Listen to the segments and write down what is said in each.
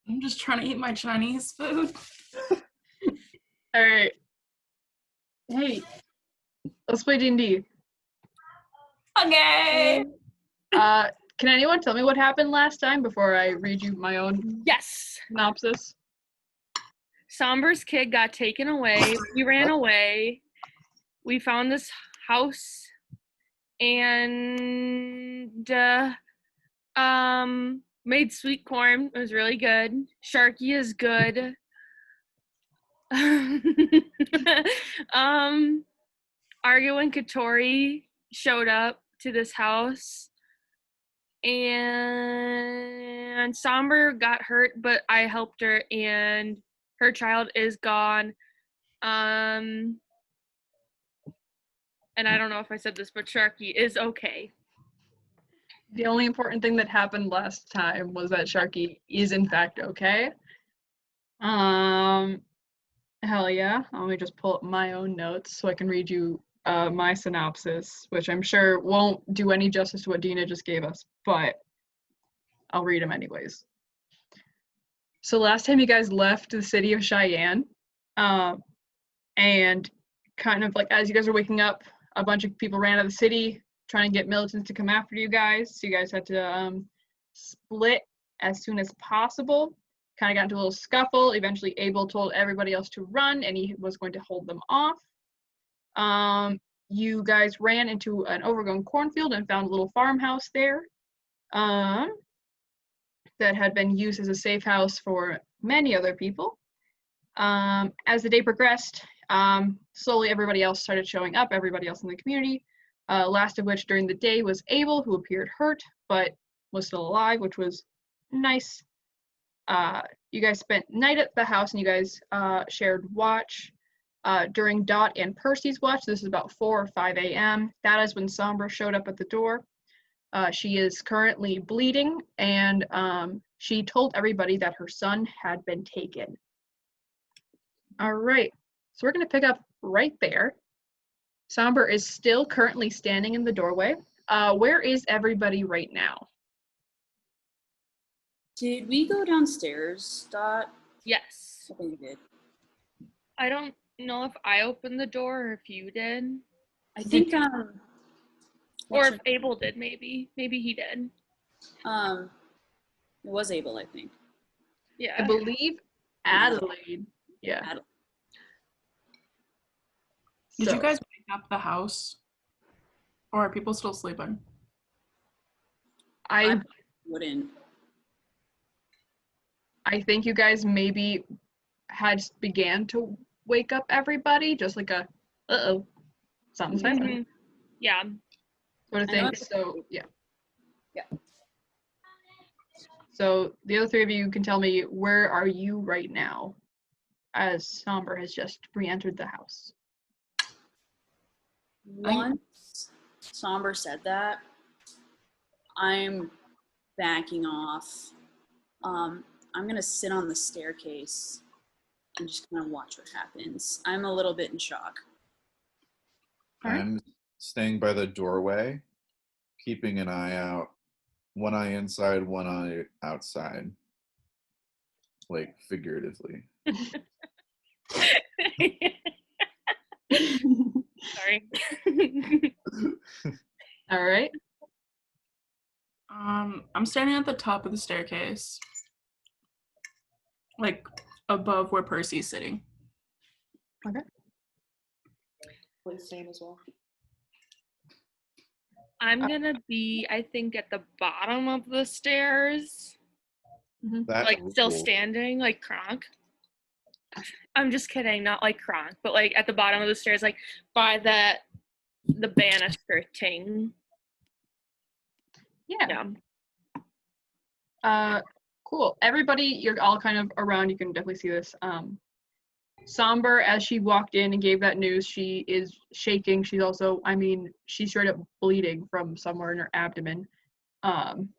I'm just trying to eat my Chinese food. All right. Hey, let's play D&D. Okay. Can anyone tell me what happened last time before I read you my own Yes. synopsis? Somber's kid got taken away. We ran away. We found this house and made sweet corn. It was really good. Sharky is good. Argo and Katori showed up to this house. And Somber got hurt, but I helped her, and her child is gone. And I don't know if I said this, but Sharky is okay. The only important thing that happened last time was that Sharky is in fact okay. Hell yeah. Let me just pull up my own notes so I can read you my synopsis, which I'm sure won't do any justice to what Dina just gave us, but I'll read them anyways. So last time you guys left the city of Cheyenne, and kind of like as you guys are waking up, a bunch of people ran out of the city trying to get militants to come after you guys. So you guys had to split as soon as possible. Kind of got into a little scuffle. Eventually Abel told everybody else to run and he was going to hold them off. You guys ran into an overgrown cornfield and found a little farmhouse there that had been used as a safe house for many other people. As the day progressed, slowly everybody else started showing up, everybody else in the community. Last of which during the day was Abel, who appeared hurt, but was still alive, which was nice. You guys spent night at the house and you guys shared watch. During Dot and Percy's watch, this is about 4 or 5 a.m. That is when Somber showed up at the door. She is currently bleeding and she told everybody that her son had been taken. All right, so we're gonna pick up right there. Somber is still currently standing in the doorway. Where is everybody right now? Did we go downstairs, Dot? Yes. I think we did. I don't know if I opened the door or if you did. I think or if Abel did, maybe. Maybe he did. It was Abel, I think. Yeah. I believe Adelaide. Yeah. Adelaide. Did you guys wake up the house? Or are people still sleeping? I wouldn't. I think you guys maybe had began to wake up everybody, just like a uh-oh, something's happening. Yeah. Sort of thing. So yeah. Yeah. So the other three of you can tell me, where are you right now as Somber has just re-entered the house? Once Somber said that, I'm backing off. I'm gonna sit on the staircase and just kind of watch what happens. I'm a little bit in shock. I'm staying by the doorway, keeping an eye out. One eye inside, one eye outside. Like, figuratively. Sorry. All right. I'm standing at the top of the staircase. Like, above where Percy's sitting. Okay. Same as well. I'm gonna be, I think, at the bottom of the stairs. Like, still standing, like Kronk. I'm just kidding, not like Kronk, but like at the bottom of the stairs, like by the banister thing. Yeah. Cool. Everybody, you're all kind of around. You can definitely see this. Somber, as she walked in and gave that news, she is shaking. She's also, she's straight up bleeding from somewhere in her abdomen. And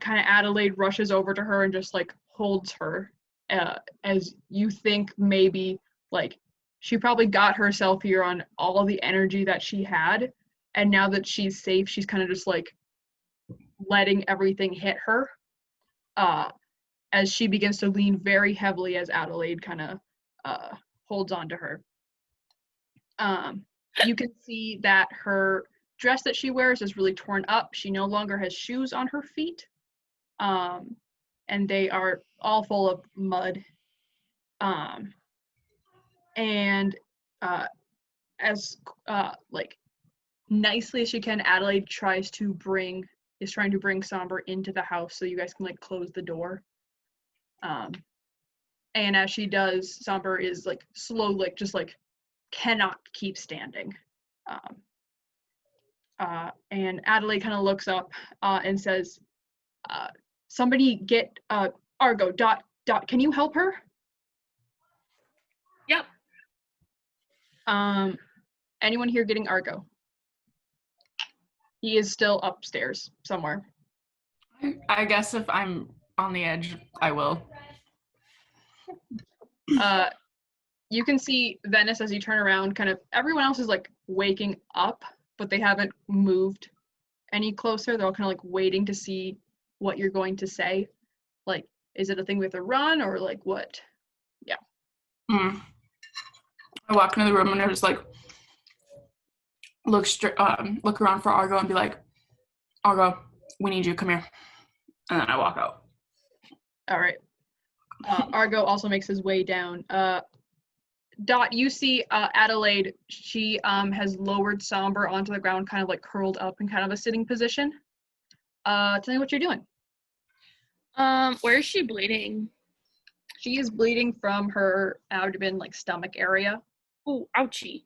kind of Adelaide rushes over to her and just like holds her, as you think maybe like she probably got herself here on all of the energy that she had. And now that she's safe, she's kind of just like letting everything hit her. as she begins to lean very heavily as Adelaide kind of holds on to her. You can see that her dress that she wears is really torn up. She no longer has shoes on her feet, and they are all full of mud. And as like nicely as she can, Adelaide is trying to bring Somber into the house so you guys can like close the door. And as she does, Somber is like slow, like just like cannot keep standing. And Adelaide kind of looks up and says, somebody get Argo. Dot, can you help her? Yep. Anyone here getting Argo? He is still upstairs somewhere. I guess if I'm on the edge, I will. You can see Venice as you turn around, kind of everyone else is like waking up, but they haven't moved any closer. They're all kind of like waiting to see what you're going to say. Like, is it a thing we have to run or like what? Yeah. I walk into the room and I just like look around for Argo and be like, Argo, we need you, come here. And then I walk out. All right. Argo also makes his way down. Dot, you see Adelaide, she has lowered Somber onto the ground, kind of like curled up in kind of a sitting position. Tell me what you're doing. Where is she bleeding? She is bleeding from her abdomen, like stomach area. Oh, ouchie.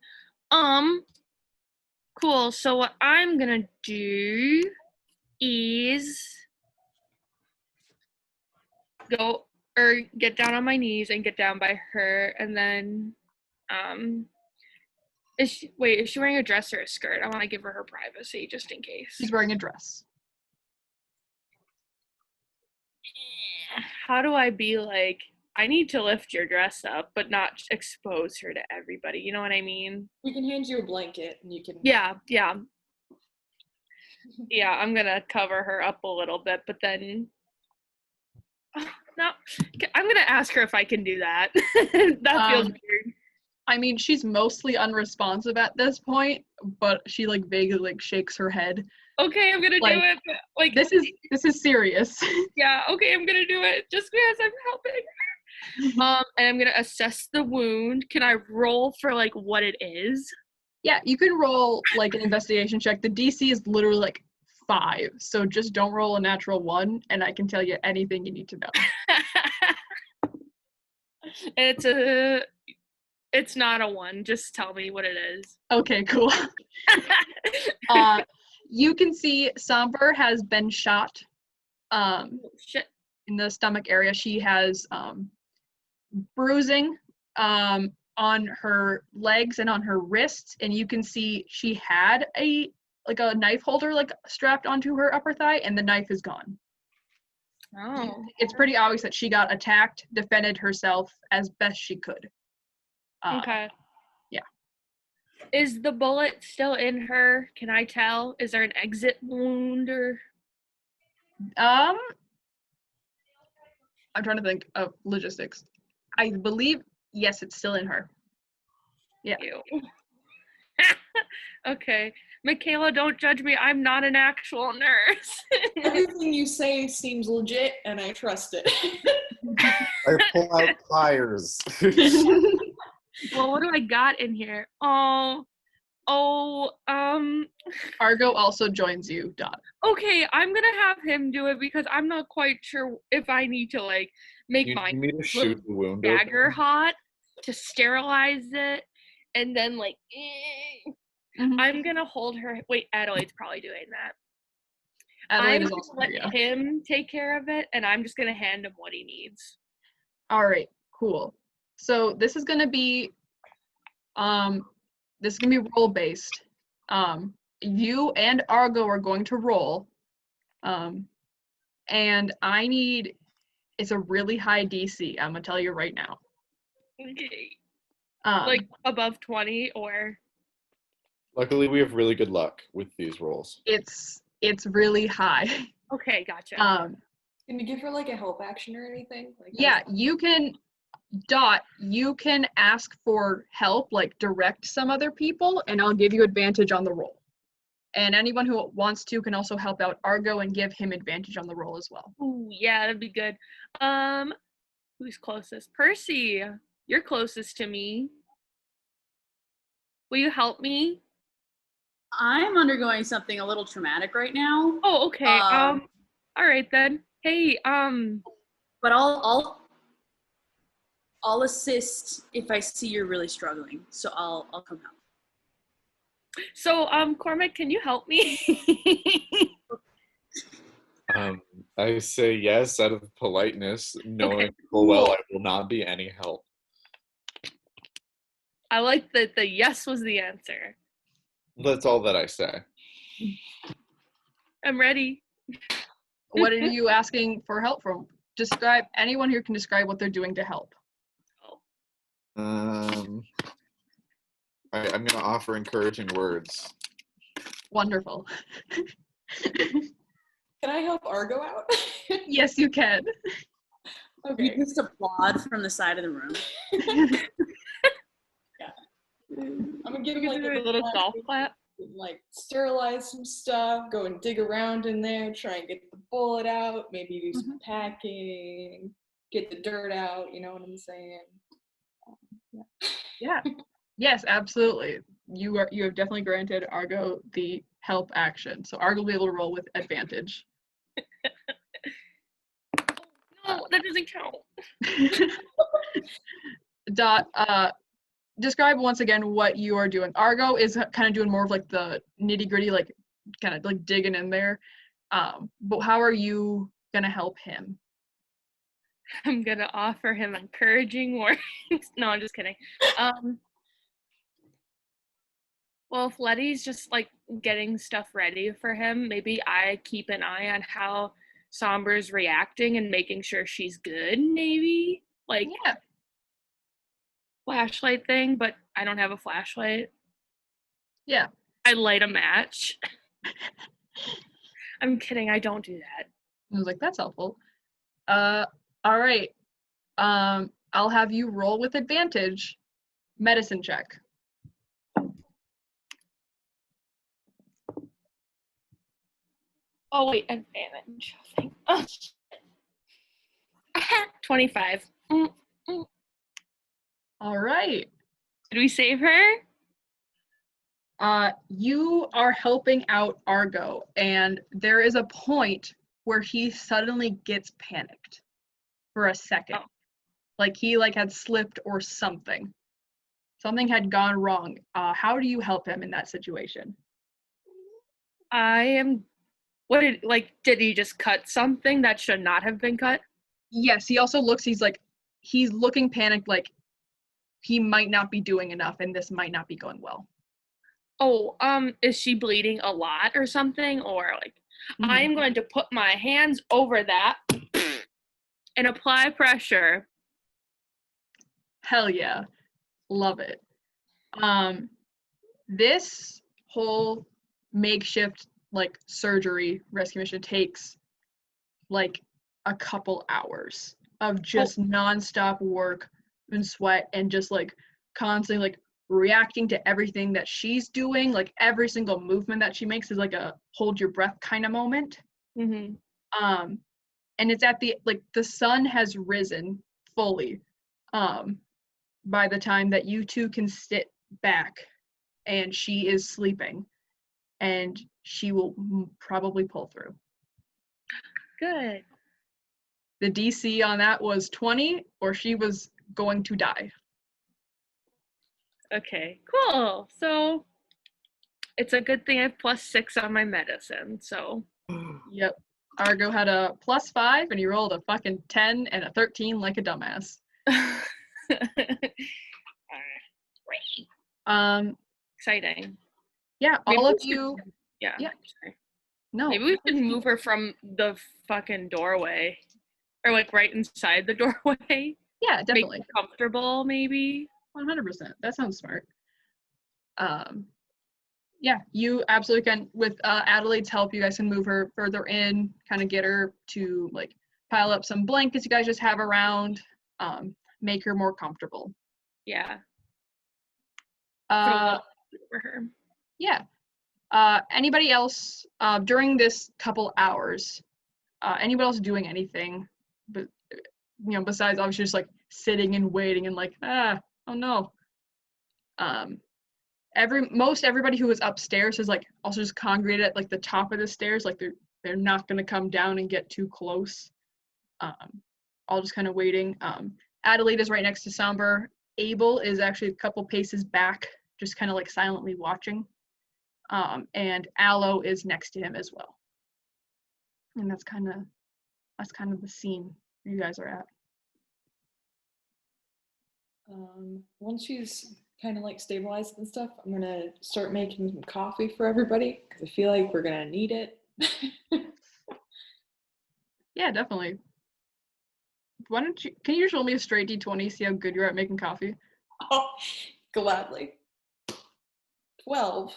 Cool. So what I'm gonna do is go or get down on my knees and get down by her, and then is she wearing a dress or a skirt? I want to give her her privacy just in case. She's wearing a dress. How do I be like, I need to lift your dress up but not expose her to everybody, you know what I mean? We can hand you a blanket and you can Yeah, I'm gonna cover her up a little bit, but then no, I'm gonna ask her if I can do that. That feels weird. I mean, she's mostly unresponsive at this point, but she like vaguely like shakes her head. Okay, I'm gonna do it. But, like this is serious. Yeah, okay, I'm gonna do it just because I'm helping. And I'm gonna assess the wound. Can I roll for like what it is? Yeah, you can roll like an investigation check. The DC is literally like 5, so just don't roll a natural 1, and I can tell you anything you need to know. It's not a 1. Just tell me what it is. Okay, cool. You can see Somber has been shot Shit. in the stomach area. She has bruising on her legs and on her wrists, and you can see she had a knife holder like strapped onto her upper thigh, and the knife is gone. Oh. It's pretty obvious that she got attacked, defended herself as best she could. Okay. Yeah. Is the bullet still in her? Can I tell? Is there an exit wound or? I'm trying to think of logistics. I believe, yes, it's still in her. Yeah. Ew. Okay. Michaela, don't judge me. I'm not an actual nurse. Everything you say seems legit and I trust it. I pull out pliers. Well, what do I got in here? Argo also joins you, Dot. Okay, I'm gonna have him do it because I'm not quite sure if I need to like make You my need me to shoot the wound dagger open? hot to sterilize it, and then like I'm gonna hold her. Wait, Adelaide's probably doing that. Adelaide I'm is gonna also let here, yeah. him take care of it, and I'm just gonna hand him what he needs. All right, cool. So this is gonna be role based. You and Argo are going to roll, and it's a really high DC. I'm gonna tell you right now. Okay. Like above 20 or? Luckily, we have really good luck with these rolls. It's really high. Okay, gotcha. Can you give her like a help action or anything? Like, Yeah, you can, you can ask for help, like direct some other people, and I'll give you advantage on the roll. And anyone who wants to can also help out Argo and give him advantage on the roll as well. Ooh, yeah, that'd be good. Who's closest? Percy, you're closest to me. Will you help me? I'm undergoing something a little traumatic right now. Oh, okay. All right then. Hey, but I'll assist if I see you're really struggling. So I'll come help. so Cormac, can you help me? I say yes out of politeness, knowing full well I will not be any help. I like that the yes was the answer. That's all that I say. I'm ready. What are you asking for help from? Describe, anyone here can describe what they're doing to help. I'm going to offer encouraging words. Wonderful. can I help Argo out? Yes, you can. Okay. You just applaud from the side of the room. I'm gonna give him like a little golf clap. Like sterilize some stuff, go and dig around in there, try and get the bullet out, maybe do some packing, get the dirt out, you know what I'm saying? Yeah. Yes, absolutely. You have definitely granted Argo the help action. So Argo will be able to roll with advantage. No, that doesn't count. Describe once again what you are doing. Argo is kind of doing more of like the nitty gritty, like kind of like digging in there. But how are you gonna help him? I'm gonna offer him encouraging words. No, I'm just kidding. Well, if Letty's just like getting stuff ready for him, maybe I keep an eye on how Somber's reacting and making sure she's good, maybe? Like, yeah. Flashlight thing, but I don't have a flashlight. Yeah. I light a match. I'm kidding, I don't do that. I was like, that's helpful. All right. I'll have you roll with advantage. Medicine check. Oh wait, advantage. Oh, 25. All right. Did we save her? You are helping out Argo, and there is a point where he suddenly gets panicked for a second. Oh. Like he had slipped or something. Something had gone wrong. How do you help him in that situation? Did he just cut something that should not have been cut? Yes, he also looks, he's looking panicked, like he might not be doing enough and this might not be going well. Oh, is she bleeding a lot or something? Or like, I'm going to put my hands over that and apply pressure. Hell yeah. Love it. This whole makeshift like surgery rescue mission takes like a couple hours of just nonstop work and sweat and just like constantly like reacting to everything that she's doing. Like every single movement that she makes is like a hold your breath kind of moment. And it's at the sun has risen fully by the time that you two can sit back, and she is sleeping, and she will probably pull through. Good. The DC on that was 20, or she was going to die. Okay, cool. So it's a good thing I have +6 on my medicine, so. Yep. Argo had a +5, and he rolled a fucking 10 and a 13 like a dumbass. Great. Exciting. Yeah, maybe all of you. Yeah. Sorry. No. Maybe we could move her from the fucking doorway, or like right inside the doorway. Yeah, definitely. Make her comfortable, maybe. 100%. That sounds smart. Yeah, you absolutely can. With Adelaide's help, you guys can move her further in, kind of get her to like pile up some blankets you guys just have around, make her more comfortable. Yeah. Put a Uh, little over her. yeah. Anybody else during this couple hours? Anybody else doing anything? But besides obviously just like sitting and waiting and like oh no. Most everybody who was upstairs is like also just congregated at like the top of the stairs, like they're not gonna come down and get too close. All just kind of waiting. Adelaide is right next to Somber. Abel is actually a couple paces back, just kind of like silently watching. And Aloe is next to him as well. And that's kind of the scene you guys are at. Once she's kind of like stabilized and stuff, I'm gonna start making some coffee for everybody because I feel like we're gonna need it. Yeah, definitely. Can you just roll me a straight d20, see how good you're at making coffee? Oh, gladly. 12.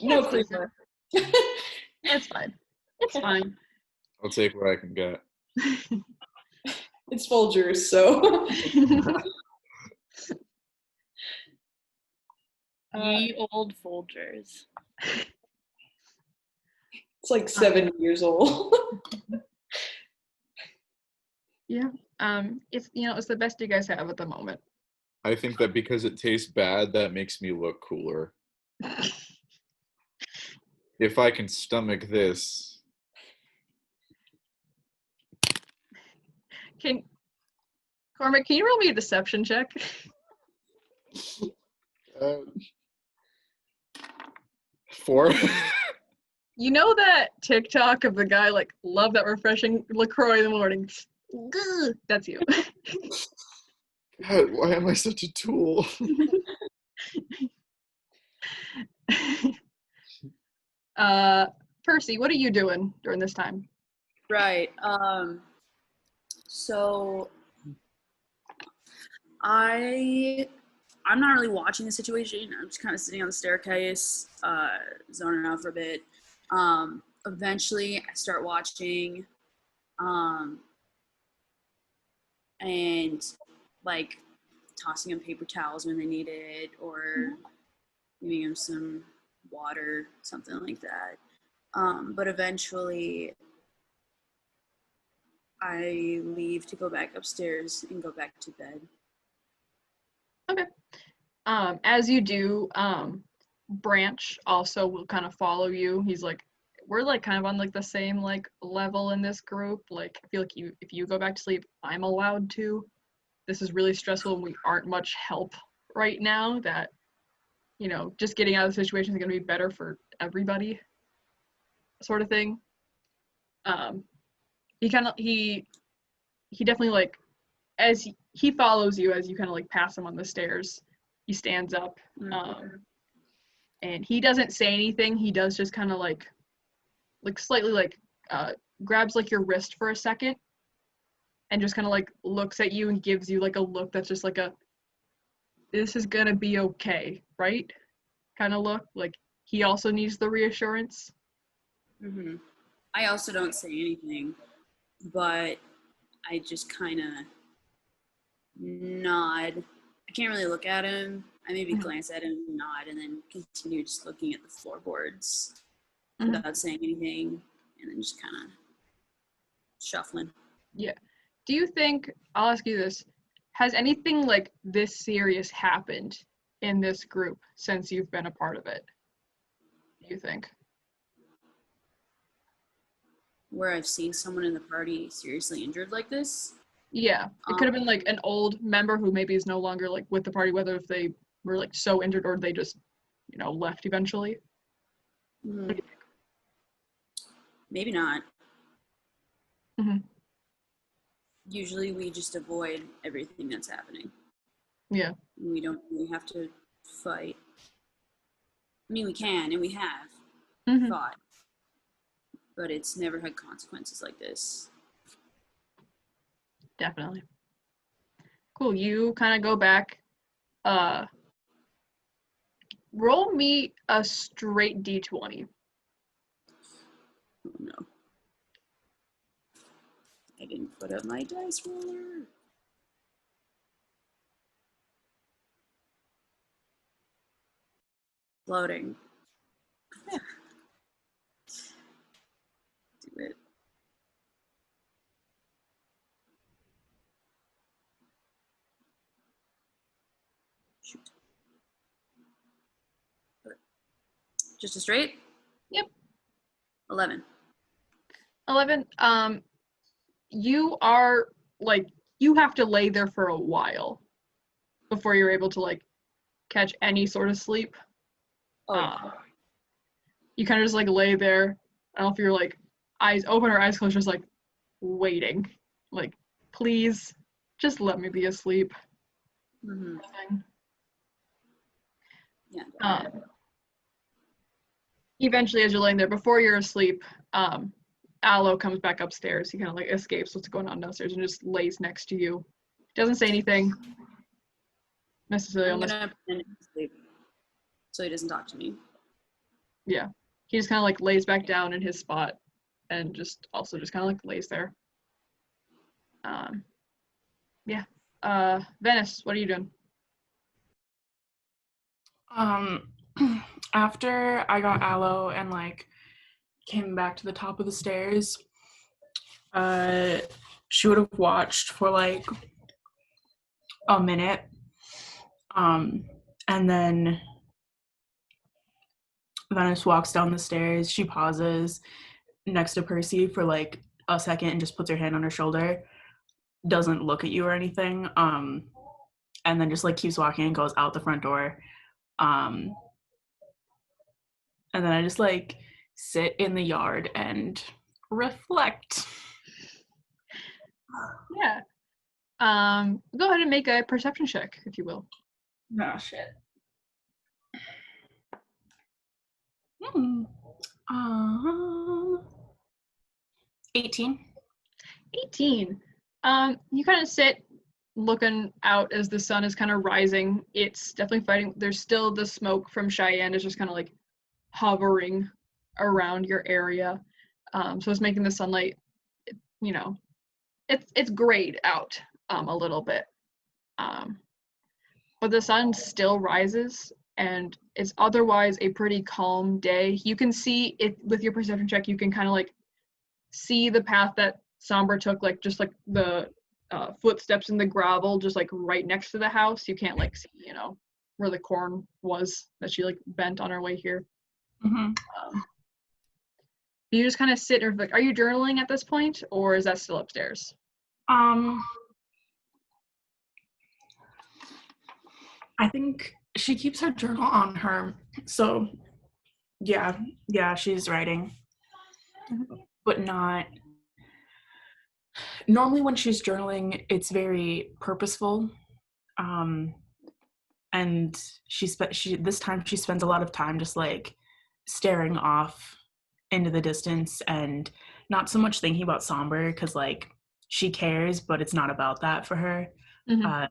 No That's creamer. It's fine. It's fine. I'll take what I can get. It's Folgers, so. Ye old Folgers. It's like 7 years old. Yeah. It's it's the best you guys have at the moment. I think that because it tastes bad, that makes me look cooler. If I can stomach this. Cormac, can you roll me a deception check? 4. You know that TikTok of the guy like love that refreshing LaCroix in the morning. Gah, that's you. God, why am I such a tool? Percy, what are you doing during this time? Right. So I'm not really watching the situation. I'm just kind of sitting on the staircase, zoning out for a bit. Eventually I start watching, and like tossing them paper towels when they need it, or giving them some water, something like that. But eventually I leave to go back upstairs and go back to bed. Okay. As you do, Branch also will kind of follow you. He's like, we're like kind of on like the same like level in this group. Like I feel like if you go back to sleep, I'm allowed to. This is really stressful and we aren't much help right now. That just getting out of the situation is gonna be better for everybody. Sort of thing. He definitely like as he follows you as you kind of like pass him on the stairs. He stands up, and he doesn't say anything. He does just kind of like slightly like grabs like your wrist for a second, and just kind of like looks at you and gives you like a look that's just like this is gonna be okay, right? Kind of look. Like he also needs the reassurance. Mm-hmm. I also don't say anything, but I just kind of nod. I can't really look at him. I maybe glance at him, nod, and then continue just looking at the floorboards without saying anything, and then just kind of shuffling. Yeah. Do you think, I'll ask you this, has anything like this serious happened in this group since you've been a part of it? Do you think? Where I've seen someone in the party seriously injured like this? Yeah. It could have been like an old member who maybe is no longer like with the party, whether if they were like so injured or they just, left eventually. Maybe not. Mm-hmm. Usually we just avoid everything that's happening. Yeah. We don't really have to fight. I mean, we can, and we have fought. But it's never had consequences like this. Definitely. Cool. You kind of go back. Roll me a straight D20. Oh, no. I didn't put up my dice roller. Loading. Yeah. Do it. Shoot. Just a straight? Yep. 11. 11. You are like, you have to lay there for a while before you're able to like catch any sort of sleep. Oh. You kind of just like lay there. I don't know if you're like eyes open or eyes closed, just like waiting. Like, please, just let me be asleep. Mm-hmm. Yeah. Eventually, as you're laying there, before you're asleep, Aloe comes back upstairs. He kind of like escapes what's going on downstairs and just lays next to you. Doesn't say anything necessarily. I'm gonna pretend he's asleep so he doesn't talk to me. Yeah, he just kind of like lays back down in his spot and just also just kind of like lays there. Yeah. Venice, what are you doing? After I got Aloe and like came back to the top of the stairs, she would have watched for like a minute, and then Venice walks down the stairs. She pauses next to Percy for like a second and just puts her hand on her shoulder, doesn't look at you or anything, and then just like keeps walking and goes out the front door. And then I just like sit in the yard and reflect. Yeah. Go ahead and make a perception check, if you will. Oh, shit. 18. 18. You kind of sit looking out as the sun is kind of rising. It's definitely fighting. There's still the smoke from Cheyenne is just kind of like hovering around your area. So it's making the sunlight, you know, it's grayed out a little bit. But the sun still rises and it's otherwise a pretty calm day. You can see it with your perception check, you can kind of like see the path that Somber took, like just like the footsteps in the gravel, just like right next to the house. You can't like see, you know, where the corn was that she like bent on her way here. Mm-hmm. You just kind of sit and like, are you journaling at this point, or is that still upstairs? I think she keeps her journal on her, so yeah, she's writing, but not. Normally, when she's journaling, it's very purposeful, and she this time she spends a lot of time just like staring off into the distance and not so much thinking about Somber because like she cares, but it's not about that for her. Mm-hmm.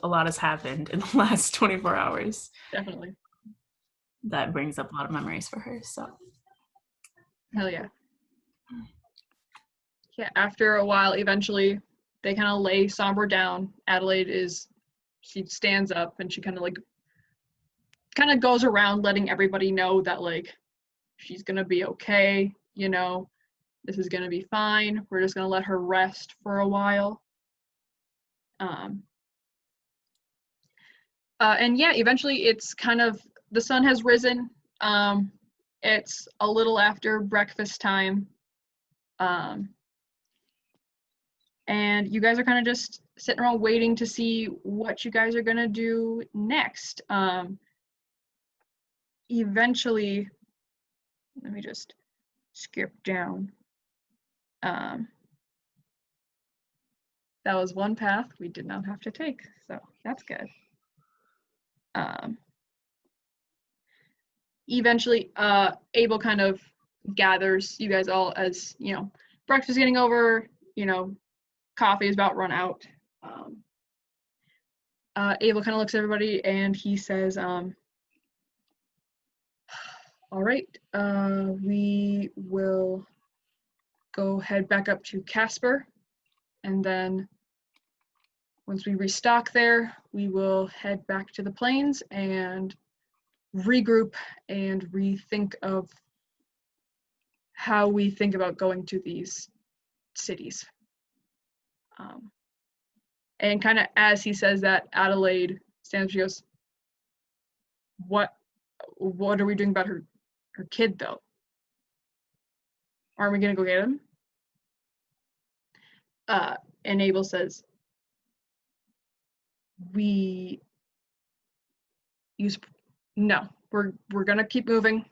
A lot has happened in the last 24 hours. Definitely. That brings up a lot of memories for her, so. Hell yeah. Yeah, after a while, eventually, they kind of lay Somber down. She stands up and she kind of goes around letting everybody know that like, she's gonna be okay, you know, this is gonna be fine. We're just gonna let her rest for a while. And yeah, eventually it's kind of, the sun has risen. It's a little after breakfast time. And you guys are kind of just sitting around waiting to see what you guys are gonna do next. Eventually, let me just skip down. That was one path we did not have to take, so that's good. Eventually, Abel kind of gathers you guys all as, you know, breakfast is getting over, you know, coffee is about run out. Abel kind of looks at everybody and he says, all right, we will head back up to Casper, and then once we restock there, we will head back to the plains and regroup and rethink of how we think about going to these cities. And kind of as he says that, Adelaide stands. She goes, what are we doing about her kid though? Aren't we gonna go get him? And Abel says, no, we're gonna keep moving.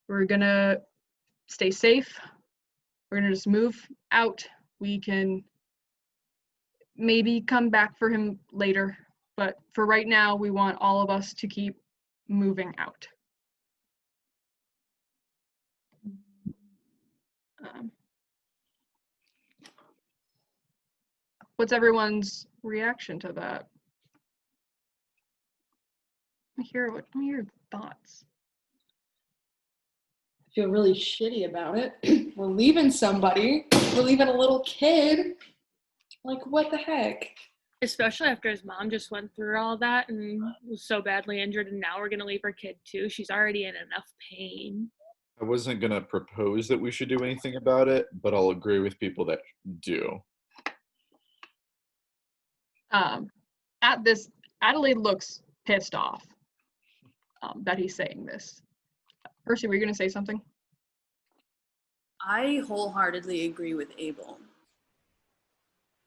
We're gonna stay safe. We're gonna just move out. We can maybe come back for him later, but for right now, we want all of us to keep moving out. What's everyone's reaction to that? Let me hear your thoughts. I feel really shitty about it. We're leaving somebody. We're leaving a little kid. Like, what the heck? Especially after his mom just went through all that and was so badly injured, and now we're gonna leave her kid too. She's already in enough pain. I wasn't gonna propose that we should do anything about it, but I'll agree with people that do. At this, Adelaide looks pissed off that he's saying this. Percy, were you gonna say something? I wholeheartedly agree with Abel.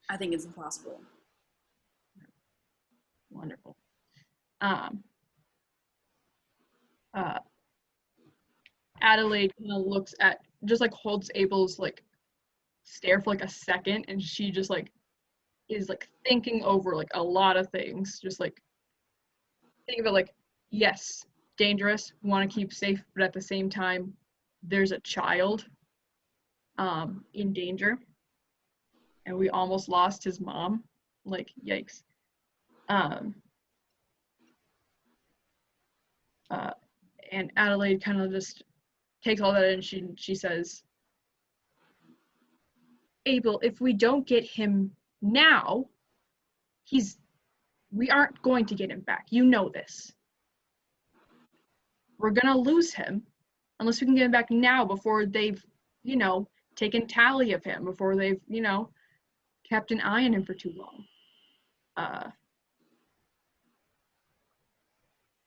I think it's impossible. Wonderful. Adelaide kind of looks at, just like holds Abel's like stare for like a second, and she just like is like thinking over like a lot of things. Just like think of it like, yes, dangerous, want to keep safe, but at the same time, there's a child in danger, and we almost lost his mom. Like, yikes. And Adelaide kind of just takes all that in. She says, Abel, if we don't get him now, we aren't going to get him back. You know this. We're gonna lose him unless we can get him back now before they've, taken tally of him, before they've, kept an eye on him for too long.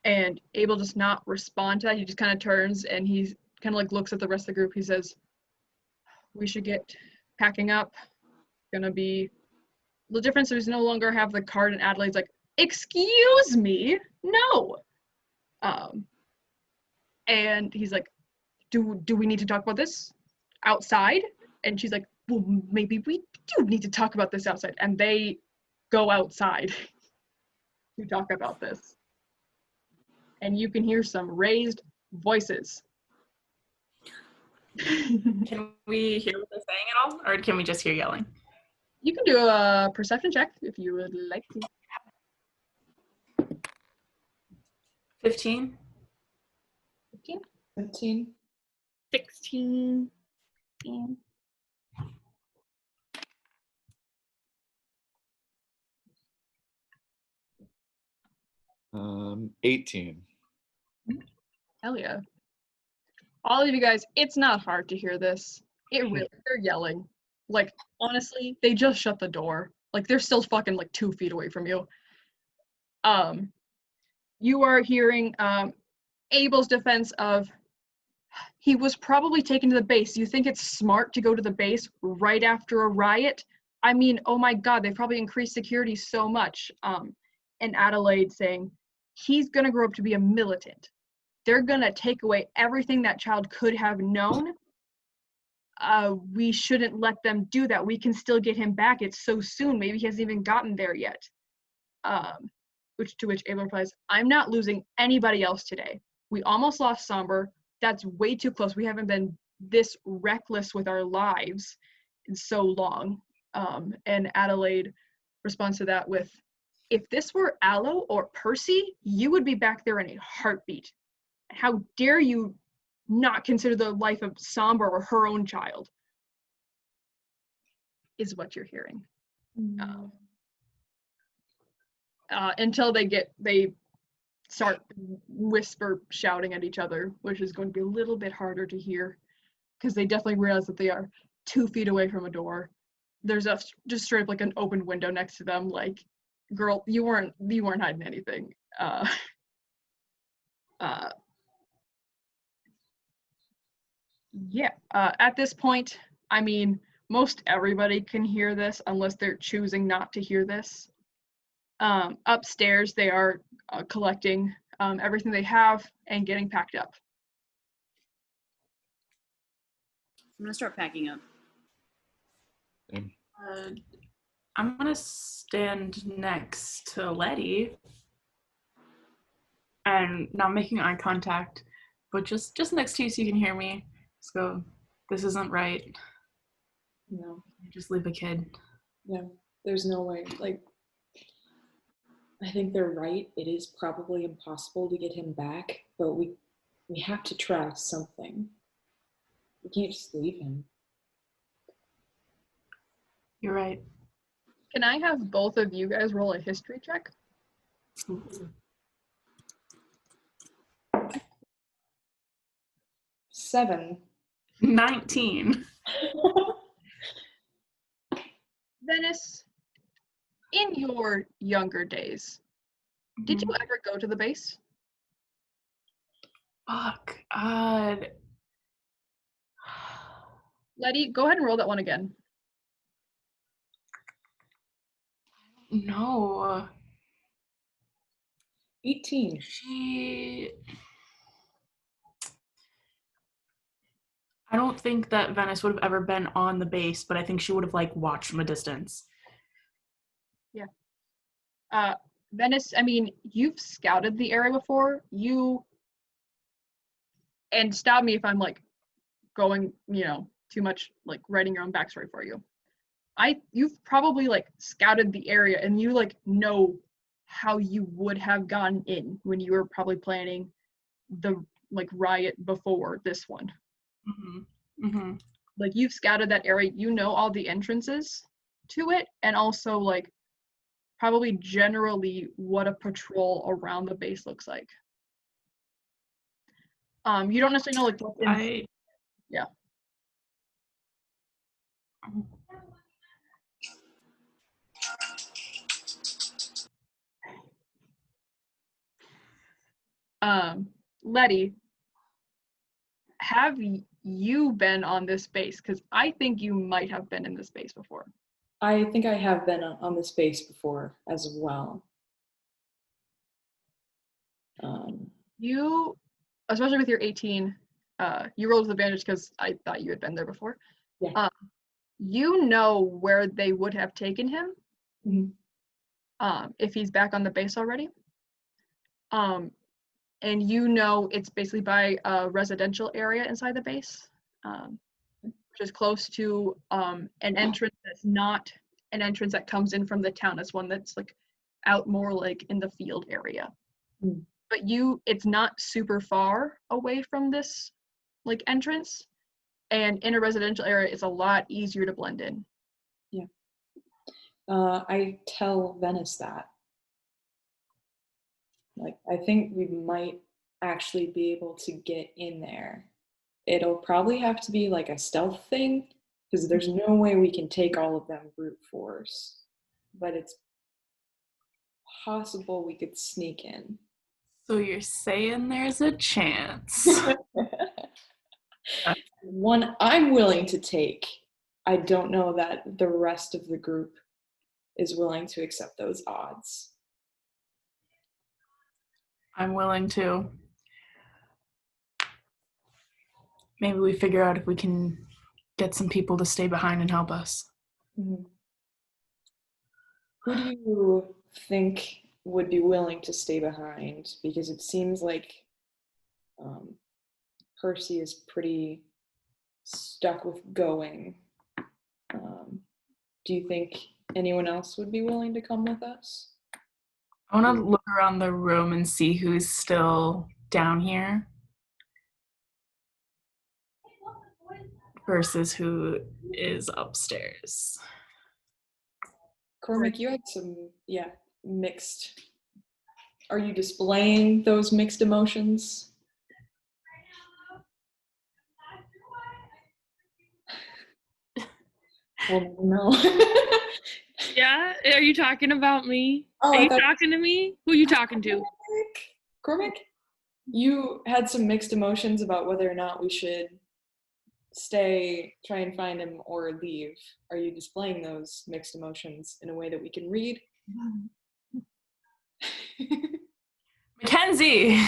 And Abel does not respond to that. He just kind of turns and he kind of like looks at the rest of the group. He says, we should get packing up. Gonna be the difference is no longer have the card, and Adelaide's like, excuse me, no. And he's like, do we need to talk about this outside? And she's like, well, maybe we do need to talk about this outside. And they go outside to talk about this. And you can hear some raised voices. Can we hear what they're saying at all? Or can we just hear yelling? You can do a perception check if you would like to. 15. 15. 16. 15. Um, 18. Hell yeah. All of you guys, it's not hard to hear this. They're yelling. Like, honestly, they just shut the door. Like, they're still fucking like 2 feet away from you. You are hearing Abel's defense of, he was probably taken to the base. You think it's smart to go to the base right after a riot? I mean, oh my God, they probably increased security so much. And Adelaide saying, he's gonna grow up to be a militant. They're gonna take away everything that child could have known. We shouldn't let them do that. We can still get him back. It's so soon. Maybe he hasn't even gotten there yet. To which Abel replies, I'm not losing anybody else today. We almost lost Somber. That's way too close. We haven't been this reckless with our lives in so long. And Adelaide responds to that with, if this were Aloe or Percy, you would be back there in a heartbeat. How dare you not consider the life of Somber or her own child, is what you're hearing. Until they start whisper shouting at each other, which is going to be a little bit harder to hear because they definitely realize that they are 2 feet away from a door. There's just straight up like an open window next to them. Like, girl, you weren't hiding anything. Yeah. At this point, I mean, most everybody can hear this unless they're choosing not to hear this. Upstairs, they are collecting everything they have and getting packed up. I'm gonna start packing up. I'm gonna stand next to Letty and not making eye contact, but just next to you so you can hear me. Just go, this isn't right. No. Just leave a kid. Yeah, there's no way. Like, I think they're right. It is probably impossible to get him back, but we have to try something. We can't just leave him. You're right. Can I have both of you guys roll a history check? 7. 19. Venice, in your younger days, did you ever go to the base? Fuck. Letty, go ahead and roll that one again. No. 18. I don't think that Venice would have ever been on the base, but I think she would have like watched from a distance. Yeah. Venice, I mean, you've scouted the area before. And stop me if I'm like going, too much, like writing your own backstory for you. You've probably like scouted the area and you like know how you would have gotten in when you were probably planning the like riot before this one. Like, you've scouted that area, you know all the entrances to it, and also like probably generally what a patrol around the base looks like. You don't necessarily know like what's yeah. Letty, have you been on this base? Because I think you might have been in this base before. I think I have been on this base before as well. You, especially with your 18, you rolled with advantage because I thought you had been there before. Yeah. You know where they would have taken him. Mm-hmm. If he's back on the base already. And you know it's basically by a residential area inside the base, which is close to an entrance that's not an entrance that comes in from the town. It's one that's like out more like in the field area. Mm. But it's not super far away from this like entrance, and in a residential area, it's a lot easier to blend in. Yeah. I tell Venice that. Like, I think we might actually be able to get in there. It'll probably have to be like a stealth thing, because there's no way we can take all of them brute force. But it's possible we could sneak in. So you're saying there's a chance. One I'm willing to take. I don't know that the rest of the group is willing to accept those odds. I'm willing to. Maybe we figure out if we can get some people to stay behind and help us. Mm-hmm. Who do you think would be willing to stay behind? Because it seems like Percy is pretty stuck with going. Do you think anyone else would be willing to come with us? I want to look around the room and see who's still down here. versus who is upstairs. Cormac, you had some, mixed. Are you displaying those mixed emotions? Well, no. Yeah? Are you talking about me? Oh, Are I you thought- talking to me? Who are you talking to? Cormac, you had some mixed emotions about whether or not we should stay, try and find him, or leave. Are you displaying those mixed emotions in a way that we can read? Mackenzie!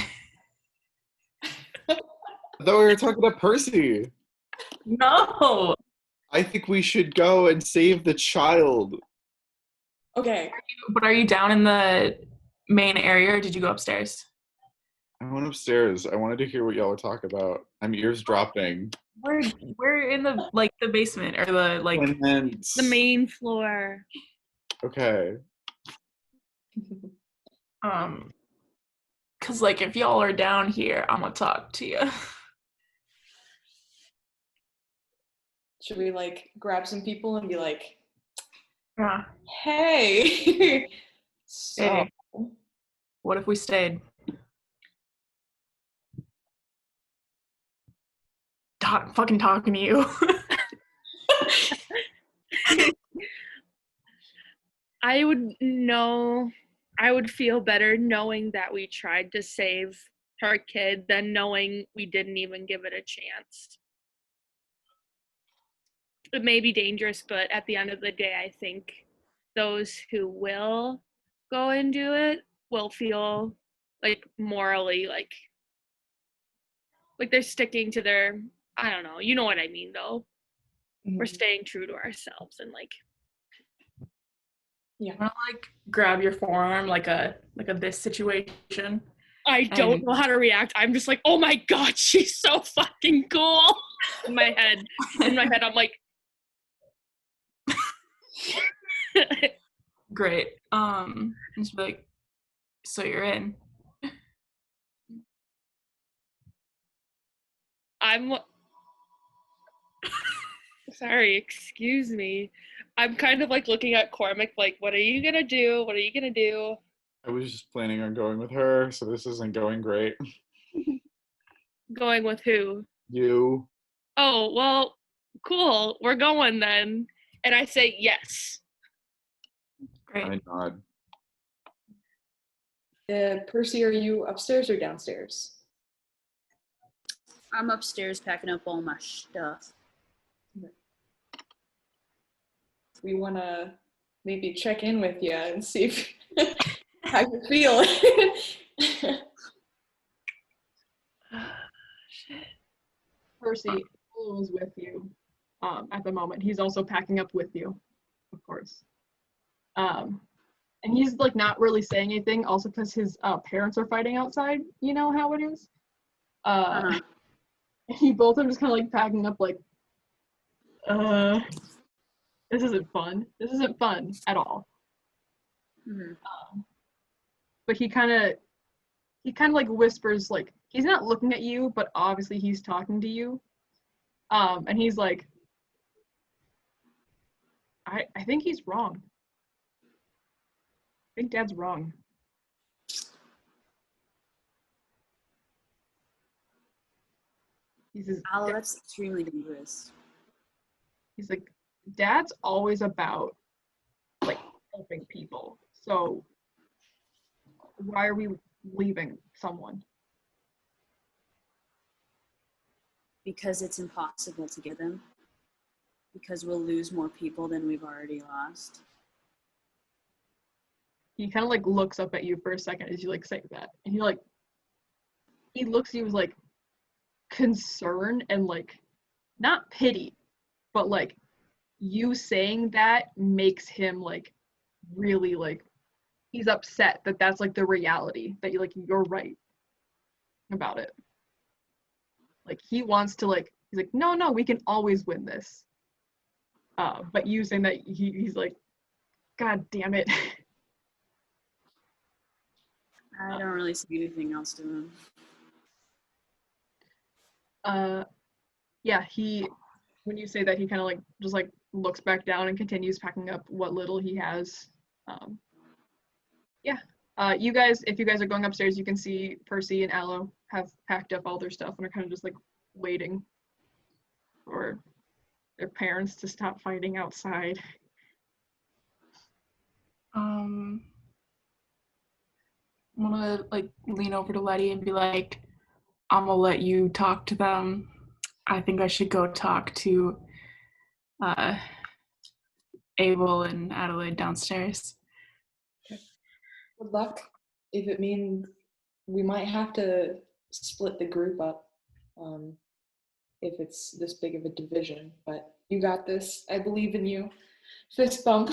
I thought we were talking about Percy. No! I think we should go and save the child. Okay. But are you down in the main area or did you go upstairs? I went upstairs. I wanted to hear what y'all were talking about. I'm eavesdropping. We're in the the basement or And then, The main floor. okay. Cause if y'all are down here, I'm gonna talk to you. Should we grab some people and be like, Yeah. hey? So Hey. What if we stayed? Fucking talking to you. I would feel better knowing that we tried to save her kid than knowing we didn't even give it a chance. It may be dangerous, but at the end of the day, I think those who will go and do it will feel morally like they're sticking to their, I don't know, you know what I mean though. We're staying true to ourselves and Yeah. I want to grab your forearm like a this situation. I don't know how to react. I'm just oh my god, she's so fucking cool. In my head, I'm like, great. Just be like, so you're in. I'm sorry, excuse me. I'm kind of looking at Cormac what are you gonna do? What are you gonna do? I was just planning on going with her, so this isn't going great. Going with who? You. Oh, well, cool. We're going then. And I say yes. Great. I nod. Percy, are you upstairs or downstairs? I'm upstairs packing up all my stuff. We want to maybe check in with you and see if how you feel. Shit. Percy is with you at the moment. He's also packing up with you, of course. And he's not really saying anything, also because his parents are fighting outside. You know how it is. And you both are just kind of packing up, this isn't fun. This isn't fun at all. Mm-hmm. But he kind of whispers, he's not looking at you, but obviously he's talking to you. And he's like, I think he's wrong. I think Dad's wrong. He says, Oh, that's extremely dangerous. He's like, Dad's always about helping people. So why are we leaving someone? Because it's impossible to get them. Because we'll lose more people than we've already lost. He kind of looks up at you for a second as you say that. And he looks at you with concern and not pity, but you saying that makes him really he's upset that that's the reality that you're right about it. He wants to he's like, no, we can always win this. But you saying that he's like, God damn it. I don't really see anything else to him. Yeah, he When you say that, he kind of like just like looks back down and continues packing up what little he has. Yeah. You guys, if you guys are going upstairs, you can see Percy and Aloe have packed up all their stuff and are kind of just like waiting for their parents to stop fighting outside. I'm gonna like lean over to Letty and be like, I'm gonna let you talk to them. I think I should go talk to Abel and Adelaide downstairs. Good luck. If it means we might have to split the group up, if it's this big of a division, but you got this. I believe in you. Fist bump.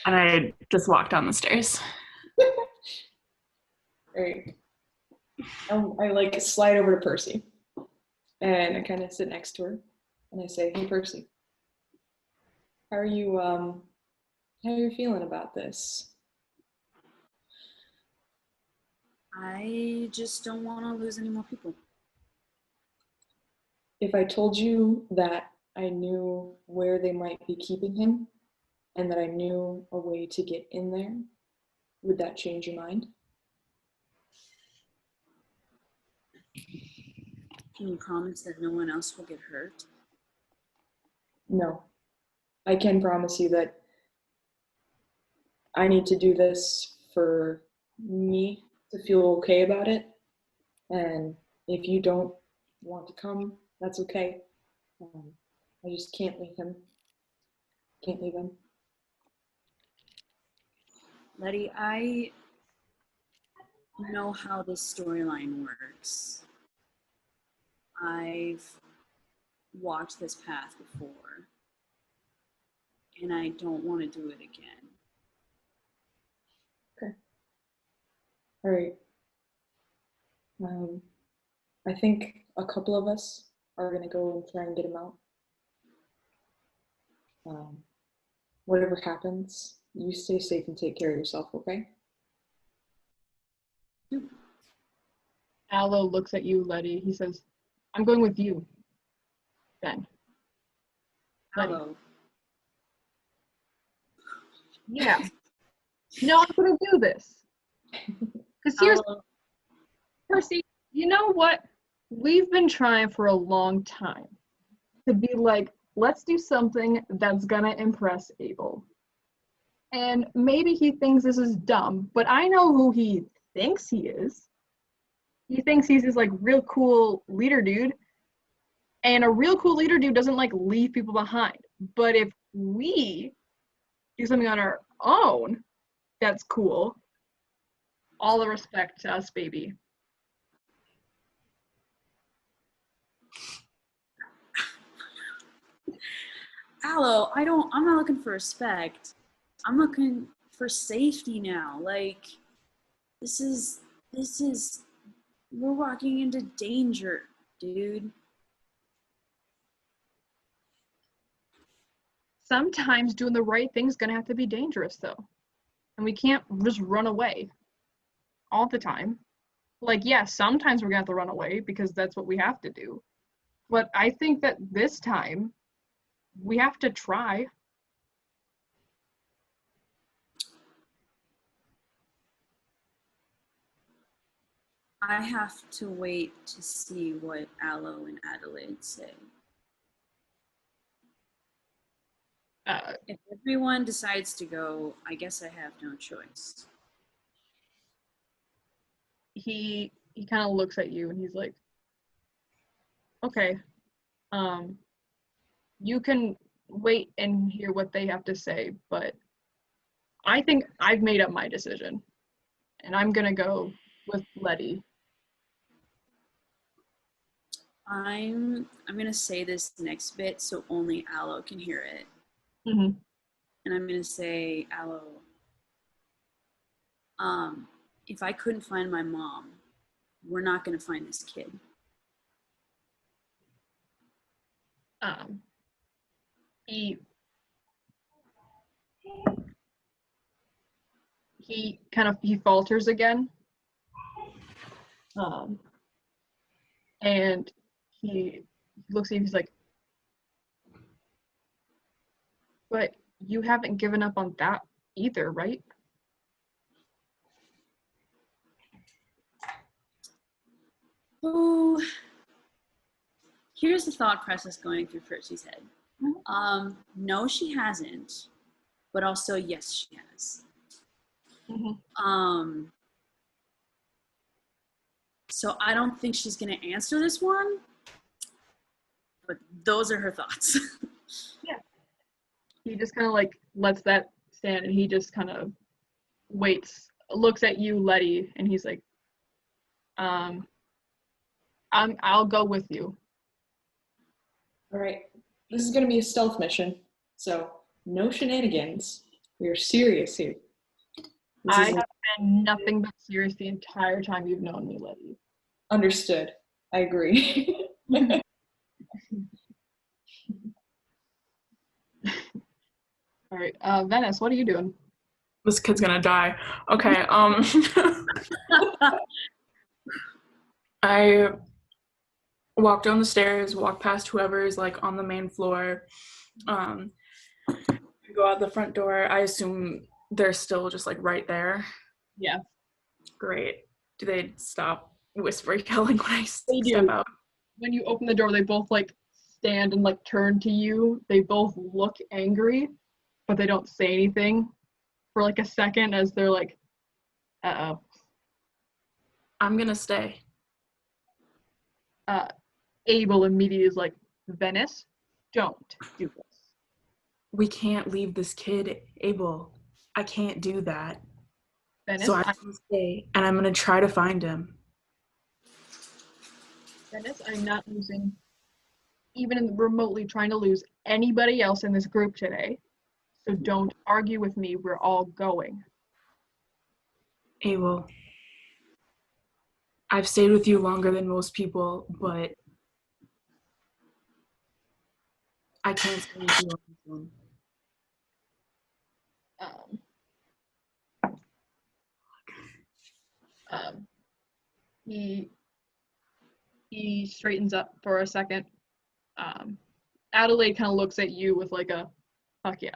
And I just walk down the stairs. Right. I like slide over to Percy, and I kind of sit next to her, and I say, "Hey, Percy, how are you feeling about this?" I just don't want to lose any more people. If I told you that I knew where they might be keeping him, and that I knew a way to get in there, would that change your mind? Can you promise that no one else will get hurt? No. I can promise you that I need to do this for me to feel okay about it. And if you don't want to come, that's okay. I just can't leave him. Can't leave him. Letty, I know how this storyline works. I've walked this path before, and I don't want to do it again. Okay. All right. I think a couple of us are going to go and try and get him out. Whatever happens, you stay safe and take care of yourself, okay? Aloe looks at you, Letty. He says, I'm going with you, then. Letty. Hello. Yeah. No, I'm going to do this. Because here's, Percy, you know what? We've been trying for a long time to be like, let's do something that's going to impress Abel. And maybe he thinks this is dumb, but I know who he thinks he is. He thinks he's this like real cool leader dude. And a real cool leader dude doesn't like leave people behind. But if we do something on our own that's cool, all the respect to us, baby. Aloe, I'm not looking for respect. I'm looking for safety now. Like, this is, we're walking into danger, dude. Sometimes doing the right thing is gonna have to be dangerous though. And we can't just run away all the time. Like, yeah, sometimes we're gonna have to run away because that's what we have to do. But I think that this time we have to try. I have to wait to see what Aloe and Adelaide say. If everyone decides to go, I guess I have no choice. He kind of looks at you and he's like, okay, you can wait and hear what they have to say, but I think I've made up my decision and I'm gonna go with Letty. I'm gonna say this next bit so only Aloe can hear it. Mm-hmm. And I'm gonna say, Aloe, if I couldn't find my mom, we're not gonna find this kid. He falters again And he looks at you, he's like, but you haven't given up on that either, right? Oh, here's the thought process going through Percy's head. No, she hasn't, but also yes, she has. So I don't think she's gonna answer this one, but those are her thoughts. Yeah. He just kind of like lets that stand, and he just kind of waits, looks at you, Letty, and he's like, I'll go with you. All right. This is going to be a stealth mission, so no shenanigans. We are serious here. I have been nothing but serious the entire time you've known me, Letty. Understood. I agree. All right, Venice, what are you doing? This kid's gonna die. Okay, I walk down the stairs, walk past whoever is like on the main floor, go out the front door. I assume they're still just like right there. Yeah. Great. Do they stop whisper yelling when I They step do. out? When you open the door, they both like stand and like turn to you. They both look angry, but they don't say anything for like a second as they're like, uh-oh. I'm gonna stay. Abel immediately is like, Venice, don't do this. We can't leave this kid, Abel. I can't do that. Venice, So I'm gonna stay, and I'm gonna try to find him. Venice, I'm not losing, even remotely trying to lose anybody else in this group today. So don't argue with me. We're all going. Abel, I've stayed with you longer than most people, but I can't stay with you on this one. He straightens up for a second. Adelaide kind of looks at you with like a, fuck yeah.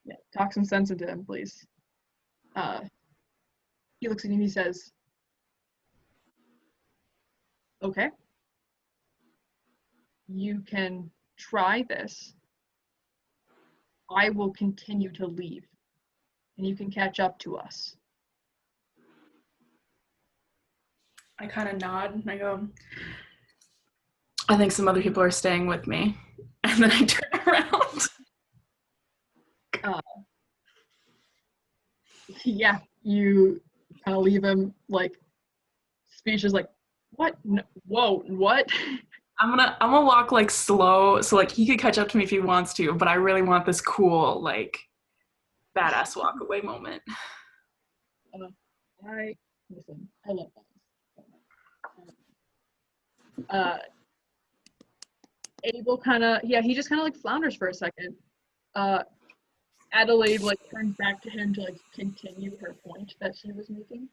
Yeah, talk some sense into him, please. He looks at you and he says, okay, you can try this. I will continue to leave, and you can catch up to us. I kind of nod and I go, I think some other people are staying with me. And then I turn around. Yeah, you kind of leave him like speechless, like, what? No, whoa, what? I'm gonna walk like slow, so like he could catch up to me if he wants to, but I really want this cool, like, badass walk away moment. I love that. Abel kind of, yeah, he just kind of like flounders for a second. Adelaide like turns back to him to like continue her point that she was making.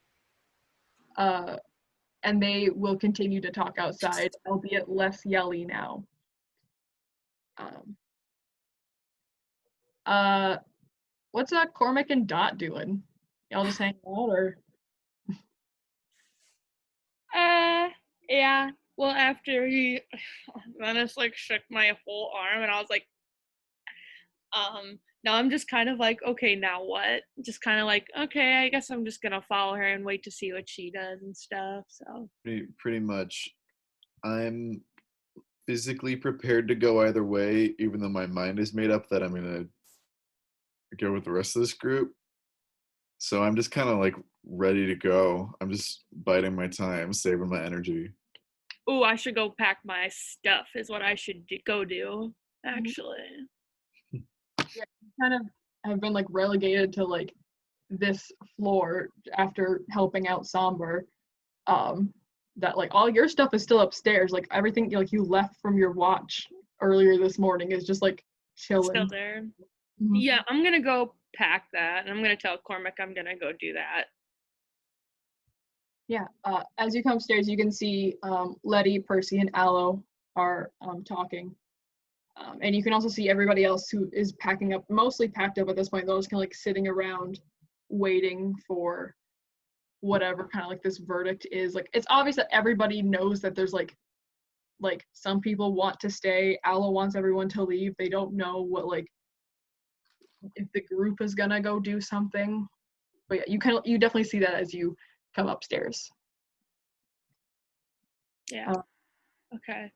And they will continue to talk outside, albeit less yelly now. What's Cormac and Dot doing? Y'all just hanging out, or? Yeah. Well, after Venice like shook my whole arm, and I was like, now I'm just kind of like, okay, now what? Just kind of like, okay, I guess I'm just gonna follow her and wait to see what she does and stuff. So Pretty much, I'm physically prepared to go either way, even though my mind is made up that I'm gonna go with the rest of this group. So I'm just kind of like ready to go. I'm just biding my time, saving my energy. Oh, I should go pack my stuff is what I should go do, actually. Yeah, you kind of have been like relegated to like this floor after helping out Somber. That like all your stuff is still upstairs. Like everything like you left from your watch earlier this morning is just like chilling. Still there. Mm-hmm. Yeah, I'm gonna go pack that, and I'm gonna tell Cormac I'm gonna go do that. Yeah, as you come upstairs, you can see Letty, Percy, and Aloe are talking. And you can also see everybody else who is packing up, mostly packed up at this point. They're just kind of like sitting around waiting for whatever kind of like this verdict is. Like, it's obvious that everybody knows that there's like some people want to stay. Aloe wants everyone to leave. They don't know what, like, if the group is gonna go do something. But yeah, you definitely see that as you come upstairs. Yeah. Okay.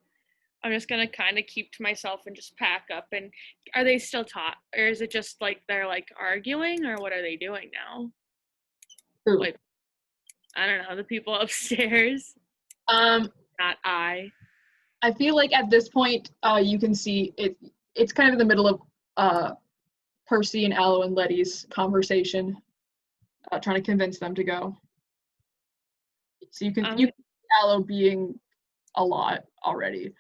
I'm just gonna kind of keep to myself and just pack up. And are they still taught, or is it just like they're like arguing, or what are they doing now? Ooh. Like, I don't know, the people upstairs. Not I. I feel like at this point, you can see it's kind of in the middle of Percy and Aloe and Letty's conversation, trying to convince them to go. So you can see Aloe being a lot already.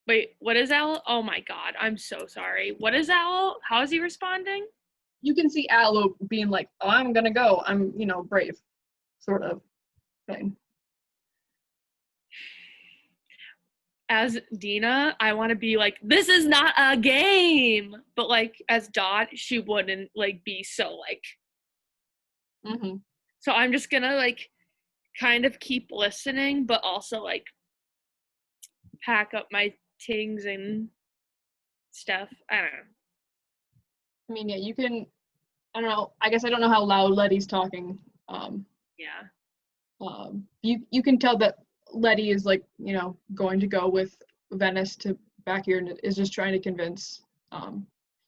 Wait, what is Aloe? Oh my god, I'm so sorry. What is Aloe? How is he responding? You can see Aloe being like, oh, I'm gonna go. I'm, brave, sort of thing. As Dina, I want to be like, this is not a game. But like, as Dot, she wouldn't like be so like. Mm-hmm. So I'm just gonna like kind of keep listening, but also like pack up my things and stuff. I don't know. I mean, yeah, you can. I don't know. I guess I don't know how loud Letty's talking. Yeah. You can tell that Letty is like, going to go with Venice to back here and is just trying to convince.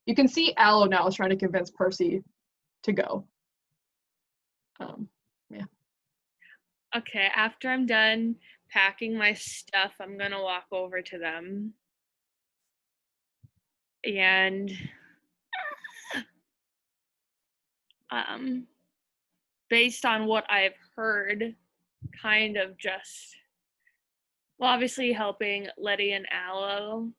You can see Aloe now is trying to convince Percy to go. Yeah. Okay, after I'm done packing my stuff, I'm gonna walk over to them. And based on what I've heard, kind of just, well, obviously helping Letty and Aloe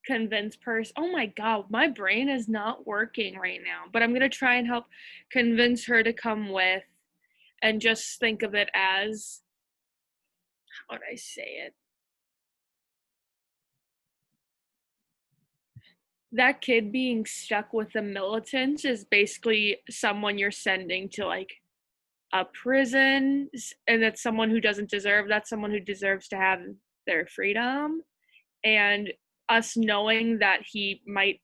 convince Percy. Oh my god, my brain is not working right now, but I'm gonna try and help convince her to come with, and just think of it as, how would I say it? That kid being stuck with the militants is basically someone you're sending to like a prison, and that's someone who doesn't deserve, that's someone who deserves to have their freedom. And us knowing that he might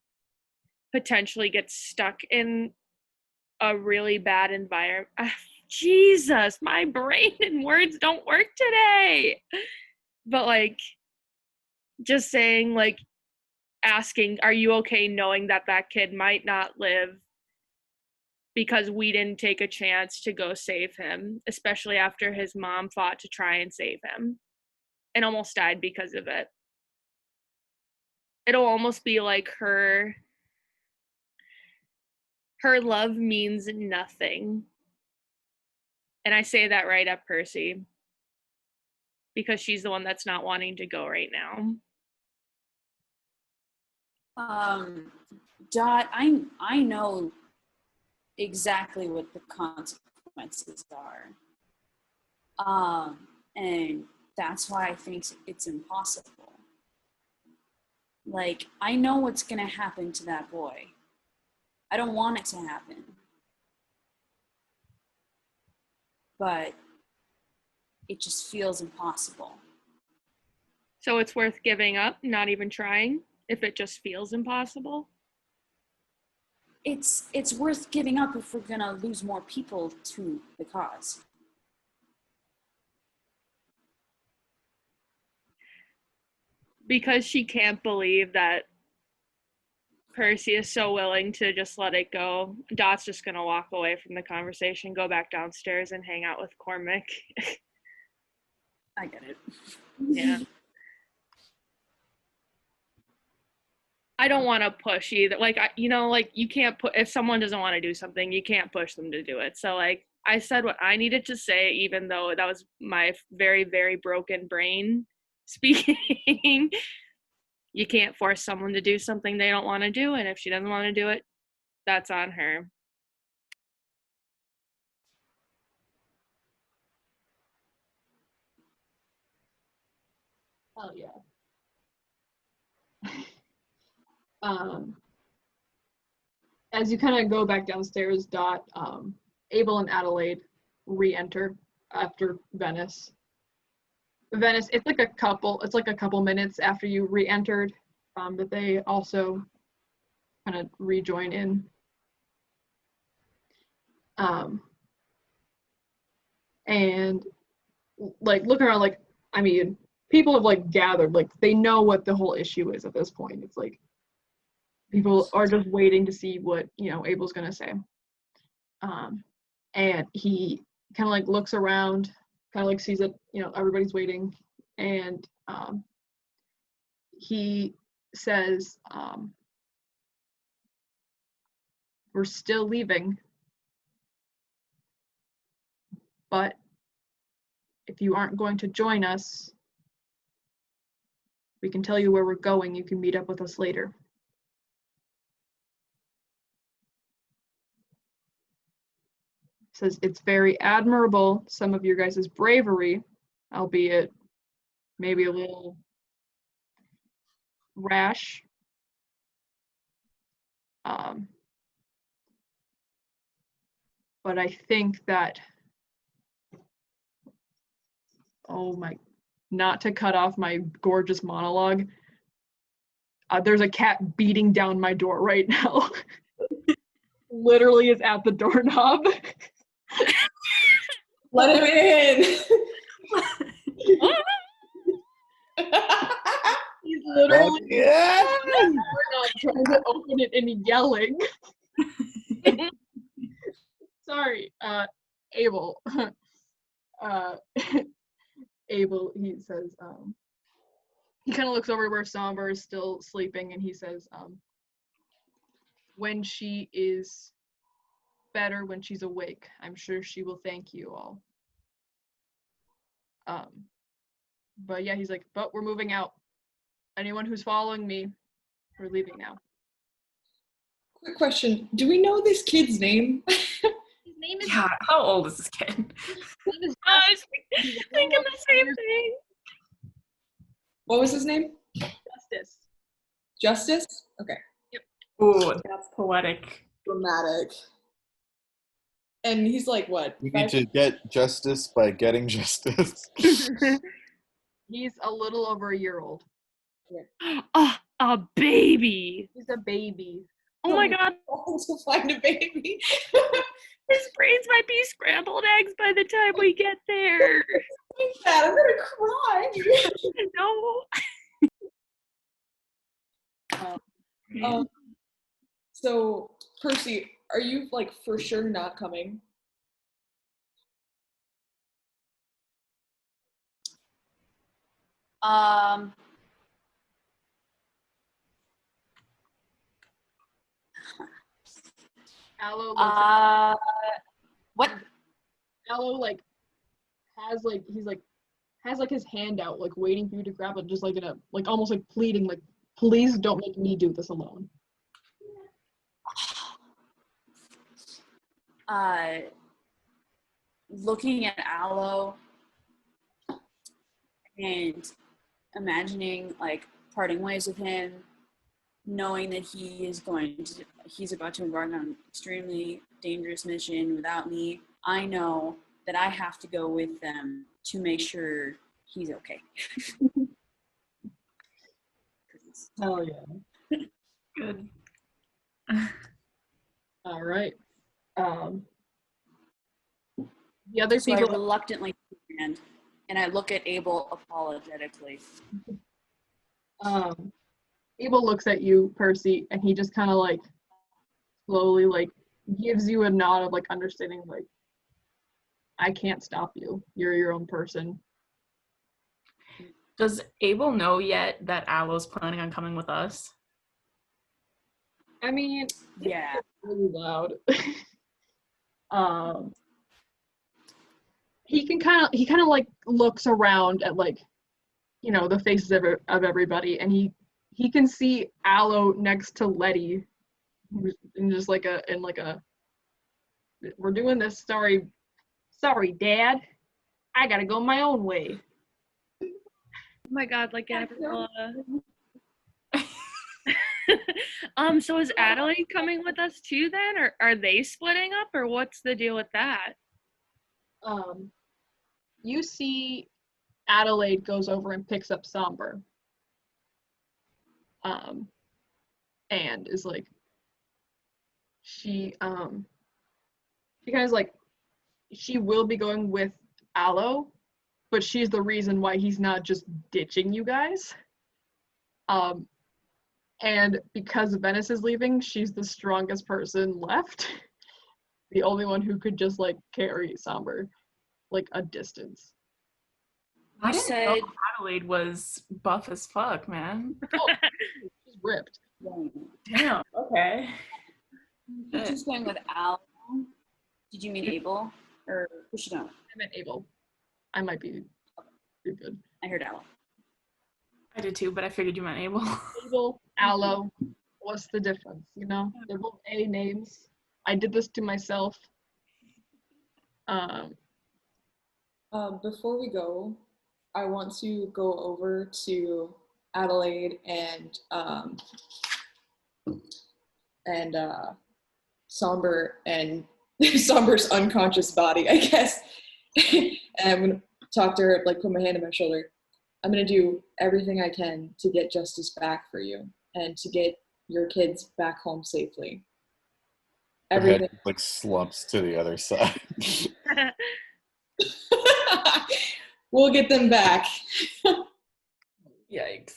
potentially get stuck in a really bad environment. Jesus, my brain and words don't work today. But like, just saying, like, asking, are you okay knowing that that kid might not live because we didn't take a chance to go save him, especially after his mom fought to try and save him and almost died because of it. It'll almost be like her love means nothing. And I say that right at Percy, because she's the one that's not wanting to go right now. Dot, I know exactly what the consequences are. And that's why I think it's impossible. Like, I know what's gonna happen to that boy. I don't want it to happen. But it just feels impossible. So it's worth giving up, not even trying, if it just feels impossible? It's worth giving up if we're gonna lose more people to the cause. Because she can't believe that Percy is so willing to just let it go, Dot's just gonna walk away from the conversation, go back downstairs and hang out with Cormac. I get it. Yeah. I don't want to push either. Like, like, you can't put, if someone doesn't want to do something, you can't push them to do it. So like, I said what I needed to say, even though that was my very, very broken brain speaking. you can't force someone to do something they don't want to do, and if she doesn't want to do it, that's on her. Hell yeah. As you kind of go back downstairs, Dot, Abel and Adelaide re-enter after Venice. Venice, it's like a couple minutes after you re-entered, but they also kind of rejoin in. And like looking around, like, I mean, people have like gathered, like they know what the whole issue is at this point. It's like people are just waiting to see what, you know, Abel's gonna say. And he kind of like looks around, kind of like sees that, you know, everybody's waiting, and he says, we're still leaving, but if you aren't going to join us, we can tell you where we're going. You can meet up with us later. Says it's very admirable, some of your guys' bravery, albeit maybe a little rash. But I think that, oh my, not to cut off my gorgeous monologue, there's a cat beating down my door right now. Literally is at the doorknob. Let him in. He's literally Yeah. trying to open it and yelling. Sorry, Abel. Abel, he says, he kind of looks over where Somber is still sleeping, and he says, when she is better, when she's awake, I'm sure she will thank you all. But yeah, he's like, but we're moving out. Anyone who's following me, we're leaving now. Quick question. Do we know this kid's name? His name is Yeah, how old is this kid? I was thinking the same thing. What was his name? Justice. Justice? Okay. Ooh, that's poetic. Dramatic. And he's like, what? We need to get justice by getting justice. He's a little over a year old. Oh, a baby. He's a baby. Oh my god. To find a baby. His brains might be scrambled eggs by the time we get there. I'm gonna cry. No. So, Percy, are you like for sure not coming? Aloe What? Aloe like has like he's like has like his hand out, like waiting for you to grab it, just like in a like almost like pleading, like, please don't make me do this alone. Looking at Aloe and imagining like parting ways with him, knowing that he's about to embark on an extremely dangerous mission without me, I know that I have to go with them to make sure he's okay. Hell yeah. Good. All right. The other So people I reluctantly stand, and I look at Abel apologetically. Abel looks at you, Percy, and he just kind of like slowly like gives you a nod of like understanding, like, I can't stop you. You're your own person. Does Abel know yet that Aloe's planning on coming with us? I mean, Yeah. really loud. He kind of like looks around at like, you know, the faces of everybody, and he he can see Aloe next to Letty, in just like a we're doing this. Sorry, Dad. I gotta go my own way. Oh my God, like Gabriella. So is Adelaide coming with us too then, or are they splitting up, or what's the deal with that? You see Adelaide goes over and picks up Somber. And is like, she kind of like, she will be going with Aloe, but she's the reason why he's not just ditching you guys. And because Venice is leaving, she's the strongest person left. The only one who could just like carry Somber like a distance. I didn't know Adelaide was buff as fuck, man. Oh, she's ripped. Damn. Okay. You're just going with Al. Did you mean Abel? Or who's she going? I meant Abel. I might be stupid. I heard Al. I did too, but I figured you meant Abel. Abel, Aloe. What's the difference? You know, they're both A names. I did this to myself. Before we go, I want to go over to Adelaide and Somber and Somber's unconscious body, I guess. And I'm gonna talk to her, like put my hand on my shoulder. I'm gonna do everything I can to get justice back for you and to get your kids back home safely. Everything Head, like slumps to the other side. We'll get them back. Yikes.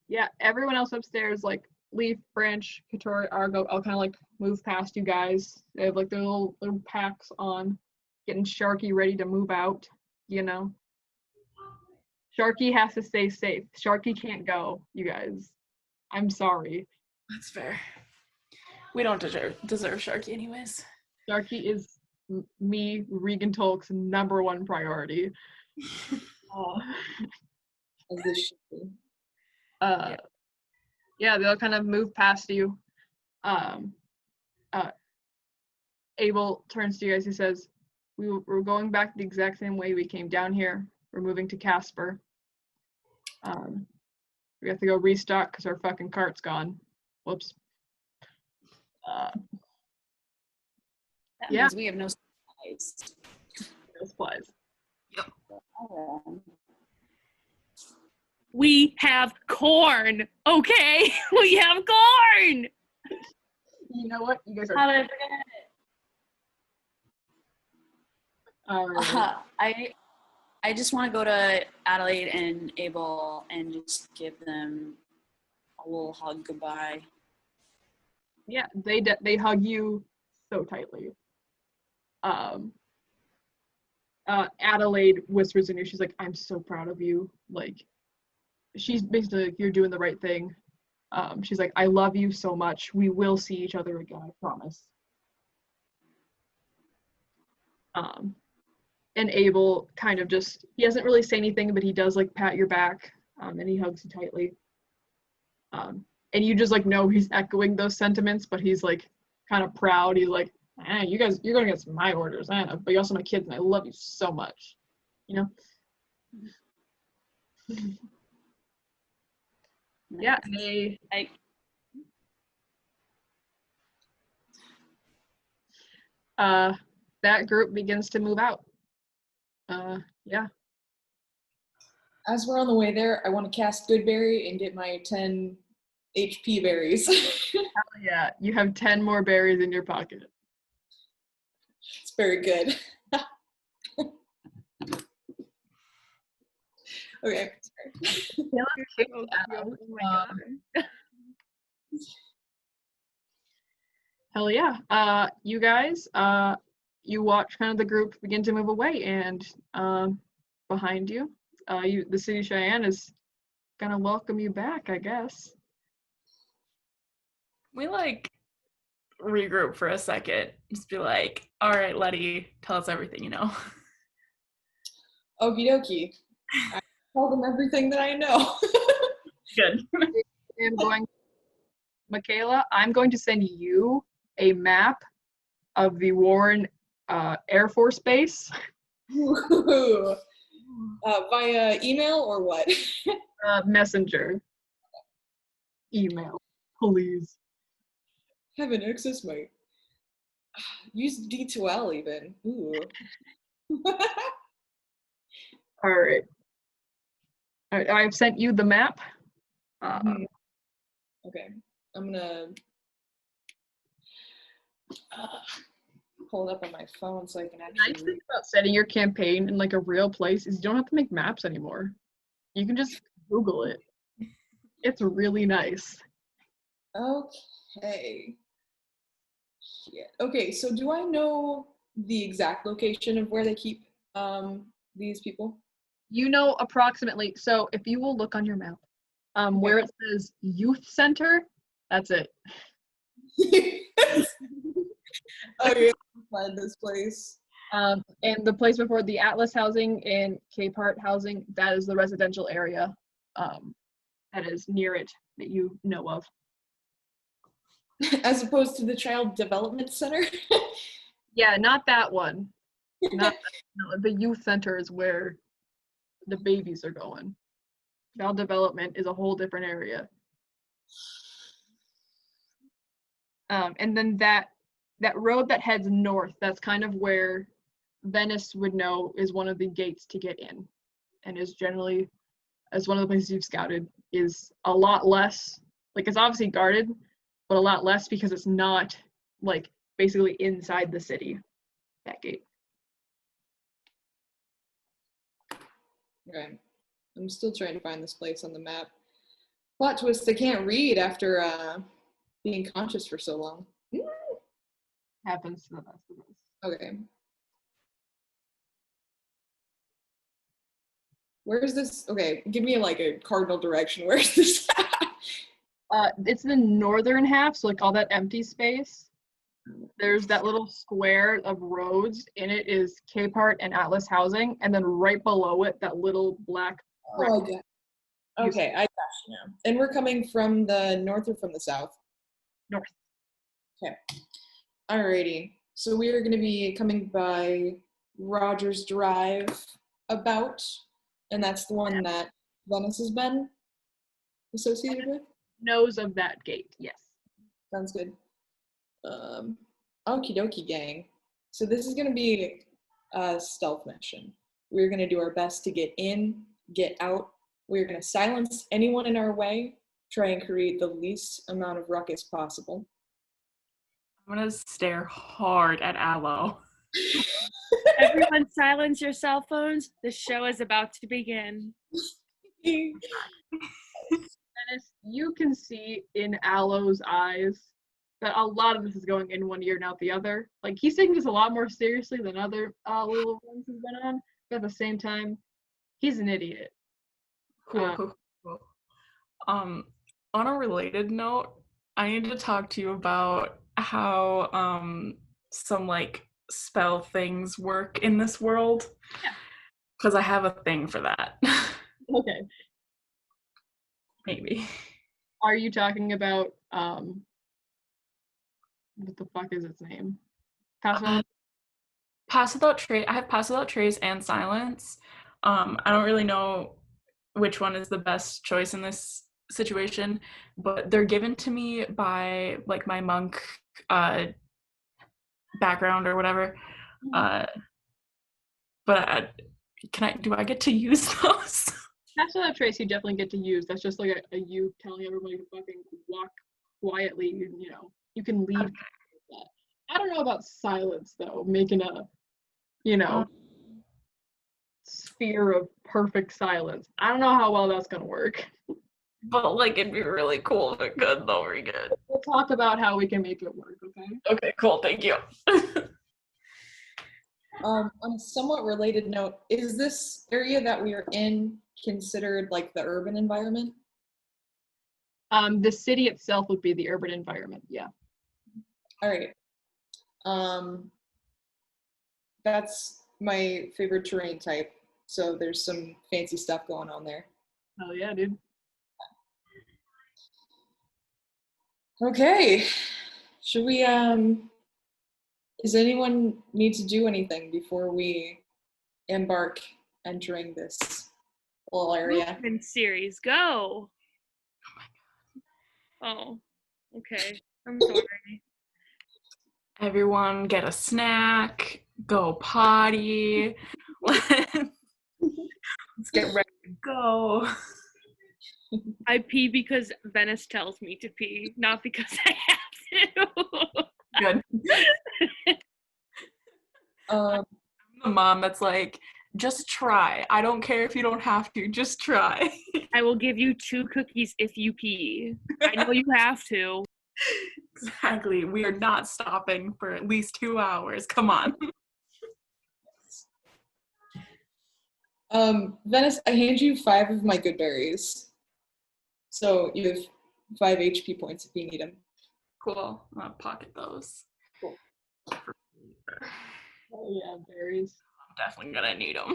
Yeah, everyone else upstairs, like Leaf, Branch, Katori, Argo, all kind of like move past you guys. They have like their little packs on, getting Sharky ready to move out, you know. Sharky has to stay safe. Sharky can't go, you guys. I'm sorry. That's fair. We don't deserve Sharky anyways. Sharky is me, Regan Tolk's #1 priority. As this should be. Yeah, they'll kind of move past you. Abel turns to you guys. He says, we're going back the exact same way we came down here. We're moving to Casper. We have to go restock because our fucking cart's gone. Whoops. That Yeah. means we have no supplies. No supplies. We have corn, okay? We have corn! You know what? You guys are. How did I forget? I just want to go to Adelaide and Abel and just give them a little hug goodbye. Yeah, they hug you so tightly. Adelaide whispers in you. She's like, "I'm so proud of you." Like, she's basically like, "You're doing the right thing." She's like, "I love you so much. We will see each other again. I promise." And Abel kind of just, he doesn't really say anything, but he does like pat your back, and he hugs you tightly. And you just like know he's echoing those sentiments, but he's like kind of proud. He's like, you guys, you're going against my orders, but you're also my kids, and I love you so much, you know? Yeah, that group begins to move out. Yeah. As we're on the way there, I want to cast Goodberry and get my 10 HP berries. Hell yeah, you have 10 more berries in your pocket. It's very good. Okay. Oh my God. Hell yeah. You guys, you watch kind of the group begin to move away, and behind you, the city of Cheyenne is gonna welcome you back, I guess. We like regroup for a second. Just be like, all right, Letty, tell us everything you know. Okie dokie. tell them everything that I know. Good. Michaela, I'm going to send you a map of the Warren Air Force Base. Ooh. Via email or what? Messenger. Email, please. Have an access might. Use D2L even. Ooh. All right. I've sent you the map. Okay. I'm gonna pull it up on my phone so I can The actually. nice thing about setting your campaign in like a real place is you don't have to make maps anymore. You can just Google it. It's really nice. Okay. Shit. Okay, so do I know the exact location of where they keep these people? You know approximately, so if you will look on your map, where it says youth center, that's it. Okay, find this place. And the place before the Atlas housing and Cape Heart housing, that is the residential area that is near it that you know of. As opposed to the Child Development Center? Yeah, not that one. Not no, the youth center is where the babies are going. Child development is a whole different area. And then that road that heads north, that's kind of where Venice would know is one of the gates to get in, and is generally, as one of the places you've scouted, is a lot less, like it's obviously guarded, but a lot less because it's not like basically inside the city, that gate. Okay. I'm still trying to find this place on the map. Plot twist, I can't read after being conscious for so long. Happens to the best of us. Okay. Where's this? Okay, give me like a cardinal direction. Where's this at? It's the northern half, so like all that empty space. There's that little square of roads. In it is Cape Heart and Atlas housing, and then right below it, that little black. Oh, okay. Okay, I got you now. And we're coming from the north or from the south? North. Okay. Alrighty. So we are going to be coming by Rogers Drive about, and that's the one that Venice has been associated with? Knows of that gate, yes. Sounds good. Okie dokie, gang. So this is going to be a stealth mission. We're going to do our best to get in, get out. We're going to silence anyone in our way, try and create the least amount of ruckus possible. I'm gonna stare hard at Aloe. Everyone silence your cell phones. The show is about to begin. Dennis, you can see in Aloe's eyes that a lot of this is going in one ear and out the other. Like, he's taking this a lot more seriously than other little ones he's been on, but at the same time, he's an idiot. Cool. On a related note, I need to talk to you about how some like spell things work in this world. Yeah. Because I have a thing for that. Okay. Maybe. Are you talking about what the fuck is its name? Pass without trace. I have pass without trace and silence. I don't really know which one is the best choice in this situation, but they're given to me by like my monk background or whatever. But do I get to use those? Pass without trace you definitely get to use. That's just like a you telling everybody to fucking walk quietly, you know. You can leave that. I don't know about silence though, making a, you know, sphere of perfect silence. I don't know how well that's gonna work. But like it'd be really cool if it could though, very good. We'll talk about how we can make it work, okay? Okay, cool, thank you. On a somewhat related note, is this area that we are in considered like the urban environment? The city itself would be the urban environment, yeah. All right. That's my favorite terrain type. so there's some fancy stuff going on there. Oh yeah, dude. Okay, should we, does anyone need to do anything before we embark entering this little area? Movement series, go. Oh, okay. I'm sorry. Everyone get a snack, go potty. Let's get ready to go. I pee because Venice tells me to pee, not because I have to. Good. Um, The mom that's like, just try. I don't care if you don't have to, just try. I will give you 2 cookies if you pee. I know you have to. Exactly. We are not stopping for at least 2 hours. Come on. Venice, I hand you 5 of my good berries. So you have 5 HP points if you need them. Cool. I'm gonna pocket those. Cool. Oh yeah, berries. I'm definitely gonna need them.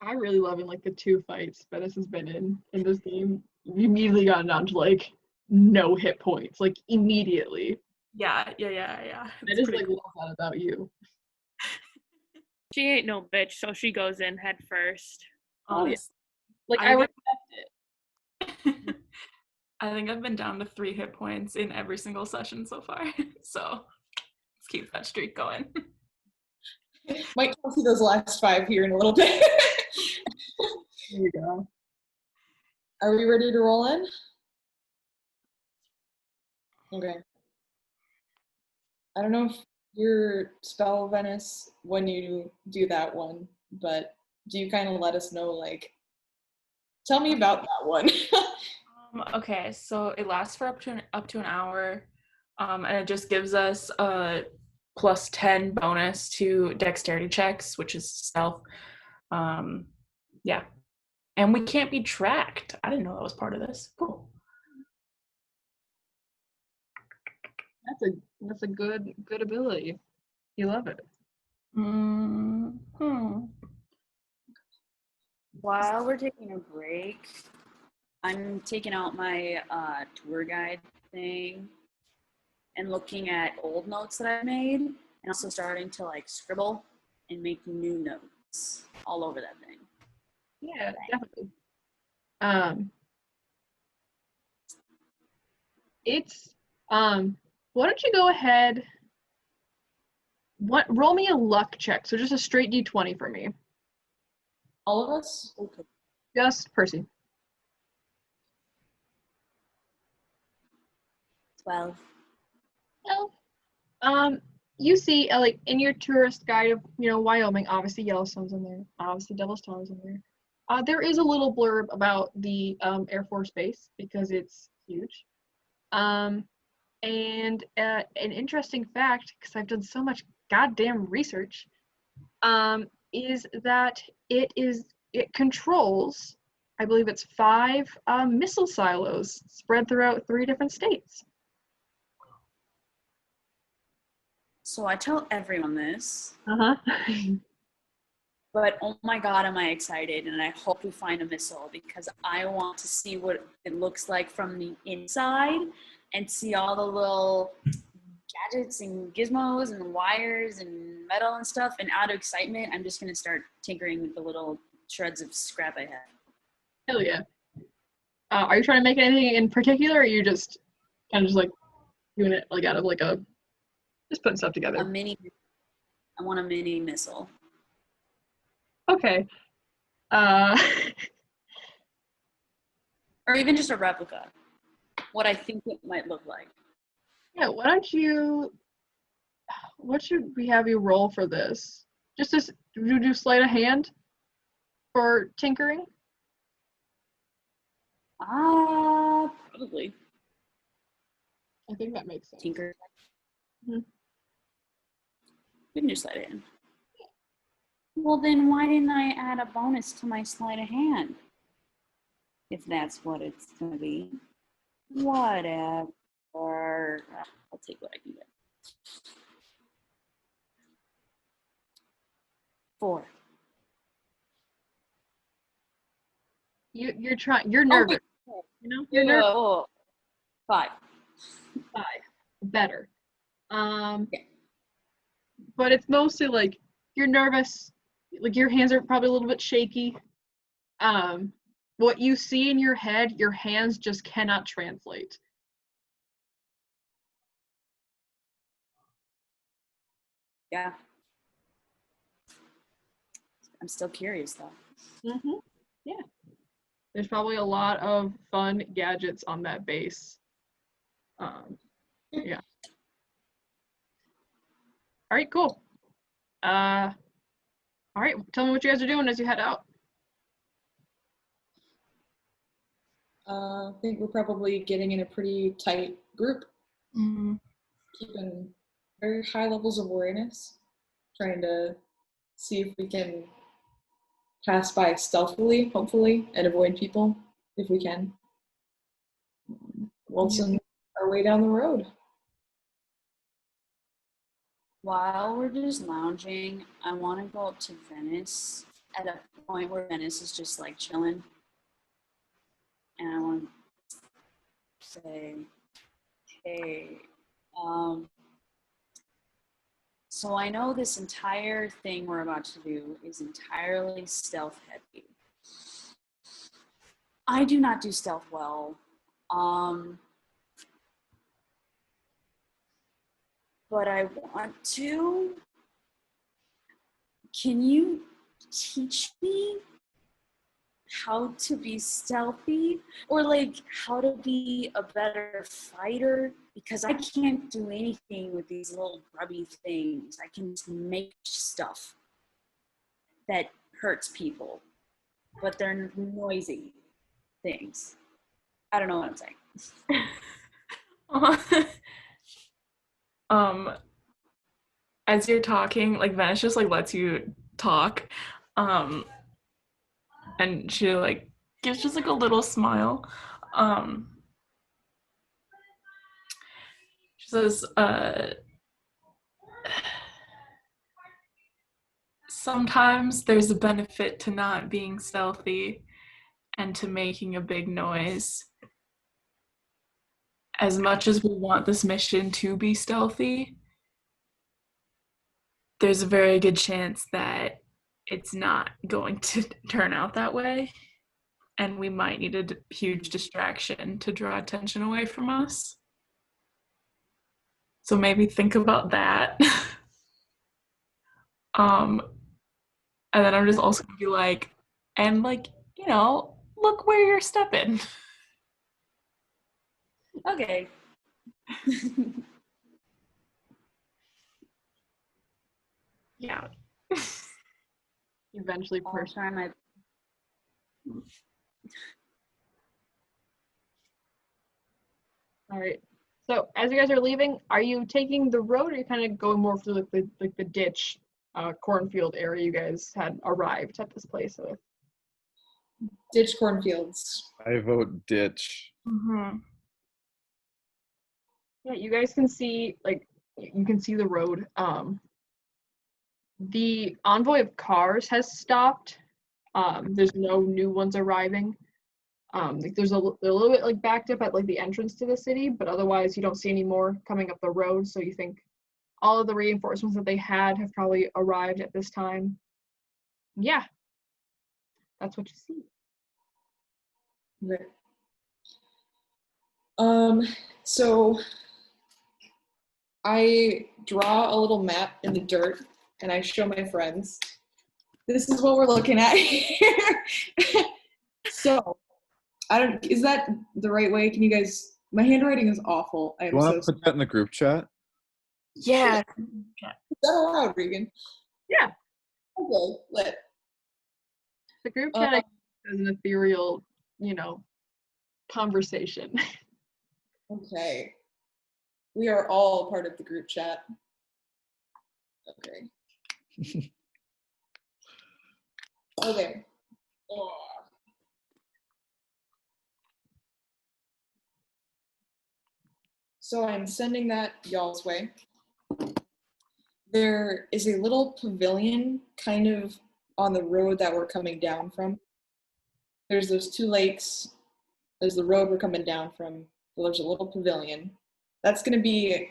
I really loving like the 2 fights Venice has been in this game. You immediately gotten down to like no hit points, like immediately. Yeah. I It's just pretty like love that about you. She ain't no bitch, so she goes in head first. honest. Like I I would- respect it. I think I've been down to 3 hit points in every single session so far. So let's keep that streak going. Might come see those last 5 here in a little bit. There you go. Are we ready to roll in? Okay. I don't know if your spell, Venice, when you do that one, but do you kind of let us know, like, tell me about that one. Okay, so it lasts for up to an hour, and it just gives us a plus 10 bonus to dexterity checks, which is stealth. Yeah, and we can't be tracked. I didn't know that was part of this. Cool. That's a good ability. You love it. Mm-hmm. While we're taking a break, I'm taking out my tour guide thing and looking at old notes that I made, and also starting to like scribble and make new notes all over that thing. Yeah, definitely. It's why don't you go ahead, roll me a luck check, so just a straight d20 for me. All of us? Okay. Just Percy. 12. Well, you see, like in your tourist guide of Wyoming, obviously Yellowstone's in there, obviously Devil's Tower's in there. There is a little blurb about the Air Force Base because it's huge. And an interesting fact, because I've done so much goddamn research, is that it controls, I believe it's 5 missile silos spread throughout 3 different states. So I tell everyone this, Uh-huh. but oh my god, am I excited, and I hope we find a missile because I want to see what it looks like from the inside and see all the little gadgets and gizmos and wires and metal and stuff, and out of excitement, I'm just going to start tinkering with the little shreds of scrap I have. Hell yeah. Are you trying to make anything in particular, or are you just kind of just like doing it like out of like just putting stuff together? I want a mini missile. Okay. Or even just a replica. What I think it might look like. Yeah, what should we have you roll for this? Just as, do you do sleight of hand for tinkering? Probably. I think that makes sense. Tinker. Mhm. We can do sleight of hand. Well, then why didn't I add a bonus to my sleight of hand? If that's what it's going to be. Whatever. I'll take what I can get. 4. You're nervous. You know, you're nervous. Oh, 5. 5. Better. Yeah. But it's mostly like you're nervous, like your hands are probably a little bit shaky. What you see in your head, your hands just cannot translate. Yeah. I'm still curious though. Mm-hmm. Yeah. There's probably a lot of fun gadgets on that base. Yeah. All right, cool. All right, tell me what you guys are doing as you head out. I think we're probably getting in a pretty tight group, Mm-hmm. keeping very high levels of awareness, trying to see if we can pass by stealthily, hopefully, and avoid people if we can. Waltzing our way down the road. While we're just lounging, I want to go up to Venice at a point where Venice is just like chilling. And I want to say, hey, so I know this entire thing we're about to do is entirely stealth heavy. I do not do stealth well. But I want to. Can you teach me how to be stealthy, or like how to be a better fighter? Because I can't do anything with these little grubby things. I can just make stuff that hurts people, but they're noisy things. I don't know what I'm saying. As you're talking, like Venice just like lets you talk, and she like gives just like a little smile. She says, sometimes there's a benefit to not being stealthy and to making a big noise. As much as we want this mission to be stealthy, there's a very good chance that it's not going to turn out that way. And we might need a huge distraction to draw attention away from us. So maybe think about that. And then I'm just also gonna be like, and like, you know, look where you're stepping. Okay. Yeah. Eventually, I'll try my. All right. So as you guys are leaving, are you taking the road, or are you kind of going more through the ditch, cornfield area you guys had arrived at this place with? Ditch cornfields. I vote ditch. Mm-hmm. Yeah, you guys can see, like, you can see the road. The envoy of cars has stopped. There's no new ones arriving. Like they're a little bit like backed up at like the entrance to the city, but otherwise you don't see any more coming up the road. So you think all of the reinforcements that they had have probably arrived at this time. Yeah, that's what you see. Right. So I draw a little map in the dirt and I show my friends. This is what we're looking at here. So is that the right way? Can you guys, my handwriting is awful. You want to put that in the group chat? Yeah. Is that allowed, Regan? Yeah. Okay, lit. The group chat is an ethereal, conversation. Okay. We are all part of the group chat. Okay. Okay. So I'm sending that y'all's way. There is a little pavilion kind of on the road that we're coming down from. There's those 2 lakes. There's the road we're coming down from. There's a little pavilion. That's going to be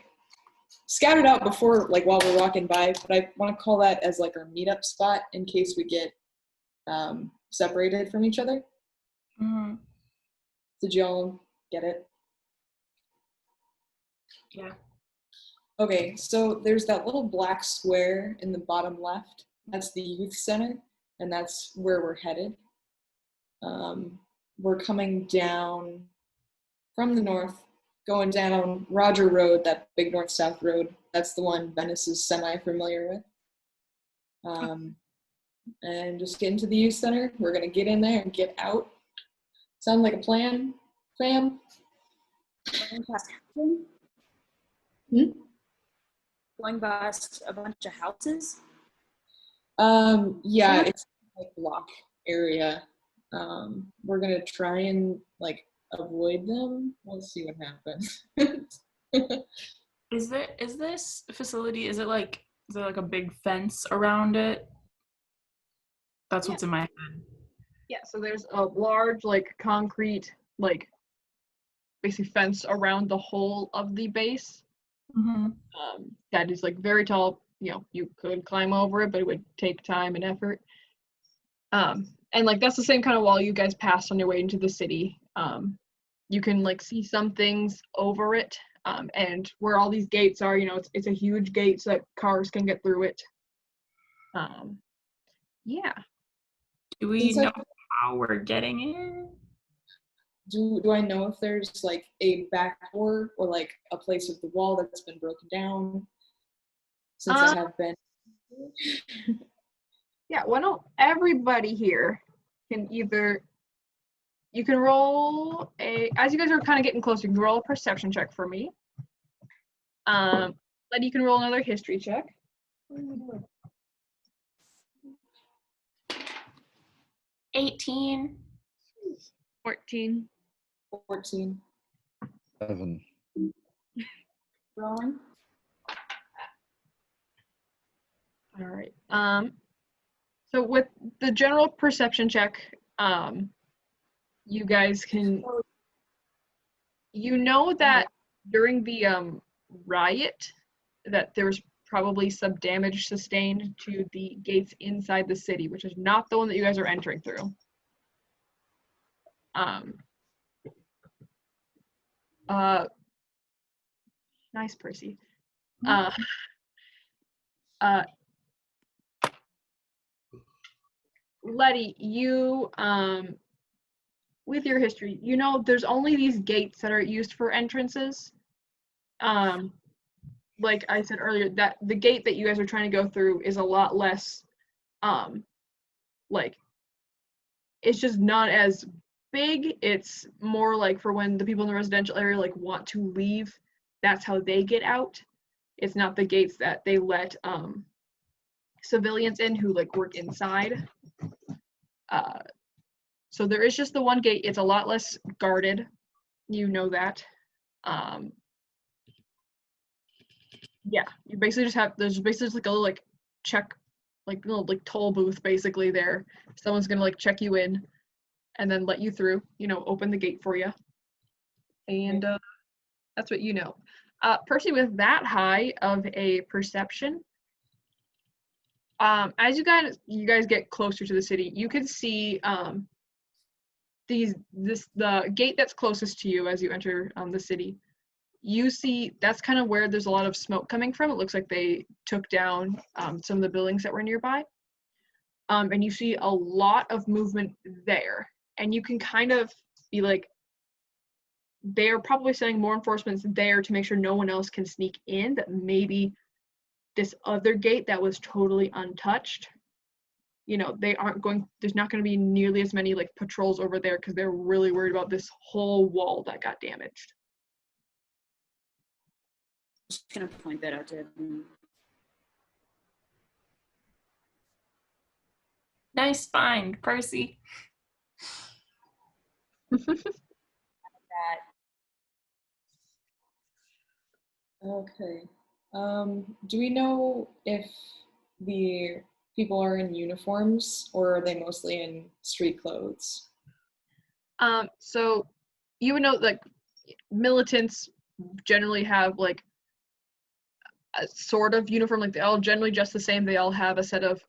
scouted out before, like, while we're walking by, but I want to call that as, like, our meetup spot in case we get separated from each other. Mm-hmm. Did y'all get it? Yeah. Okay, so there's that little black square in the bottom left. That's the youth center, and that's where we're headed. We're coming down from the north, going down Roger Road, that big north-south road. That's the one Venice is semi-familiar with. And just get into the youth center. We're going to get in there and get out. Sound like a plan, fam? Going past housing? Going past a bunch of houses? Yeah, it's like block area. We're gonna try and like avoid them. We'll see what happens. Is this facility, is there like a big fence around it? That's what's in my head. Yeah, so there's a large, like, concrete, like, basically fence around the whole of the base. Mm-hmm. That is, like, very tall. You know, you could climb over it, but it would take time and effort. And, like, that's the same kind of wall you guys passed on your way into the city. You can, like, see some things over it. And where all these gates are, you know, it's a huge gate so that cars can get through it. Yeah. Do we know how we're getting in? Do I know if there's like a back door or like a place of the wall that's been broken down? Since I have been. Yeah, why don't everybody here can either, you can roll as you guys are kind of getting closer, you can roll a perception check for me. Then you can roll another history check. 18. 14. 14. 7. Rolling? All right. So with the general perception check, you guys can, you know that during the riot, that there was probably some damage sustained to the gates inside the city, which is not the one that you guys are entering through. Nice, Percy. Letty, you, with your history, you know there's only these gates that are used for entrances. Like I said earlier, that the gate that you guys are trying to go through is a lot less, like, it's just not as big. It's more like for when the people in the residential area like want to leave, that's how they get out. It's not the gates that they let civilians in who like work inside. So there is just the one gate. It's a lot less guarded. You know that. Yeah, you basically just have, there's basically just like a little like check, like little like toll booth basically there. Someone's gonna like check you in and then let you through, you know, open the gate for you. And that's what you know. Percy, with that high of a perception, as you guys get closer to the city, you can see the gate that's closest to you as you enter the city. You see that's kind of where there's a lot of smoke coming from. It looks like they took down some of the buildings that were nearby. And you see a lot of movement there. And you can kind of be like, they're probably sending more enforcements there to make sure no one else can sneak in, that maybe this other gate that was totally untouched, you know, they aren't going, there's not going to be nearly as many like patrols over there because they're really worried about this whole wall that got damaged. Just gonna point that out to everyone. Nice find, Percy. Okay. Do we know if the people are in uniforms or are they mostly in street clothes? So you would know like militants generally have like a sort of uniform, like they all generally dress the same. They all have a set of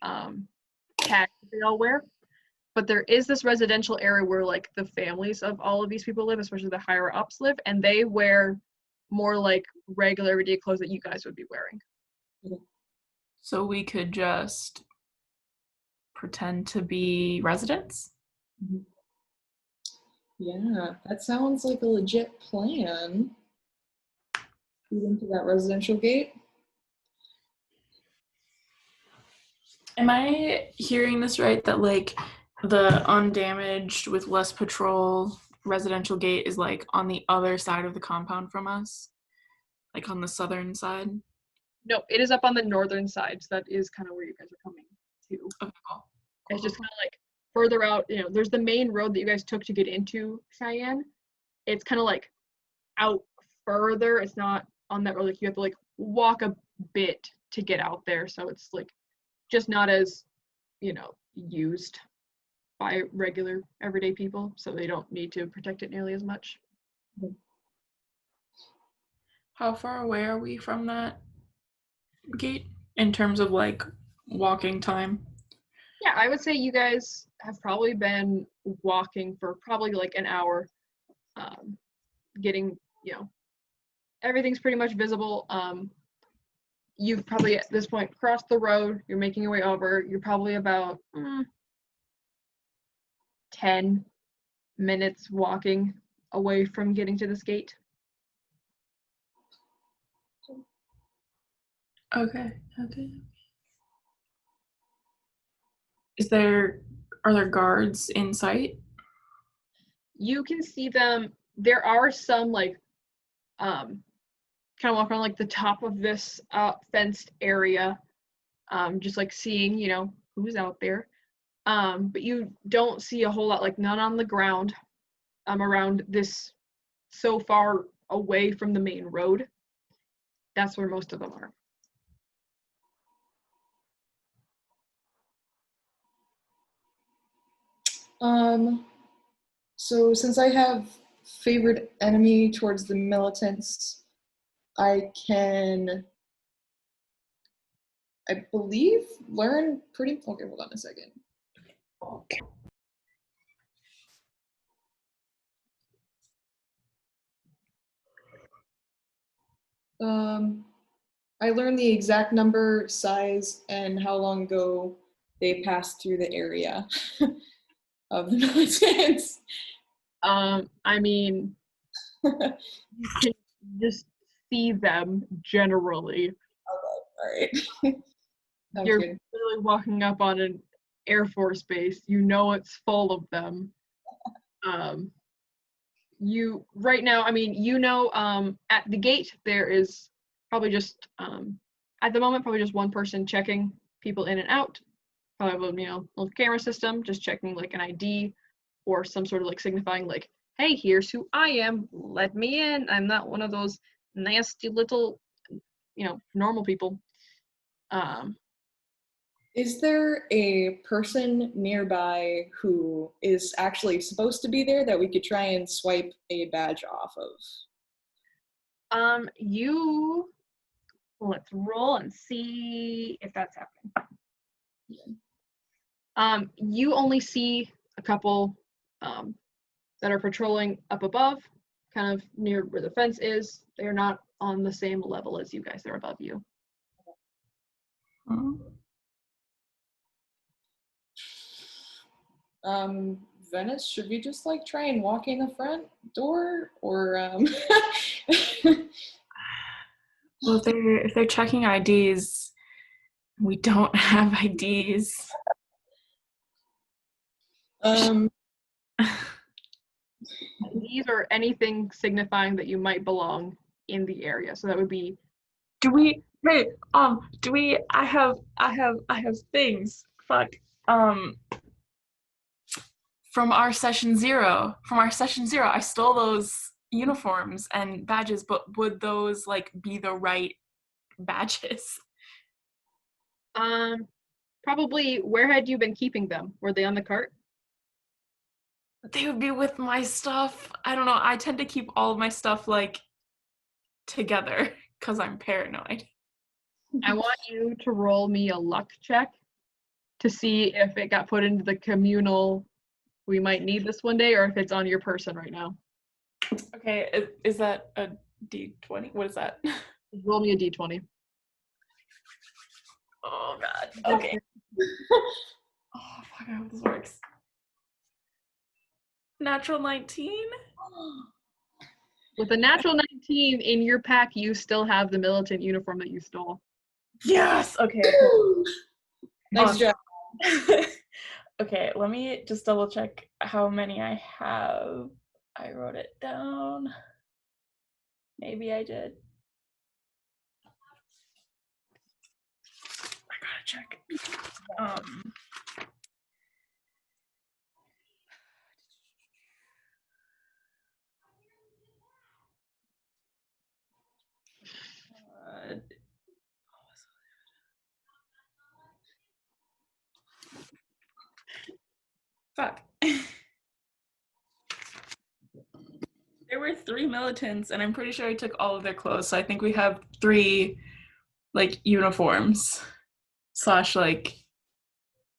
tags that they all wear. But there is this residential area where like the families of all of these people live, especially the higher ups live, and they wear more like regular everyday clothes that you guys would be wearing. So we could just pretend to be residents? Yeah, that sounds like a legit plan. Get into that residential gate. Am I hearing this right, that like the undamaged with less patrol residential gate is like on the other side of the compound from us? Like on the southern side? No, it is up on the northern side, so that is kind of where you guys are coming to. Okay, cool. It's just kind of like further out, there's the main road that you guys took to get into Cheyenne. It's kind of like out further. It's not on that road. Like you have to like walk a bit to get out there. So it's like just not as, used by regular everyday people. So they don't need to protect it nearly as much. How far away are we from that gate in terms of like walking time? Yeah, I would say you guys have probably been walking for probably like an hour, getting, everything's pretty much visible. You've probably at this point crossed the road, you're making your way over, you're probably about 10 minutes walking away from getting to this gate. Okay. Are there guards in sight? You can see them. There are some like kind of walk around like the top of this fenced area, just like seeing, who's out there. But you don't see a whole lot, like none on the ground around this, so far away from the main road. That's where most of them are. So since I have favored enemy towards the militants, I can, I believe, learn pretty, okay, hold on a second. Okay. I learned the exact number, size, and how long ago they passed through the area of the militants. I mean, you can just see them generally. Okay, all right. You're literally walking up on an Air Force base. You know it's full of them. You right now, I mean, at the gate there is probably just at the moment probably just one person checking people in and out. Probably a little camera system just checking like an ID or some sort of like signifying like, hey, here's who I am, let me in. I'm not one of those nasty little normal people. Is there a person nearby who is actually supposed to be there that we could try and swipe a badge off of? Let's roll and see if that's happening. You only see a couple that are patrolling up above, kind of near where the fence is. They're not on the same level as you guys. They're above you. Venice, should we just like try and walk in the front door, or Well, if they're checking IDs, we don't have IDs. These are anything signifying that you might belong in the area. So that would be. I have things. Fuck. From our session zero, I stole those uniforms and badges, but would those like be the right badges? Probably where had you been keeping them? Were they on the cart? They would be with my stuff. I don't know. I tend to keep all of my stuff like together because I'm paranoid. I want you to roll me a luck check to see if it got put into the communal, we might need this one day, or if it's on your person right now. Okay, is that a D20? What is that? Roll me a D20. Oh god. Okay. Oh fuck, I hope this works. Natural 19? With a natural 19 in your pack, you still have the militant uniform that you stole. Yes! Okay. Nice job. Okay, let me just double check how many I have. I wrote it down. Maybe I did. I gotta check. Fuck. There were 3 militants, and I'm pretty sure I took all of their clothes. So I think we have 3, like, uniforms / like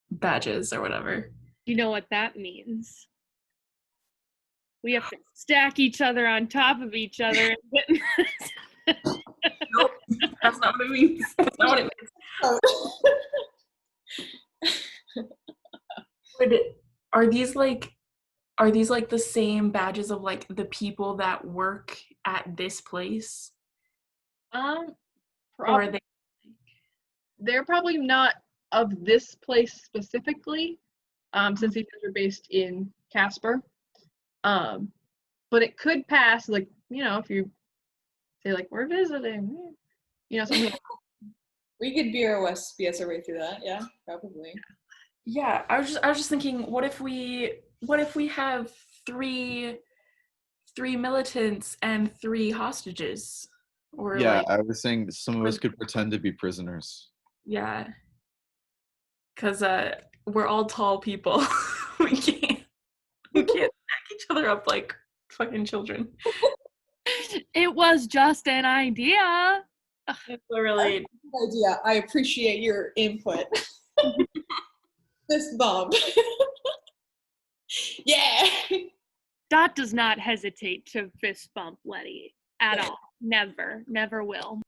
badges or whatever. You know what that means? We have to stack each other on top of each other. Nope, that's not what it means. That's not what it means. Are these like the same badges of like the people that work at this place? Or are they? They're probably not of this place specifically, since these guys are based in Casper. But it could pass, like, you know, if you say like we're visiting, you know, something. We could BS our way through that. Yeah, probably. Yeah, I was just thinking, what if we have 3 militants and 3 hostages? Or Yeah, like, I was saying some of us could pretend to be prisoners. yeah, because we're all tall people. we can't stack each other up like fucking children. It was just an idea. It's literally Good idea. I appreciate your input. This bomb. Yeah. Dot does not hesitate to fist bump Letty at all. Never will.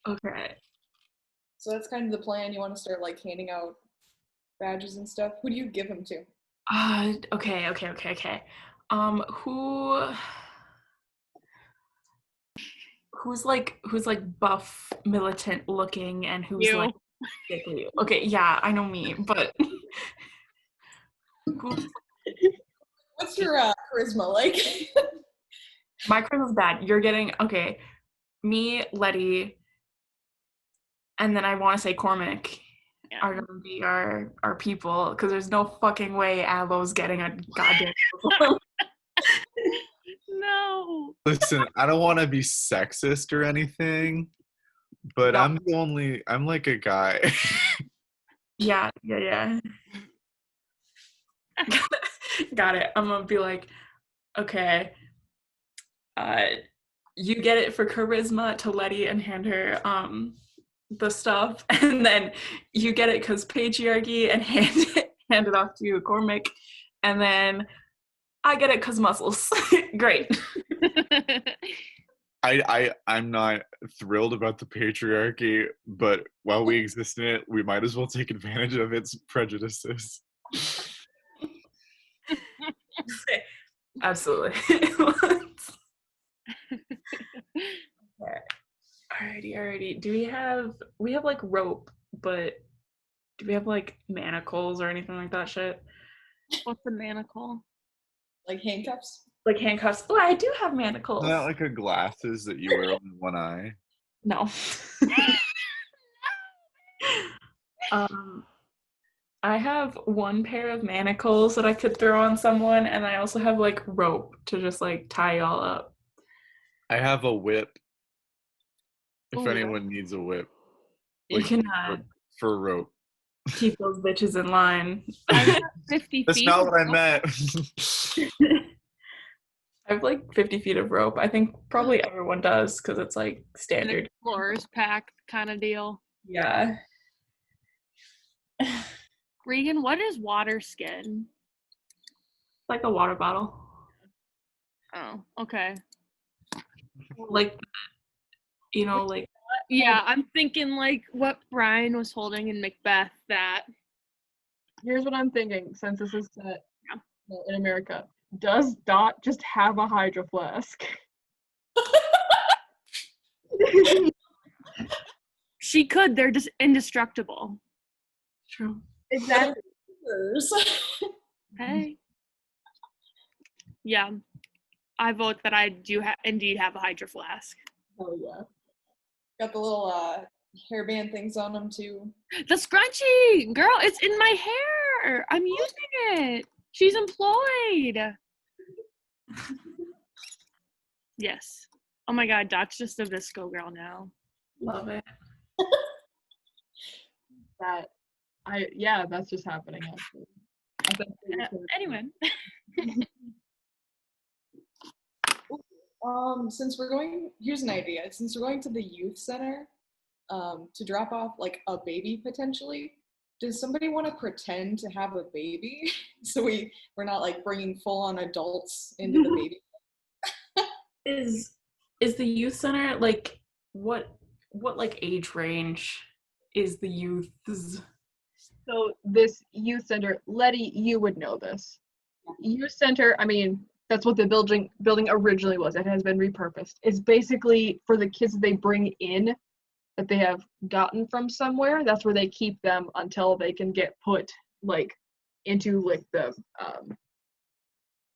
okay. So that's kind of the plan. You want to start like handing out badges and stuff. Who do you give them to? Okay. Who's like buff militant looking and who's You. like sickly? Okay, yeah, I know me, but What's your charisma like? my charisma's bad. You're getting me, Letty, and then I want to say Cormac are gonna be our people because there's no fucking way Alo's getting a goddamn uniform. No. Listen, I don't want to be sexist or anything, but No. I'm like a guy. Yeah. Got it. I'm gonna be like, okay, you get it for charisma to Letty and hand her the stuff, and then you get it because patriarchy and hand it off to Cormac, and then I get it because muscles. Great. I'm not thrilled about the patriarchy, but while we exist in it, we might as well take advantage of its prejudices. Absolutely. Alrighty. Do we have like rope, but do we have like manacles or anything like that shit? What's a manacle? Like handcuffs? Like handcuffs. Oh, I do have manacles. Isn't that like a glasses that you wear on one eye? No. I have one pair of manacles that I could throw on someone, and I also have like rope to just like tie y'all up. I have a whip. If Oh, yeah. anyone needs a whip. You Like, can for rope. keep those bitches in line. I've got 50 That's feet. not what I meant. I have like 50 feet of rope. I think probably everyone does because it's like An standard. explorer's pack kind of deal. Yeah. Regan, what is water skin? Like a water bottle. Oh, okay. Like, you know, like. Yeah, I'm thinking like what Brian was holding in Macbeth. That Here's what I'm thinking, since this is set in America. Does Dot just have a hydro flask? she could. They're just indestructible. True. Exactly. Hey. Yeah, I vote that I do indeed have a hydro flask. Oh yeah. Got the little hairband things on them too. The scrunchie, girl, it's in my hair. I'm using it. She's employed. Yes. Oh my God, Dot's just a Visco girl now. Love it. That's just happening actually. Anyway. Here's an idea. Since we're going to the youth center, to drop off like a baby potentially, does somebody want to pretend to have a baby so we're not like bringing full-on adults into the baby? Is the youth center like what like age range is the youths? So this youth center, Letty, you would know this. Youth center, I mean, that's what the building originally was. It has been repurposed. It's basically for the kids that they bring in that they have gotten from somewhere. That's where they keep them until they can get put like into like the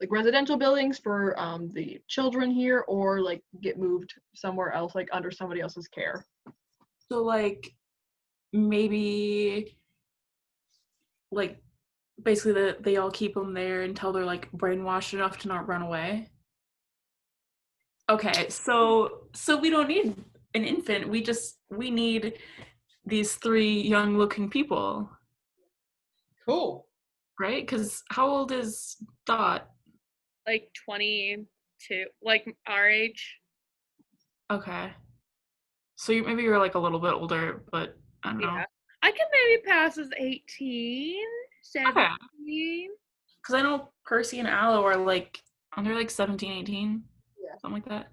like residential buildings for the children here, or like get moved somewhere else, like under somebody else's care. So like maybe like basically they all keep them there until they're like brainwashed enough to not run away. Okay, so we don't need an infant. We need these 3 young looking people. Cool. Right? Because how old is Dot? Like 22, like our age. Okay. So maybe you're like a little bit older, but I don't know. Yeah. I can maybe pass as 18, 17. Okay. Because I know Percy and Aloe are like, they're like 17, 18. Yeah. Something like that.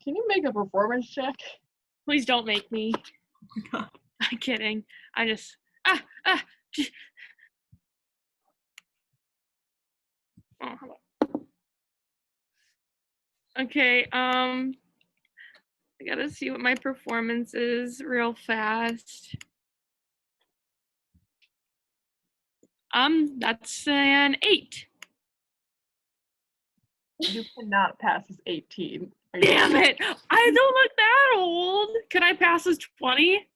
Can you make a performance check? Please don't make me. Oh my God. I'm kidding. I just Oh, how about? Okay, I gotta see what my performance is real fast. That's an 8. You cannot pass as 18. Damn it! I don't look that old. Can I pass as 20?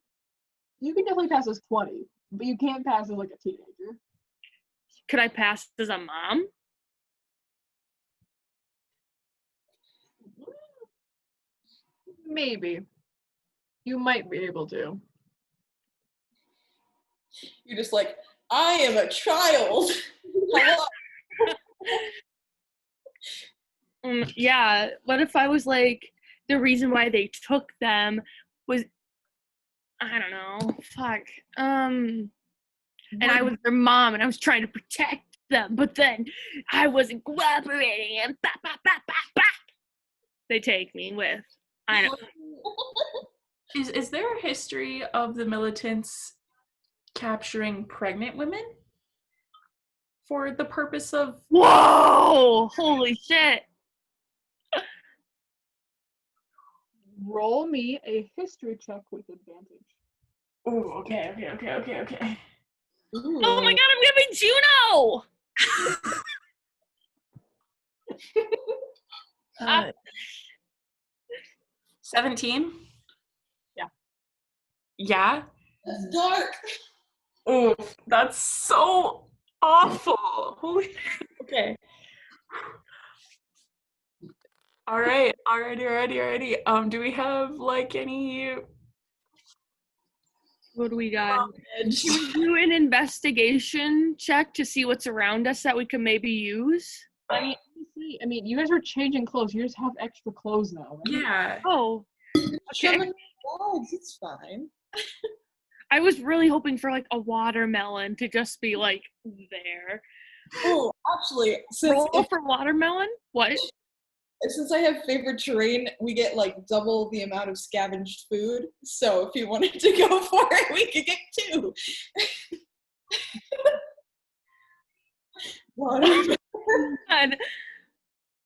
You can definitely pass as 20, but you can't pass as like a teenager. Could I pass as a mom? Maybe. You might be able to. You're just like, I am a child. Yeah. What if I was like, the reason why they took them was, I don't know, fuck. And I was their mom and I was trying to protect them, but then I wasn't cooperating and they take me with, I don't know. Is there a history of the militants capturing pregnant women for the purpose of? Whoa! Holy shit! Roll me a history check with advantage. Oh, okay. Ooh. Oh my God, I'm gonna be Juno! 17? Yeah. Yeah? That's dark. Oh, that's so awful. Holy. Okay. All right. Alrighty. Do we have like any? What do we got? Can we do an investigation check to see what's around us that we can maybe use? I mean, you guys are changing clothes. You just have extra clothes now, right? Yeah. Oh, okay. It's fine. I was really hoping for like a watermelon to just be like there. Oh, actually, Roll for watermelon? What? since I have favorite terrain, we get like double the amount of scavenged food. So if you wanted to go for it, we could get 2. Watermelon. And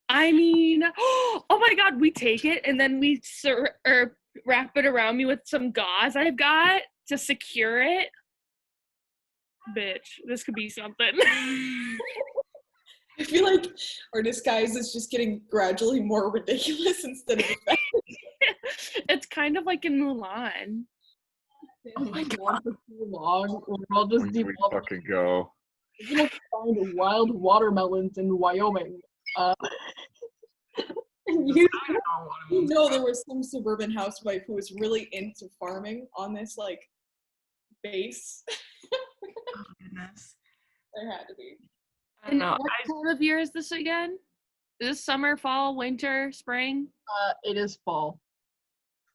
I mean, oh my god, we take it and then we wrap it around me with some gauze I've got to secure it. Bitch, this could be something. I feel like our disguise is just getting gradually more ridiculous instead of effective. It's kind of like in Mulan. Oh my god. For too long, we'll just When we fucking go. We're gonna find wild watermelons in Wyoming. You know there was some suburban housewife who was really into farming on this like base. Oh, goodness. There had to be. I don't know. What time of year is this again? Is this summer, fall, winter, spring? It is fall.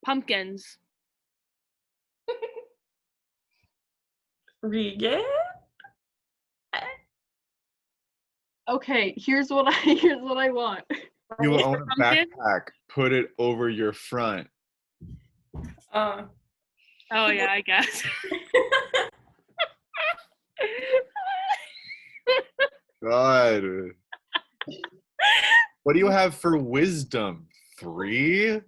Pumpkins. Regan? Okay, here's what I want. You own a Pumpkin? backpack. Put it over your front. Oh yeah, I guess. God. What do you have for wisdom? 3?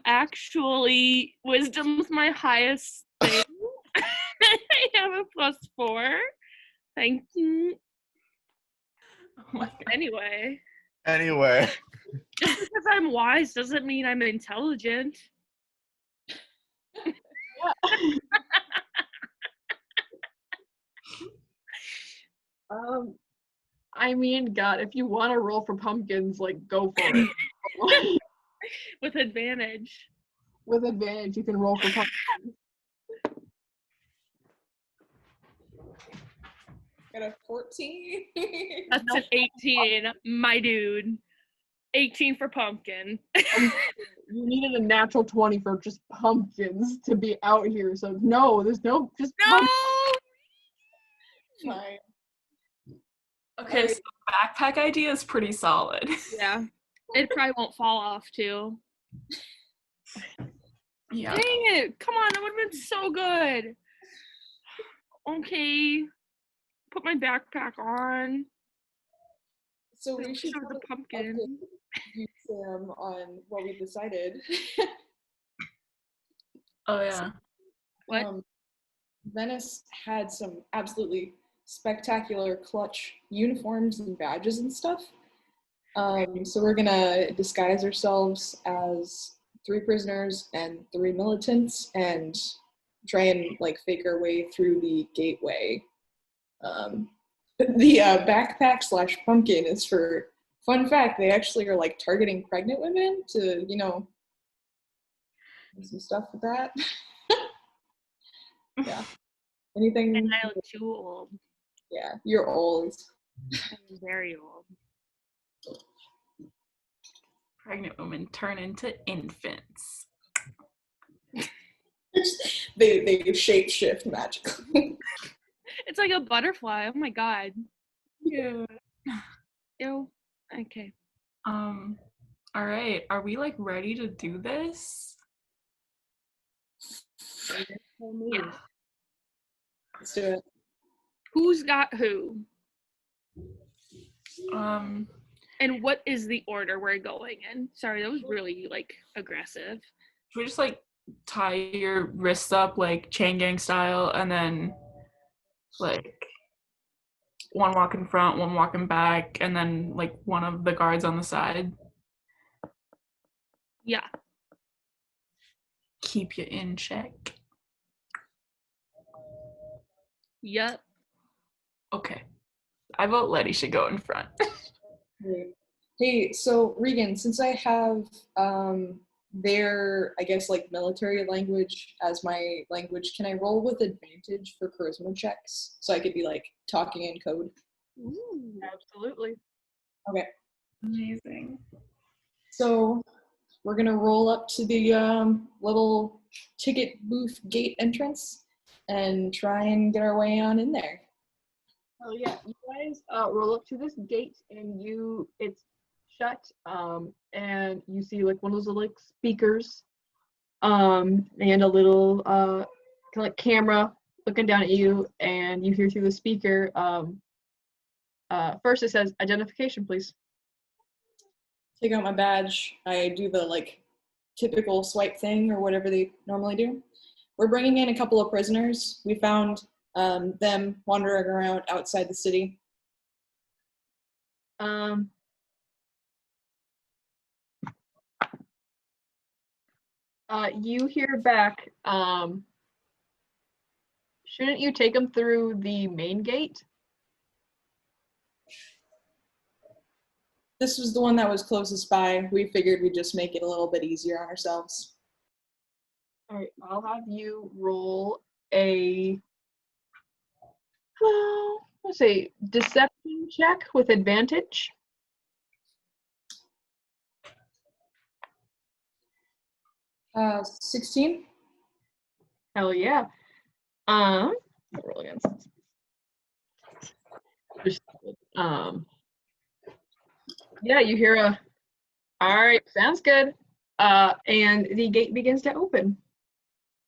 Actually, wisdom's my highest thing. I have a +4. Thank you. Oh my god. Anyway, Anyway. just because I'm wise doesn't mean I'm intelligent. I mean, God, if you want to roll for pumpkins, like, go for it. With advantage. With advantage, you can roll for pumpkins. Got a 14. That's an 18, my dude. 18 for pumpkin. You needed a natural 20 for just pumpkins to be out here. So no, there's no just No! pumpkins. Fine. Okay, so the backpack idea is pretty solid. Yeah. It probably won't fall off too. Yeah. Dang it! Come on, that would have been so good. Okay. Put my backpack on. So we should Show the pumpkin. use Sam on what we decided. Oh yeah. What? Venice had some absolutely spectacular clutch uniforms and badges and stuff. So we're gonna disguise ourselves as 3 prisoners and 3 militants and try and like fake our way through the gateway. The backpack / pumpkin is for, fun fact, they actually are like targeting pregnant women to, you know, do some stuff with that. Yeah. Anything? And I look too old. Yeah, you're old. I'm very old. Pregnant women turn into infants. They shape shift magically. It's like a butterfly. Oh my god. Yeah. Ew. Okay. All right. Are we like ready to do this? Yeah. Let's do it. Who's got who? Should And what is the order we're going in? Sorry, that was really like aggressive. we just like tie your wrists up like chain gang style and then like one walk in front, one walking back, and then like one of the guards on the side? Yeah. Keep you in check. Yep. Okay. I vote Letty should go in front. Great. Hey, so Regan, since I have their, I guess, like military language as my language, can I roll with advantage for charisma checks so I could be like talking in code? Ooh, absolutely. Okay. Amazing. So we're gonna roll up to the little ticket booth gate entrance and try and get our way on in there. Oh yeah, you guys roll up to this gate and it's shut, and you see like one of those little, like speakers, and a little kind of like camera looking down at you, and you hear through the speaker, first it says identification, please. Take out my badge. I do the like typical swipe thing or whatever they normally do. We're bringing in a couple of prisoners. We found them wandering around outside the city. You hear back, shouldn't you take them through the main gate? This was the one that was closest by. We figured we'd just make it a little bit easier on ourselves. All right, I'll have you roll a, let's say, deception check with advantage. 16? Hell yeah. I'll roll against. Yeah, you hear a, all right, sounds good. And the gate begins to open.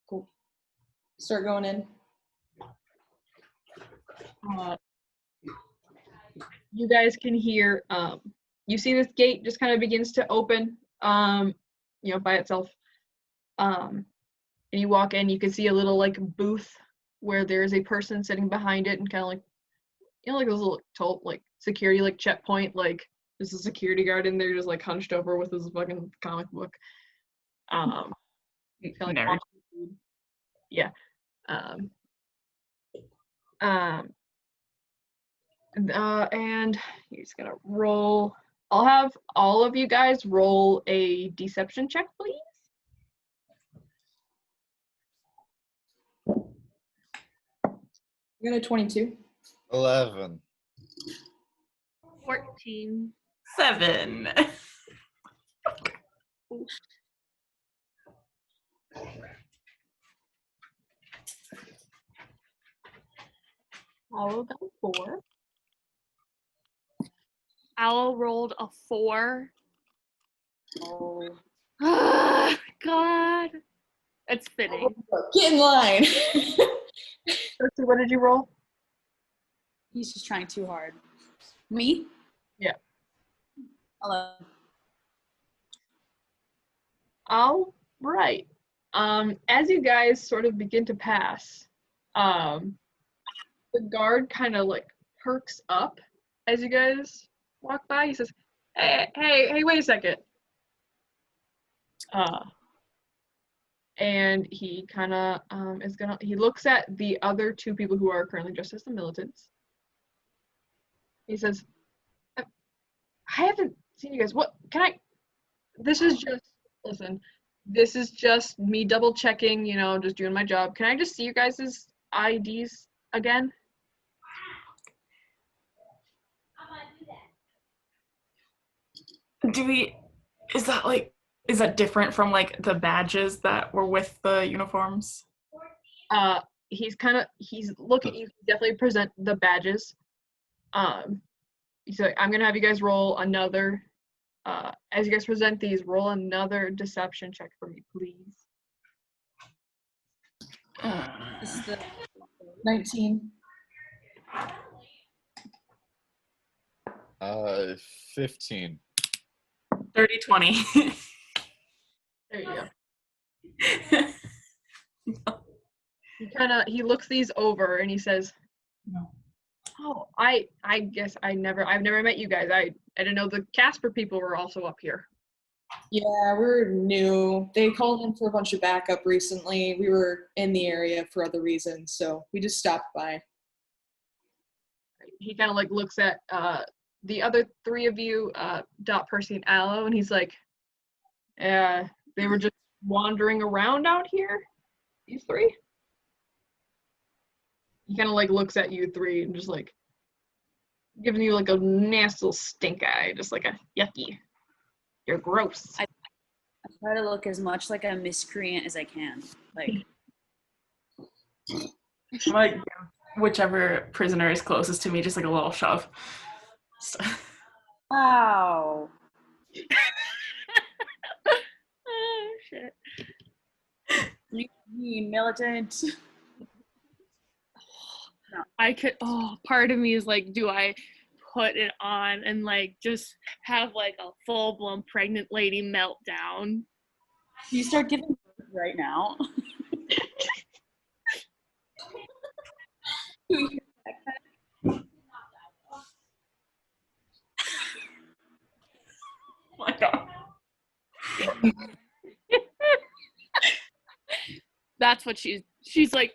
Cool. Start going in. You guys can hear, you see this gate just kind of begins to open, by itself. And you walk in, you can see a little like booth where there's a person sitting behind it and kind of like, like those little security like checkpoint, like there's a security guard in there just like hunched over with his fucking comic book. Kinda like watching food. Yeah. And you're just gonna roll. I'll have all of you guys roll a deception check, please. You got a 22. 11. 14. 7. Owl got a 4. Owl rolled a 4. Oh. God. It's fitting. Get in line. Percy, what did you roll? He's just trying too hard. Me? Yeah. 11. All right. As you guys sort of begin to pass, the guard kind of like perks up as you guys walk by. He says, hey, wait a second. And he kind of he looks at the other 2 people who are currently dressed as the militants. He says, I haven't seen you guys. What can I? This is just me double checking, just doing my job. Can I just see you guys' IDs again? Is that different from like the badges that were with the uniforms? He's looking, you can definitely present the badges. He's like, I'm gonna have you guys roll another, as you guys present these, roll another deception check for me, please. 19. 15. 30-20. There you go. He looks these over and he says, oh, I guess I've never met you guys. I didn't know the Casper people were also up here. Yeah, we're new. They called in for a bunch of backup recently. We were in the area for other reasons, so we just stopped by. He kind of like looks at the other three of you, Dot, Percy, and Aloe, and he's like, they were just wandering around out here, these three. He kind of like looks at you three and just like giving you like a nasty little stink eye, just like a yucky. You're gross. I try to look as much like a miscreant as I can. Like, Like whichever prisoner is closest to me, just like a little shove. So. wow. Oh shit. Mean militant. I could, part of me is like, do I put it on and like just have like a full-blown pregnant lady meltdown? You start giving birth right now. Oh my god. That's what she's like,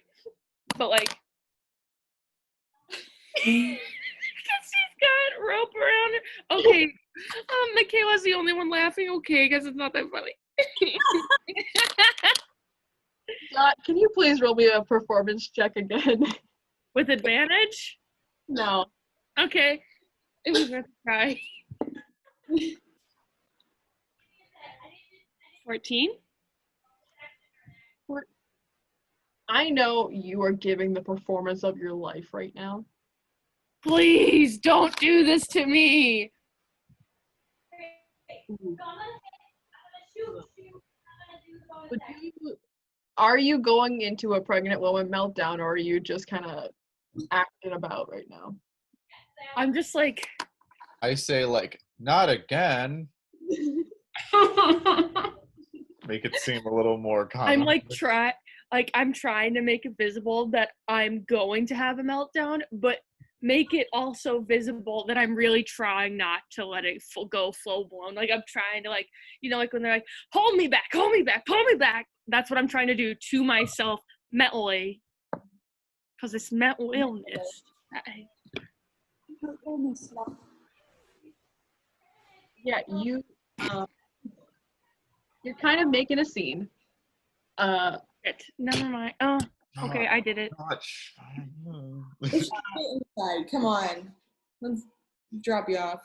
but like, because she's got rope around her. Okay, Michaela's the only one laughing. Okay, I guess it's not that funny. Dot, can you please roll me a performance check again? With advantage? No. Okay. It was worth a try. 14? I know you are giving the performance of your life right now. Please don't do this to me. Are you going into a pregnant woman meltdown, or are you just kind of acting about right now? I'm just like, I say like, not again. Make it seem a little more common. I'm like I'm trying to make it visible that I'm going to have a meltdown, but make it also visible that I'm really trying not to let it go full blown. Like I'm trying to like, you know, like when they're like, hold me back, pull me back. That's what I'm trying to do to myself mentally. Because it's mental illness. Yeah, you're kind of making a scene. Never mind. Oh, okay, I did it. Inside. Come on. Let's drop you off.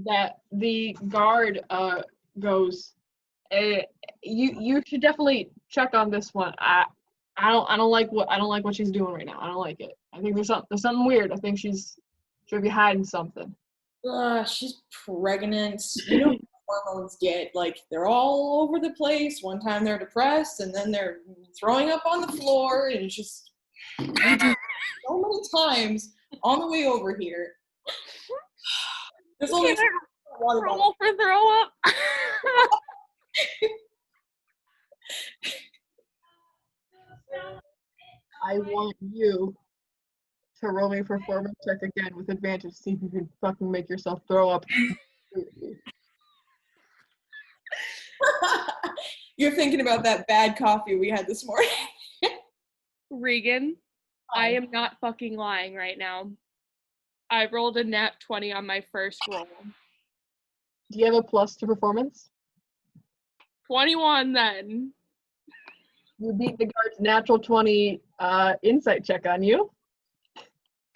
That the guard goes, you should definitely check on this one. I don't like what she's doing right now. I don't like it. I think there's something weird. I think she's should be hiding something. She's pregnant. You know what hormones get. Like, they're all over the place. One time they're depressed, and then they're throwing up on the floor, and it's just so many times on the way over here. There's only water bottle. Roll for throw up. I want you to roll me a performance check again with advantage. See if you can fucking make yourself throw up. You're thinking about that bad coffee we had this morning. Regan, I am not fucking lying right now. I rolled a nat 20 on my first roll. Do you have a plus to performance? 21 then. You beat the guard's natural 20 insight check on you.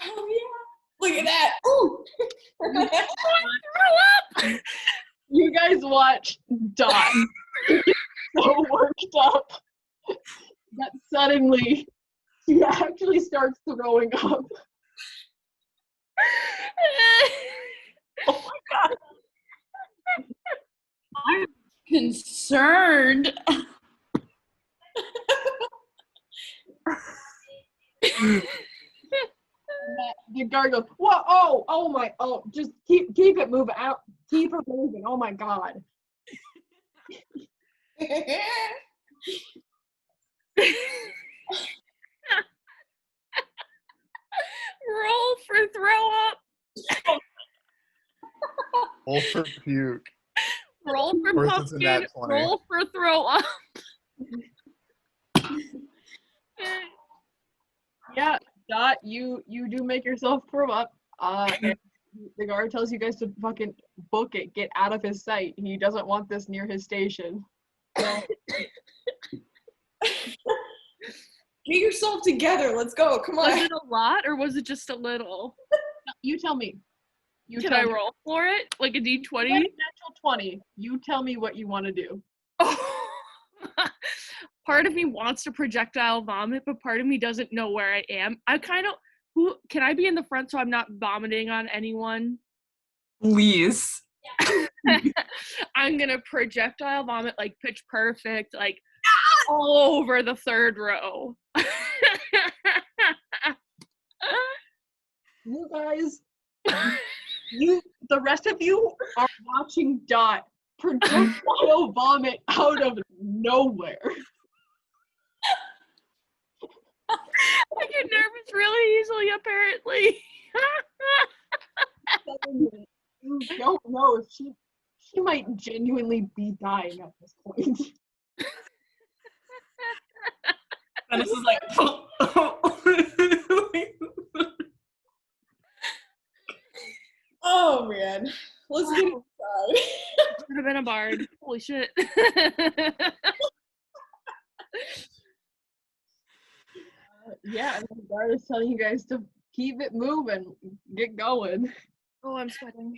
Oh yeah! Look at that! Ooh! Throw up! You guys watch Dot get so worked up that suddenly she actually starts throwing up. Oh my god! I'm concerned. The guard goes, "Whoa! Oh my! Oh, just keep it moving out. Keep it moving. Oh my god!" Roll for throw up. Roll for puke. Roll for Of course it's a pumpkin. nat 20. Roll for throw up. Yeah, Dot, you do make yourself throw up. And the guard tells you guys to fucking book it, get out of his sight. He doesn't want this near his station. Get yourself together. Let's go. Come Was on. it a lot or was it just a little? You tell me. Can I roll for it? Like a d20? Natural 20. You tell me what you want to do. Oh. Part of me wants to projectile vomit, but part of me doesn't know where I am. Can I be in the front so I'm not vomiting on anyone? Please. I'm gonna projectile vomit like pitch perfect, like all over the third row. You guys, the rest of you are watching Dot projectile vomit out of nowhere. I get nervous really easily, apparently. You don't know if she might genuinely be dying at this point. Dennis is like, Oh man. Let's get inside. Could have been a bard. Holy shit. Yeah, and the guard is telling you guys to keep it moving, get going. Oh, I'm sweating.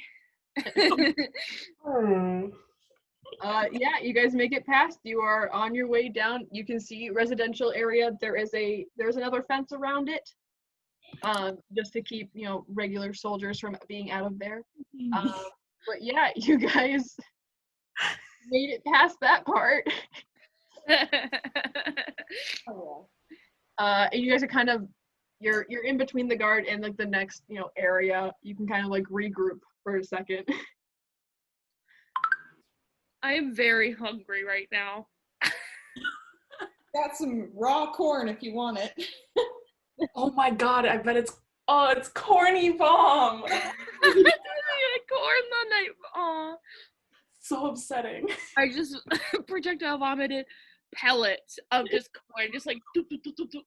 Yeah, you guys make it past. You are on your way down. You can see residential area. There's another fence around it, just to keep regular soldiers from being out of there. But yeah, you guys made it past that part. And you guys are kind of you're in between the guard and like the next area. You can kind of like regroup for a second. I am very hungry right now. Got some raw corn if you want it. oh my god, I bet it's corny bomb. Corn the night. Aw. So upsetting. I just projectile vomited pellets of just corn, just like doop, doop, doop, doop, doop.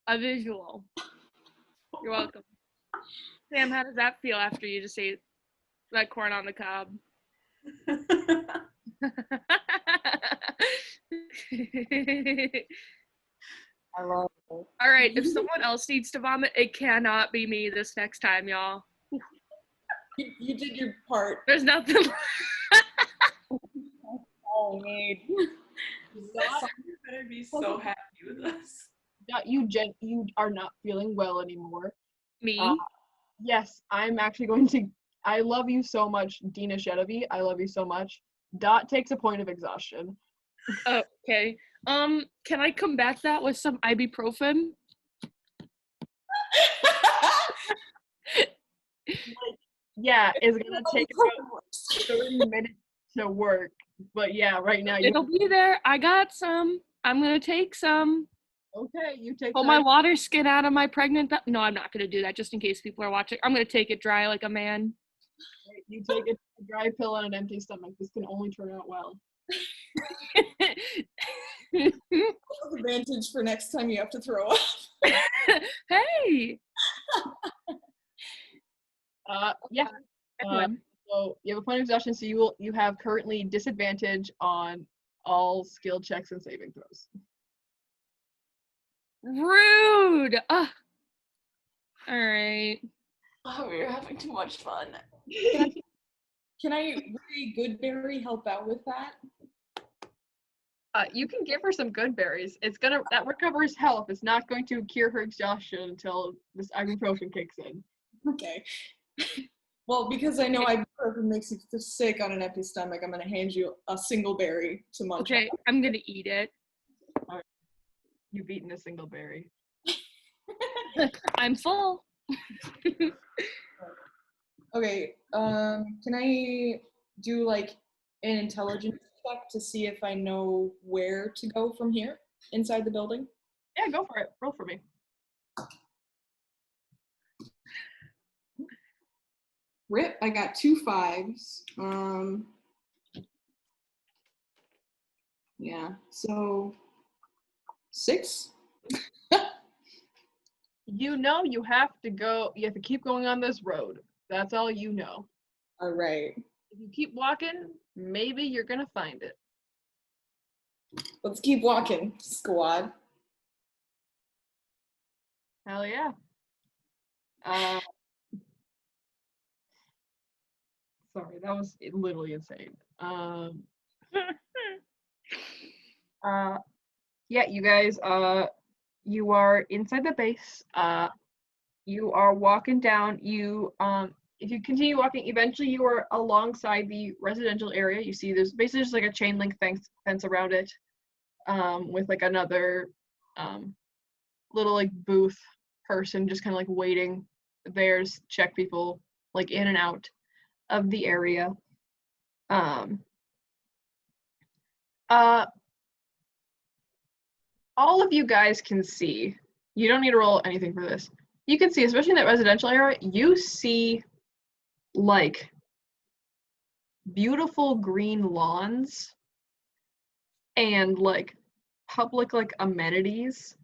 A visual. You're welcome. Sam, how does that feel after you just ate that corn on the cob? I love it. All right, if someone else needs to vomit, it cannot be me this next time, y'all. You did your part. There's nothing. All we need. You better be so happy with us. You are not feeling well anymore. Me? Yes, I'm actually going to. I love you so much, Dina Shedevi. I love you so much. Dot takes a point of exhaustion. Okay. Can I combat that with some ibuprofen? Yeah, it's gonna take about 30 minutes to work. But yeah, right now It'll be there. I got some. I'm gonna take some. Okay, you take. Pull my water skin out of my pregnant. No, I'm not gonna do that. Just in case people are watching, I'm gonna take it dry like a man. You take a dry pill on an empty stomach. This can only turn out well. Advantage for next time you have to throw up. Hey. Yeah. So you have a point of exhaustion, so you have currently disadvantage on all skill checks and saving throws. Rude. All right. Oh, we're having too much fun. Can I really good berry help out with that? You can give her some good berries. That recovers health. It's not going to cure her exhaustion until this ibuprofen kicks in. Okay. Well, because I know ibuprofen makes you sick on an empty stomach, I'm gonna hand you a single berry to munch. Okay, I'm gonna eat it. Right. You've eaten a single berry. I'm full. Okay. Can I do like an intelligence check to see if I know where to go from here inside the building? Yeah, go for it. Roll for me. Rip, I got 2 5s. Yeah, so 6. You know you have to keep going on this road. That's all you know. All right. If you keep walking, maybe you're gonna find it. Let's keep walking, squad. Hell yeah. Sorry, that was literally insane. Yeah, you guys, you are inside the base. You are walking down. If you continue walking, eventually you are alongside the residential area. You see there's basically just like a chain link fence around it, with like another little like booth person just kind of like waiting there to check people like in and out of the area. All of you guys can see, you don't need to roll anything for this. You can see, especially in that residential area, you see like beautiful green lawns and like public like amenities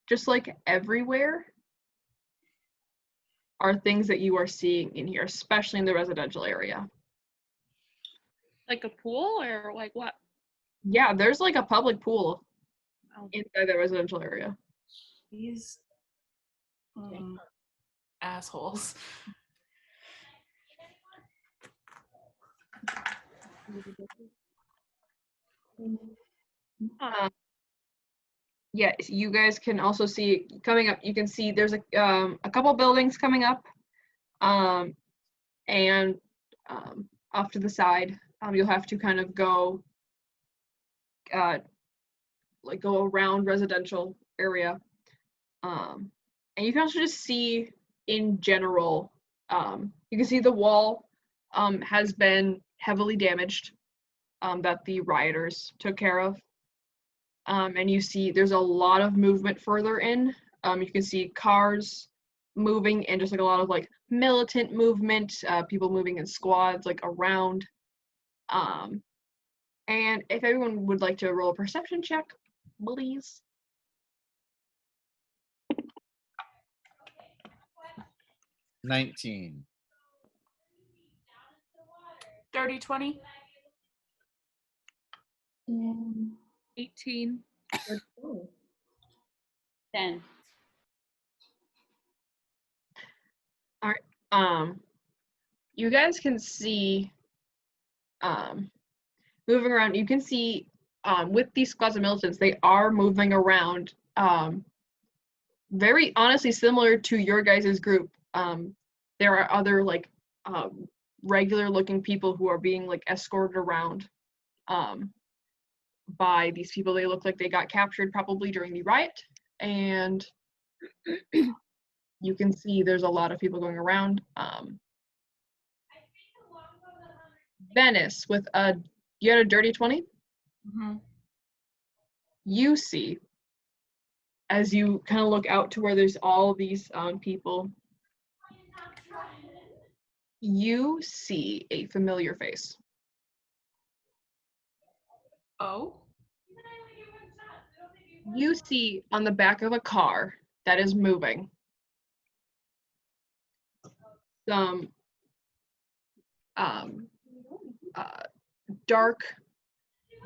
just like everywhere are things that you are seeing in here, especially in the residential area. Like a pool or like what? Yeah, there's like a public pool Oh. inside the residential area. These assholes. Yeah, you guys can also see coming up. You can see there's a couple buildings coming up, and off to the side, you'll have to kind of go, like go around residential area, and you can also just see in general. You can see the wall has been heavily damaged, that the rioters took care of. And you see there's a lot of movement further in. You can see cars moving and just like a lot of like militant movement, people moving in squads like around. And if everyone would like to roll a perception check, please. $19. Dirty 20. 18. 10. All right. You guys can see, moving around. You can see, with these squads of militants, they are moving around. Very honestly similar to your guys' group. There are other like regular looking people who are being like escorted around by these people. They look like they got captured probably during the riot, and you can see there's a lot of people going around. Venice with you had a dirty 20? Mm-hmm. You see, as you kind of look out to where there's all these people, you see a familiar face. Oh? You see on the back of a car that is moving some dark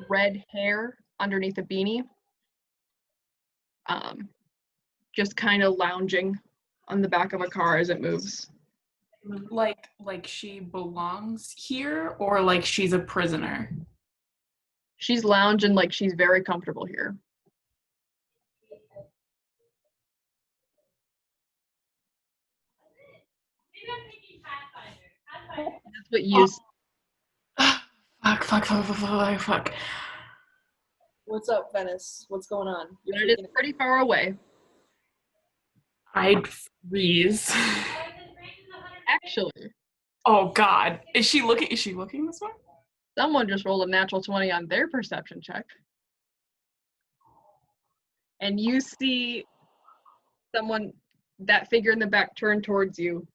red hair underneath a beanie, just kind of lounging on the back of a car as it moves. Like she belongs here, or like she's a prisoner? She's lounging like she's very comfortable here. That's what you see. Fuck. What's up, Venice? What's going on? But it is pretty far away. I'd freeze. Actually, Oh God. Is she looking this way? someone just rolled a natural 20 on their perception check. And you see someone, that figure in the back, turn towards you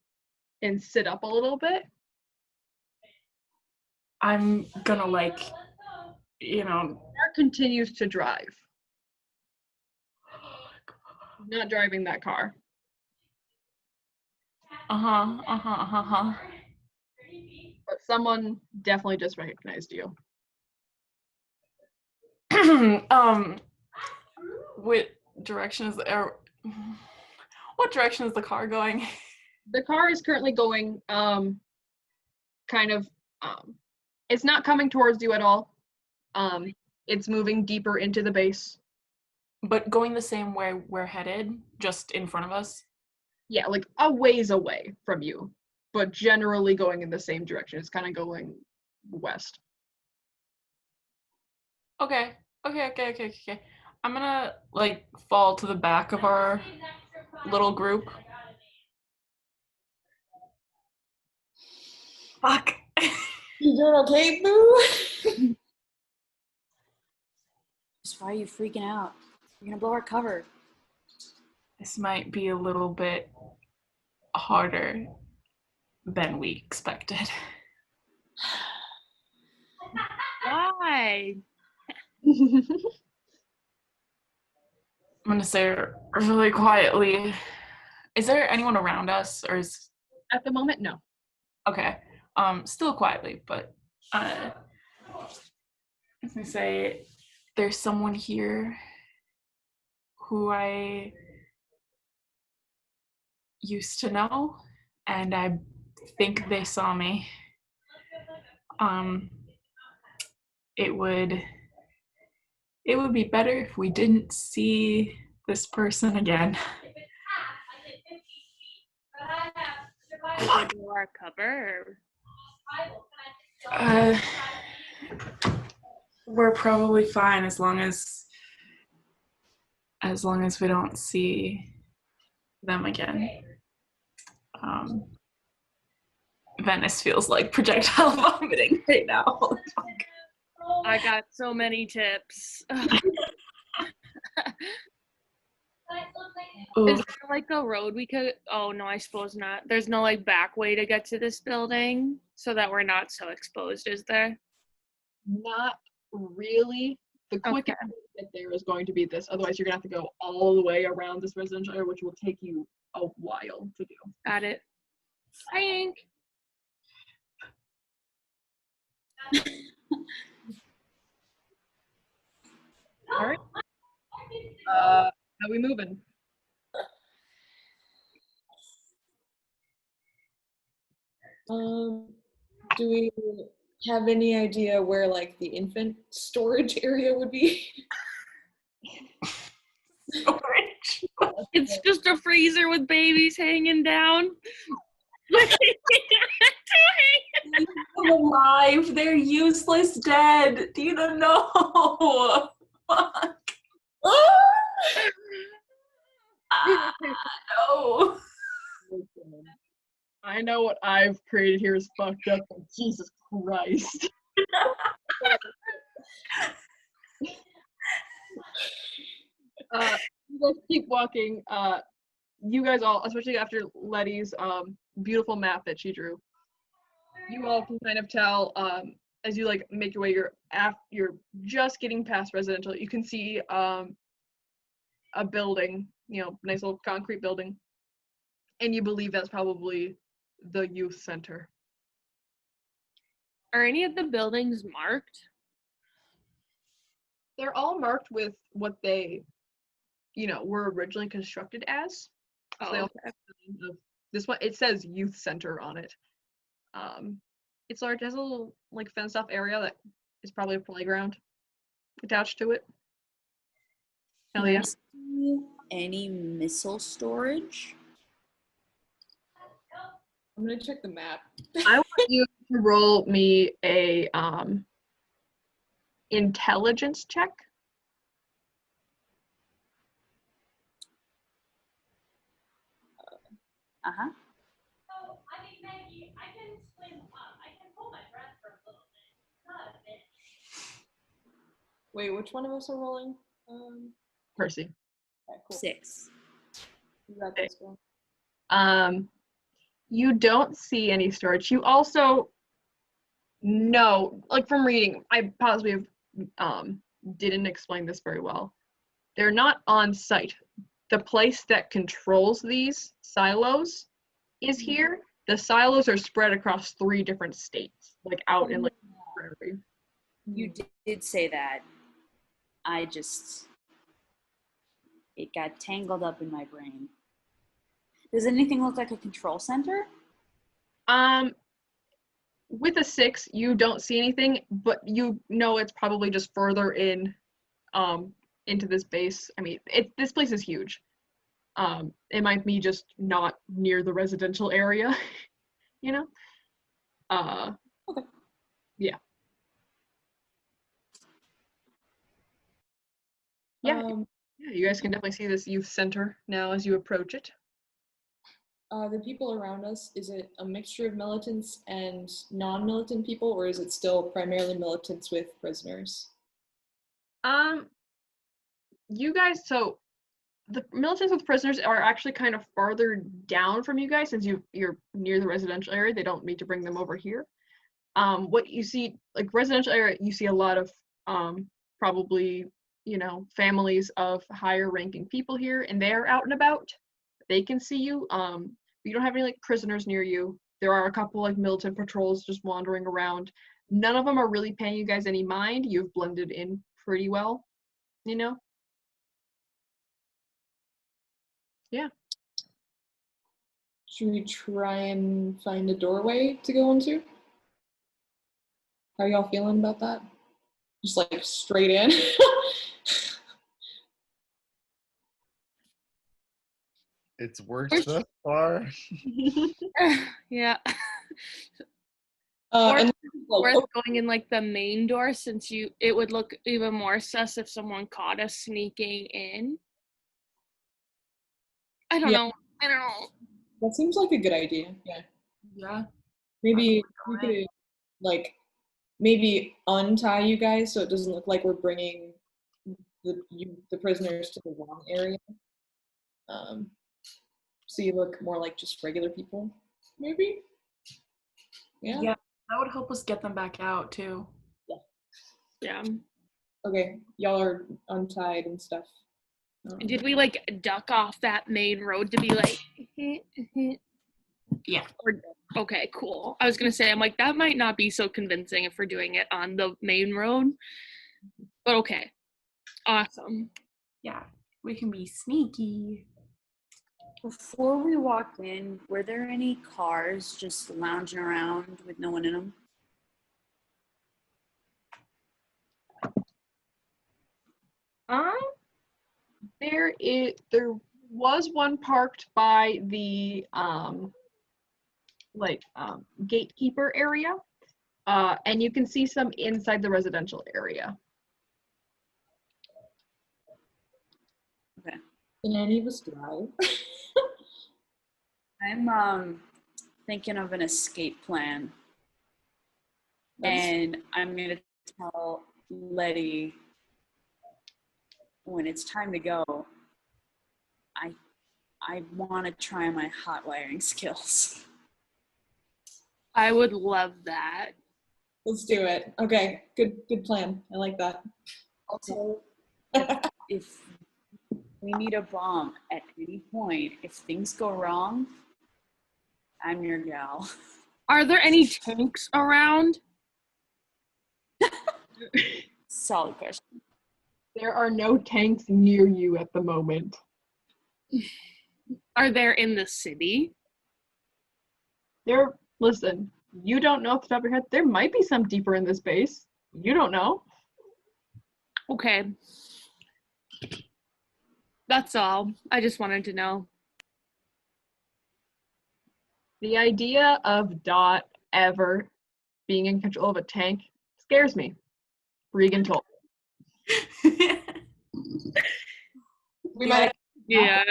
and sit up a little bit. I'm gonna Car continues to drive. Not driving that car. But someone definitely just recognized you. What direction is what direction is the car going? The car is currently going it's not coming towards you at all. It's moving deeper into the base. But going the same way we're headed, just in front of us? Yeah, like a ways away from you, but generally going in the same direction. It's kind of going west. Okay. I'm gonna like fall to the back of our little group. Fuck. You doing okay, boo? Just why are you freaking out? You're gonna blow our cover. This might be a little bit harder than we expected. Why? I'm gonna say really quietly, is there anyone around us, or is... At the moment, no. Okay. Still quietly, but I was gonna say there's someone here who I used to know, and I think they saw me. It would be better if we didn't see this person again. Did they blow our cover? We're probably fine as long as we don't see them again. Venice feels like projectile vomiting right now. I got so many tips. Is there like a road we could? Oh no, I suppose not. There's no like back way to get to this building so that we're not so exposed, is there? Not really. The quickest way to get there is going to be this. Otherwise, you're gonna have to go all the way around this residential area, which will take you a while to do. Got it. Frank. All right. How we moving? Do we have any idea where like the infant storage area would be? Storage. It's just a freezer with babies hanging down. I'm alive. They're useless dead. Do you not know? Fuck. No. I know what I've created here is fucked up, but Jesus Christ. You guys keep walking. You guys all, especially after Letty's beautiful map that she drew, you all can kind of tell as you like make your way. You're just getting past residential. You can see a building, nice little concrete building, and you believe that's probably the youth center. Are any of the buildings marked? They're all marked with what they, were originally constructed as. So they all have this one, it says youth center on it. It's large, it has a little like fenced off area that is probably a playground attached to it. Hell yeah. Any missile storage? I'm gonna check the map. I want you to roll me a intelligence check. Uh-huh. Wait, which one of us are rolling? Percy. Okay, cool. 6. You got this one. You don't see any storage. You also know, like from reading, I possibly have didn't explain this very well. They're not on site. The place that controls these silos is here. The silos are spread across 3 different states, like out in like prairie. You did say that. It got tangled up in my brain. Does anything look like a control center? With a 6, you don't see anything, but you know it's probably just further in, into this base. I mean, this place is huge. It might be just not near the residential area, you know? Okay. Yeah. Yeah, yeah, you guys can definitely see this youth center now as you approach it. The people around us, is it a mixture of militants and non-militant people, or is it still primarily militants with prisoners? You guys, so the militants with prisoners are actually kind of farther down from you guys since you're near the residential area. They don't need to bring them over here. What you see, like residential area, you see a lot of probably, you know, families of higher ranking people here, and they're out and about. They can see you. You don't have any like prisoners near you. There are a couple like militant patrols just wandering around. None of them are really paying you guys any mind. You've blended in pretty well, you know? Yeah. Should we try and find a doorway to go into? How are y'all feeling about that? Just like straight in? It's worked thus far. Yeah. Uh, Or and worth going in like the main door since it would look even more sus if someone caught us sneaking in. I don't know. that seems like a good idea. Yeah. Yeah. Maybe we could like maybe untie you guys so it doesn't look like we're bringing the prisoners to the wrong area. So you look more like just regular people, maybe. Yeah. Yeah, that would help us get them back out too. Yeah. Okay, y'all are untied and stuff. Did we like duck off that main road to be like Yeah. okay, cool. I was gonna say, I'm like, that might not be so convincing if we're doing it on the main road. But okay. Awesome. Yeah. We can be sneaky. Before we walked in, were there any cars just lounging around with no one in them? There was one parked by the gatekeeper area, and you can see some inside the residential area. Okay. Can any of us drive? I'm thinking of an escape plan. And I'm gonna tell Letty when it's time to go, I want to try my hot wiring skills. I would love that. Let's do it. Okay, good plan. I like that. Also, if we need a bomb at any point, if things go wrong, I'm your gal. Are there any tanks around? Solid question. There are no tanks near you at the moment. Are there in the city? Listen, you don't know off the top of your head. There might be some deeper in this base. You don't know. Okay. That's all. I just wanted to know. The idea of Dot ever being in control of a tank scares me. Regan told. We might. Yeah.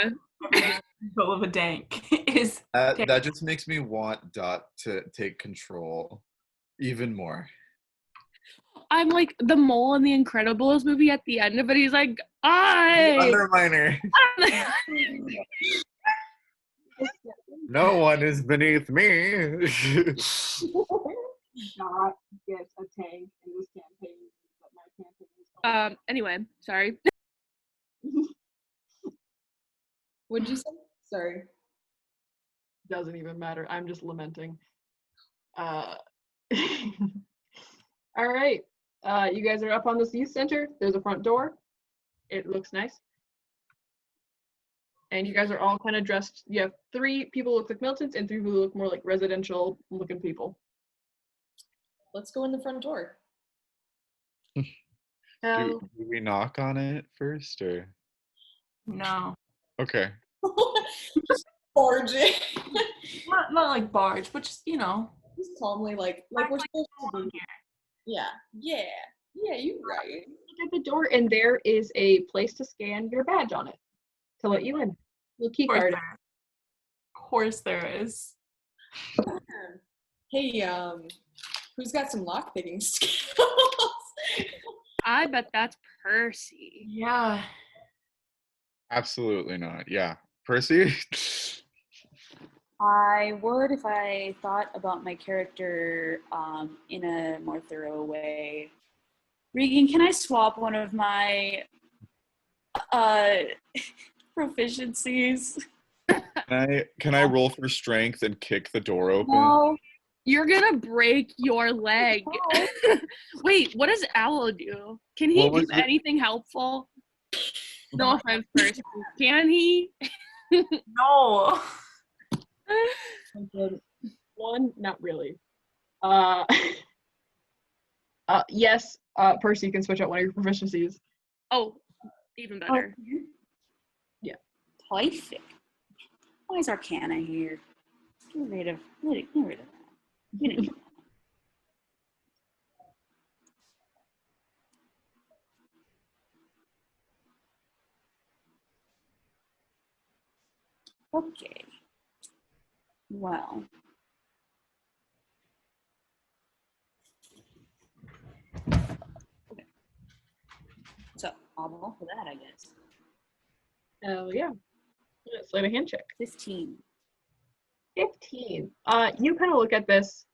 Control of a dank is That just makes me want Dot to take control even more. I'm like the mole in the Incredibles movie at the end of it. He's like, I. Underminer. No one is beneath me. Dot gets a tank in this campaign, but my campaign is Anyway, sorry. What'd you say? Sorry. Doesn't even matter. I'm just lamenting. All right. You guys are up on this youth center. There's a front door. It looks nice. And you guys are all kind of dressed. You have 3 people who look like Miltons and 3 who look more like residential looking people. Let's go in the front door. Do we knock on it first, or? No. Okay. Just barge in. Not like barge, but just, Just calmly, like we're supposed to be. Yeah, you're right. Look at the door, and there is a place to scan your badge on it to let you in. Little key card. Of course there is. Hey, who's got some lockpicking skills? I bet that's Percy. Yeah. Absolutely not. Yeah. Percy? I would if I thought about my character in a more thorough way. Regan, can I swap one of my proficiencies? Can I roll for strength and kick the door open? No. You're gonna break your leg. Wait, what does Aloe do? Can he do anything helpful? No offense, Percy. Can he? No. One, not really. Yes, Percy, you can switch out one of your proficiencies. Oh, even better. Yeah. Perfect. Why is Arcana here? Get rid of that. You know. Okay. Well. Okay. So I'll roll for that, I guess. Oh yeah. Slide a hand check. 15. 15. You kind of look at this,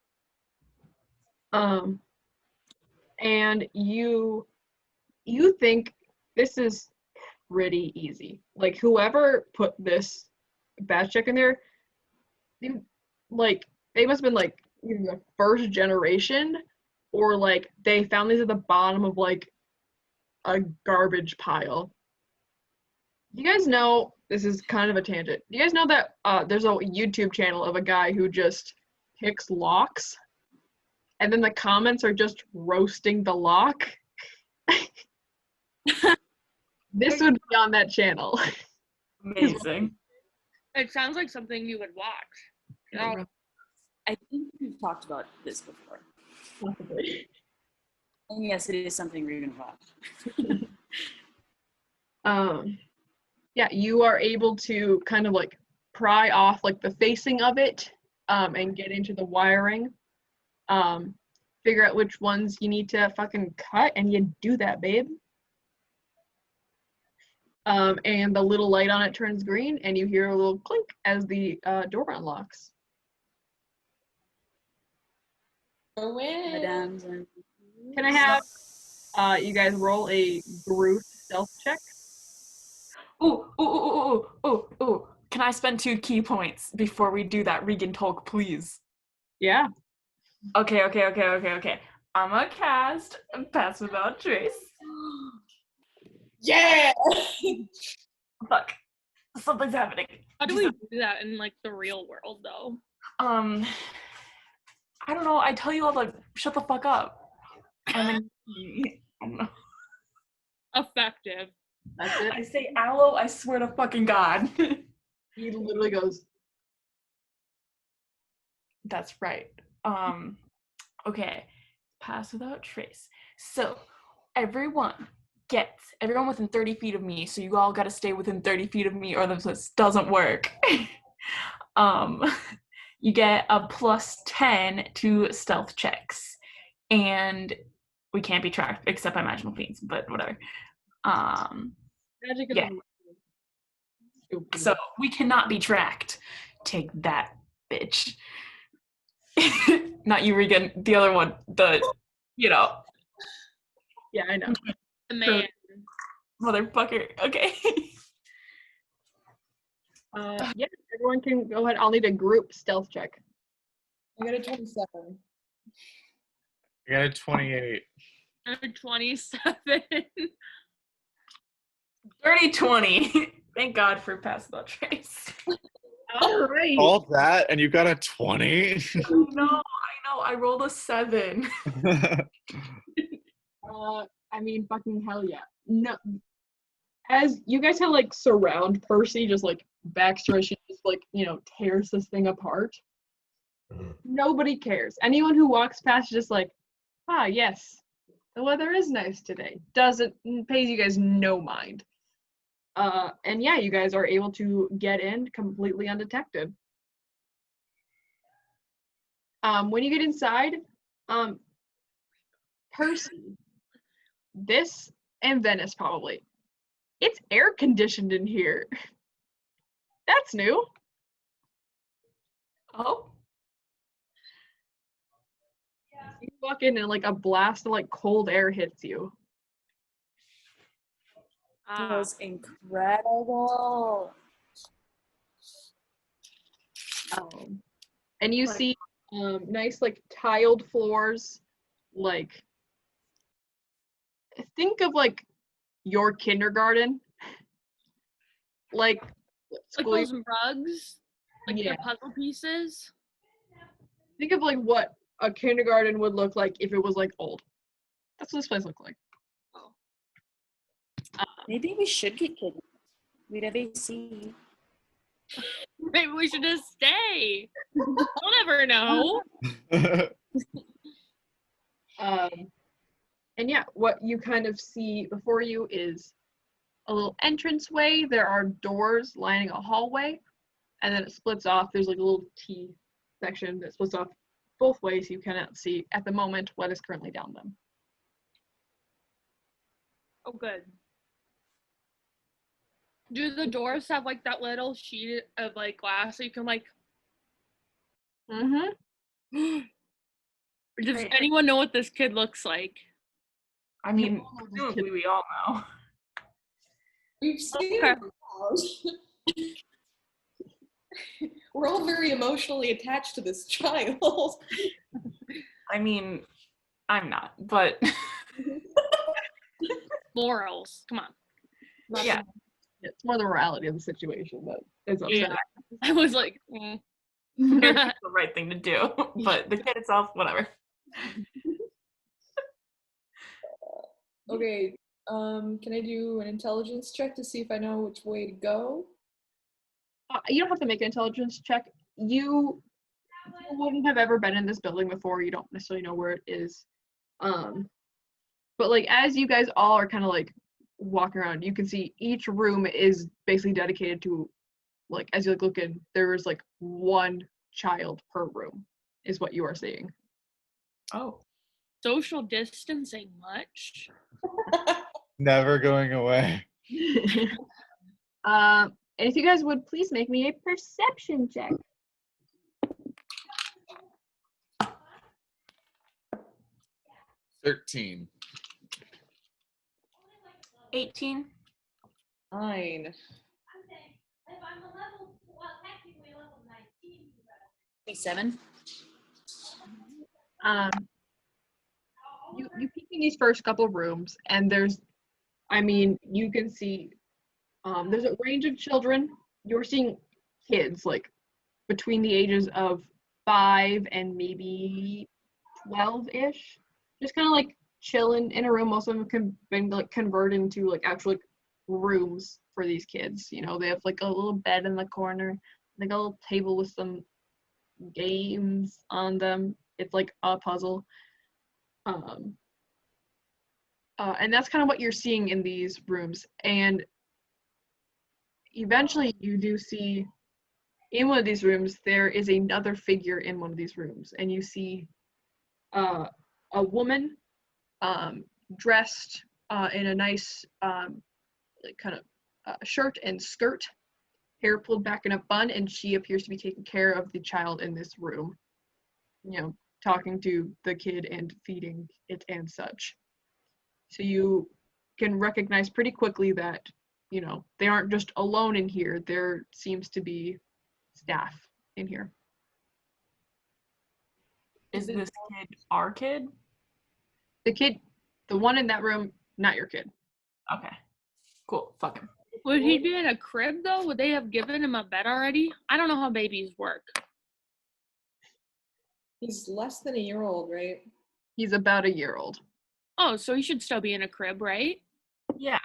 and you think this is pretty easy. Like whoever put this badge check in there, they must have been like either the first generation, or like they found these at the bottom of like a garbage pile. You guys know, this is kind of a tangent. You guys know that there's a YouTube channel of a guy who just picks locks, and then the comments are just roasting the lock? This would be on that channel. Amazing. It sounds like something you would watch. No. I think we've talked about this before. Possibly. And yes, it is something we're going to watch. Yeah, you are able to kind of like pry off like the facing of it, and get into the wiring, figure out which ones you need to fucking cut, and you do that, babe. And the little light on it turns green, and you hear a little clink as the door unlocks. Go in. Can I have you guys roll a Gruth stealth check? Oh. Can I spend 2 key points before we do that? Regan Tolk, please. Yeah. Okay. I'm gonna cast Pass Without Trace. Yeah! Fuck. Something's happening. How do we do that in like the real world though? I don't know. I tell you all like, shut the fuck up. And then I don't know. Effective. That's it. I say Aloe, I swear to fucking God. He literally goes, That's right. Okay. Pass Without Trace. So everyone within 30 feet of me, so you all gotta stay within 30 feet of me or this doesn't work. You get a +10 to stealth checks. And we can't be tracked except by magical fiends, but whatever. magic is Yeah. So we cannot be tracked. Take that, bitch. Not you, Regan. The other one. Yeah, I know. The man. Motherfucker. Okay. Yeah, everyone can go ahead. I'll need a group stealth check. I got a 27. I got a 28. I'm 27. Dirty 20. Thank God for pass without trace. All right. All that and you got a 20? No, I know. I rolled a 7. I mean, fucking hell yeah. No, as you guys kind of like surround Percy, just like Baxter, she just like, tears this thing apart. Nobody cares. Anyone who walks past is just like, ah, yes, the weather is nice today. Pays you guys no mind. And yeah, you guys are able to get in completely undetected. When you get inside, Percy, this and Venice probably, it's air conditioned in here. That's new. Oh. You walk in and like a blast of like cold air hits you. That was incredible. And you see nice like tiled floors, like think of like your kindergarten, like school. Like those rugs, like Yeah. the puzzle pieces. Think of like what a kindergarten would look like if it was like old. That's what this place looks like. Maybe we should get kids. We'd have AC. Maybe we should just stay. We'll never know. And yeah, what you kind of see before you is a little entranceway. There are doors lining a hallway, and then it splits off. There's like a little T section that splits off both ways. You cannot see at the moment what is currently down them. Oh, good. Do the doors have like that little sheet of like glass so you can like? Mm-hmm. Does Right. anyone know what this kid looks like? I mean, presumably we all know. We've seen Okay. it around. We're all very emotionally attached to this child. I mean, I'm not, but Morals. Come on. yeah. It's more the morality of the situation that is upsetting. Yeah. I was like, It's the right thing to do, but the kid itself, whatever. Okay, can I do an intelligence check to see if I know which way to go? You don't have to make an intelligence check. You wouldn't have ever been in this building before. You don't necessarily know where it is. But like as you guys all are kind of like walking around, you can see each room is basically dedicated to, like, as you look in, there is like one child per room is what you are seeing. Oh. social distancing much? Never going away. And if you guys would please make me a perception check. 13. 18. 9. 7. You peek in these first couple of rooms, and you can see there's a range of children. You're seeing kids like between the ages of 5 and maybe 12-ish, just kind of like chilling in a room. Most of them have been like converted into like actual like rooms for these kids. They have like a little bed in the corner, like a little table with some games on them. It's like a puzzle. And that's kind of what you're seeing in these rooms. And eventually you do see in one of these rooms, there is another figure in one of these rooms. And you see a woman dressed in a nice like kind of shirt and skirt, hair pulled back in a bun, and she appears to be taking care of the child in this room, talking to the kid and feeding it and such. So you can recognize pretty quickly that they aren't just alone in here. There seems to be staff in here. Is this kid our kid? The one in that room, not your kid. Okay. Cool. Fuck him. Would he be in a crib though? Would they have given him a bed already? I don't know how babies work. He's less than a year old, right? He's about a year old. Oh, so he should still be in a crib, right? Yeah.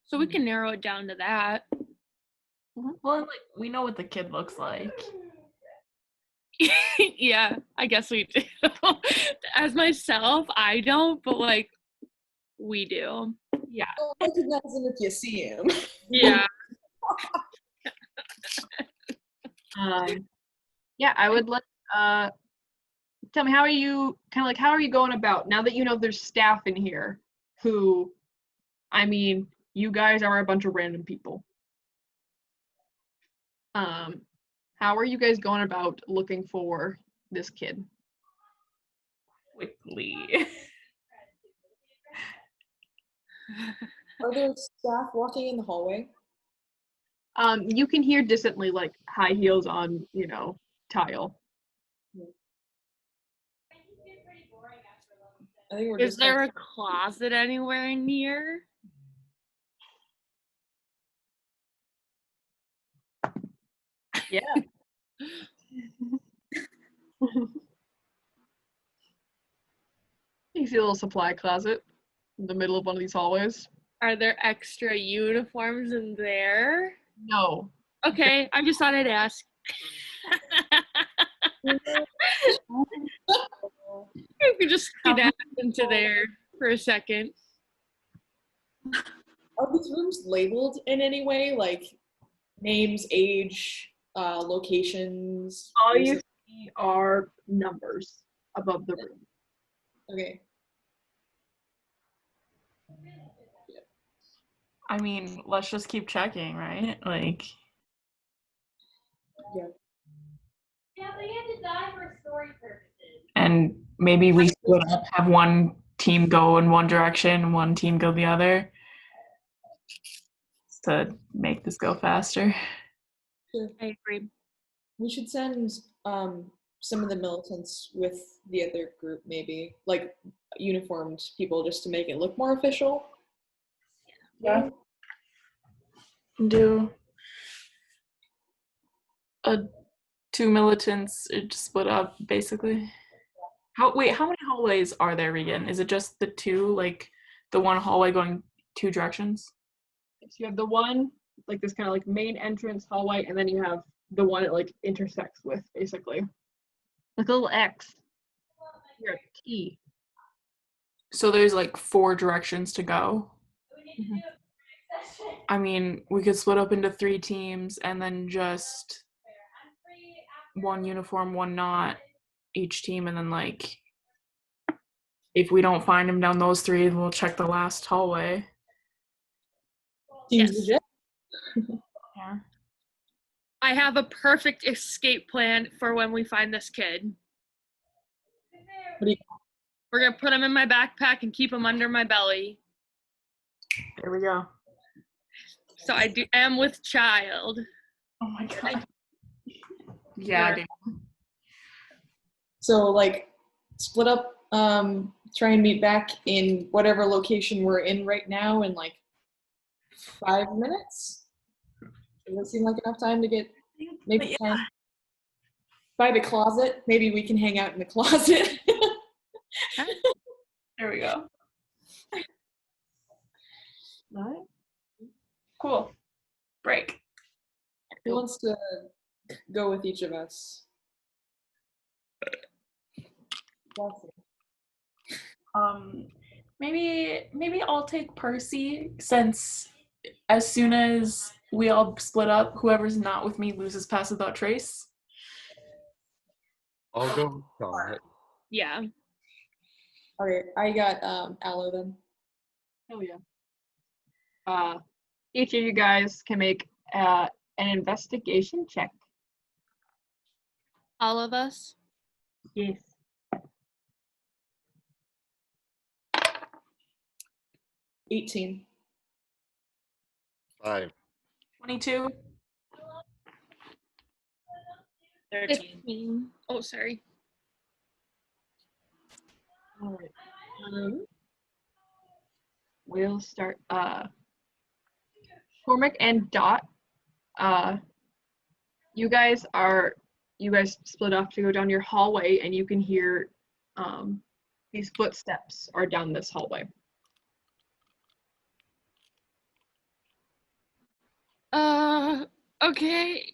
So we can narrow it down to that. Well, like, we know what the kid looks like. Yeah, I guess we do. As myself, I don't, but like, we do. Yeah. Don't recognize him if you see him. Yeah. Yeah, I would like, tell me, how are you going about, now that you know there's staff in here who, you guys are a bunch of random people. How are you guys going about looking for this kid? Quickly. Are there staff walking in the hallway? You can hear distantly, like high heels on, tile. I think we're Is just there a closet anywhere near? Yeah. You see a little supply closet in the middle of one of these hallways? Are there extra uniforms in there? No. Okay, I just thought I'd ask. You could just skedaddle into there for a second. Are these rooms labeled in any way, like names, age, locations? All you see are numbers above the room. Okay. Let's just keep checking, right? Like. Yeah. Yeah, they had to die for story purposes. And maybe we split up, have one team go in one direction, one team go the other, to make this go faster. Sure. I agree. We should send some of the militants with the other group, maybe, like uniformed people, just to make it look more official. Yeah. Do two militants split up, basically. How many hallways are there, Regan? Is it just the two, like the one hallway going two directions? So you have the one, like this kind of like main entrance hallway, and then you have the one it like intersects with, basically. Like a little X. You're a T. So there's like 4 directions to go. We could split up into 3 teams and then just one uniform, one not, each team, and then like if we don't find him down those 3, we'll check the last hallway. Seems Yes. legit. Yeah. I have a perfect escape plan for when we find this kid. What do you? We're gonna put him in my backpack and keep him under my belly. There we go. So I am with child. Oh my god. Yeah, dude. So like, split up. Try and meet back in whatever location we're in right now in like 5 minutes. Does that seem like enough time to get maybe 10? By the closet, maybe we can hang out in the closet. There we go. All right. Cool. Break. Who wants to go with each of us? Maybe I'll take Percy, since as soon as we all split up, whoever's not with me loses Pass Without Trace. I'll go with Charlotte. Yeah. Okay, I got Aloe then. Hell yeah. Each of you guys can make an investigation check. All of us? Yes. 18. 5. 22. 13. 15. Oh, sorry. All right. We'll start. Cormac and Dot. You guys split off to go down your hallway, and you can hear these footsteps are down this hallway. Okay.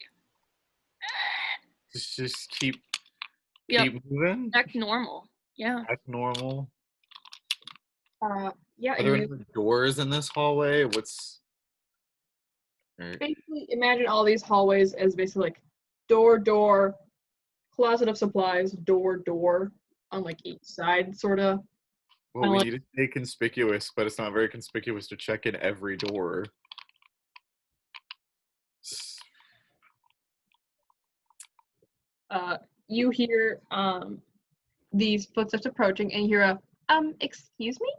Just keep Yep. moving. Act normal. Yeah. Act normal. Yeah, Are there and any doors in this hallway? What's basically imagine all these hallways as basically like door, closet of supplies, door on like each side, sort of. Well, we need to stay conspicuous, but it's not very conspicuous to check in every door. You hear these footsteps approaching, and you hear a excuse me?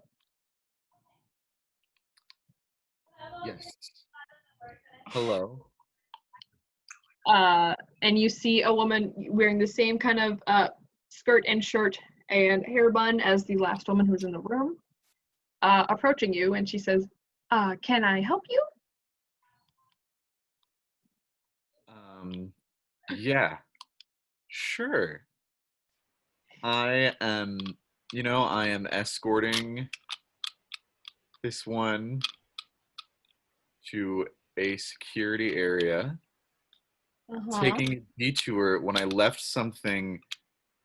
Yes. Hello. And you see a woman wearing the same kind of skirt and shirt and hair bun as the last woman who was in the room, approaching you, and she says, can I help you? Yeah, sure. I am escorting this one to a security area, taking a detour when I left something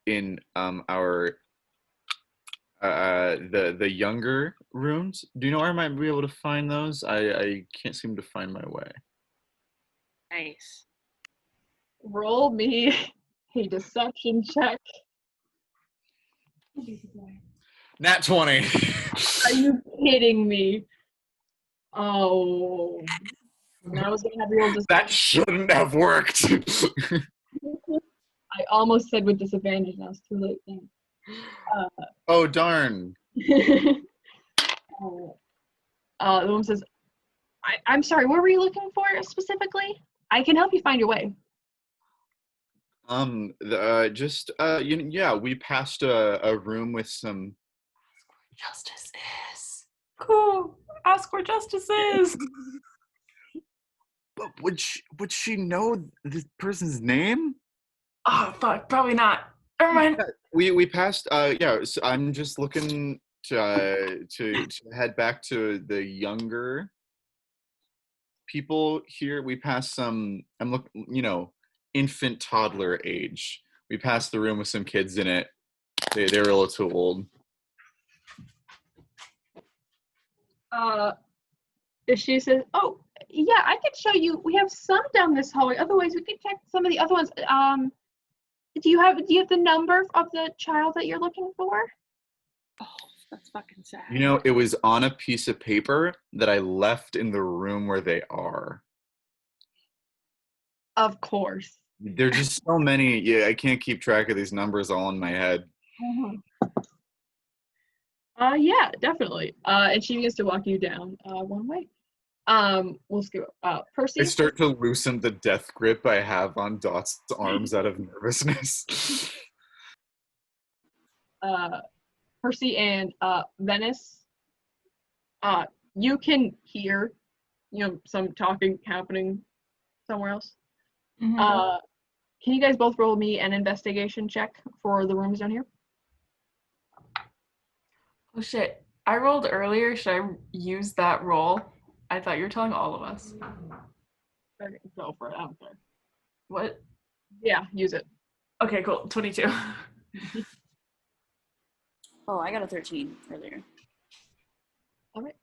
in our the younger rooms. Do you know where I might be able to find those? I can't seem to find my way. Nice. Roll me a deception check. Nat 20. Are you kidding me? Oh, I was gonna have you roll deception. That shouldn't have worked. I almost said with disadvantage, and I was too late. Oh darn. The woman says, I'm sorry, what were you looking for specifically? I can help you find your way. We passed a room with some. Justice is. Cool. Ask where justice is. But would she know this person's name? Oh fuck, probably not. Never mind. We passed. So I'm just looking to head back to the younger people here. We passed some. I'm looking, infant toddler age. We passed the room with some kids in it. They were a little too old. She says, oh, yeah, I could show you. We have some down this hallway. Otherwise, we could check some of the other ones. Do you have the number of the child that you're looking for? Oh, that's fucking sad. It was on a piece of paper that I left in the room where they are. Of course. There's just so many. Yeah, I can't keep track of these numbers all in my head. Yeah, definitely. And she begins to walk you down one way. We'll skip Percy. I start to loosen the death grip I have on Dot's arms out of nervousness. Percy and Venice. You can hear, some talking happening somewhere else. Mm-hmm. Can you guys both roll me an investigation check for the rooms down here? Oh shit. I rolled earlier. Should I use that roll? I thought you were telling all of us. Okay, go for it. I don't care. What? Yeah, use it. Okay, cool. 22. Oh, I got a 13 earlier. All right.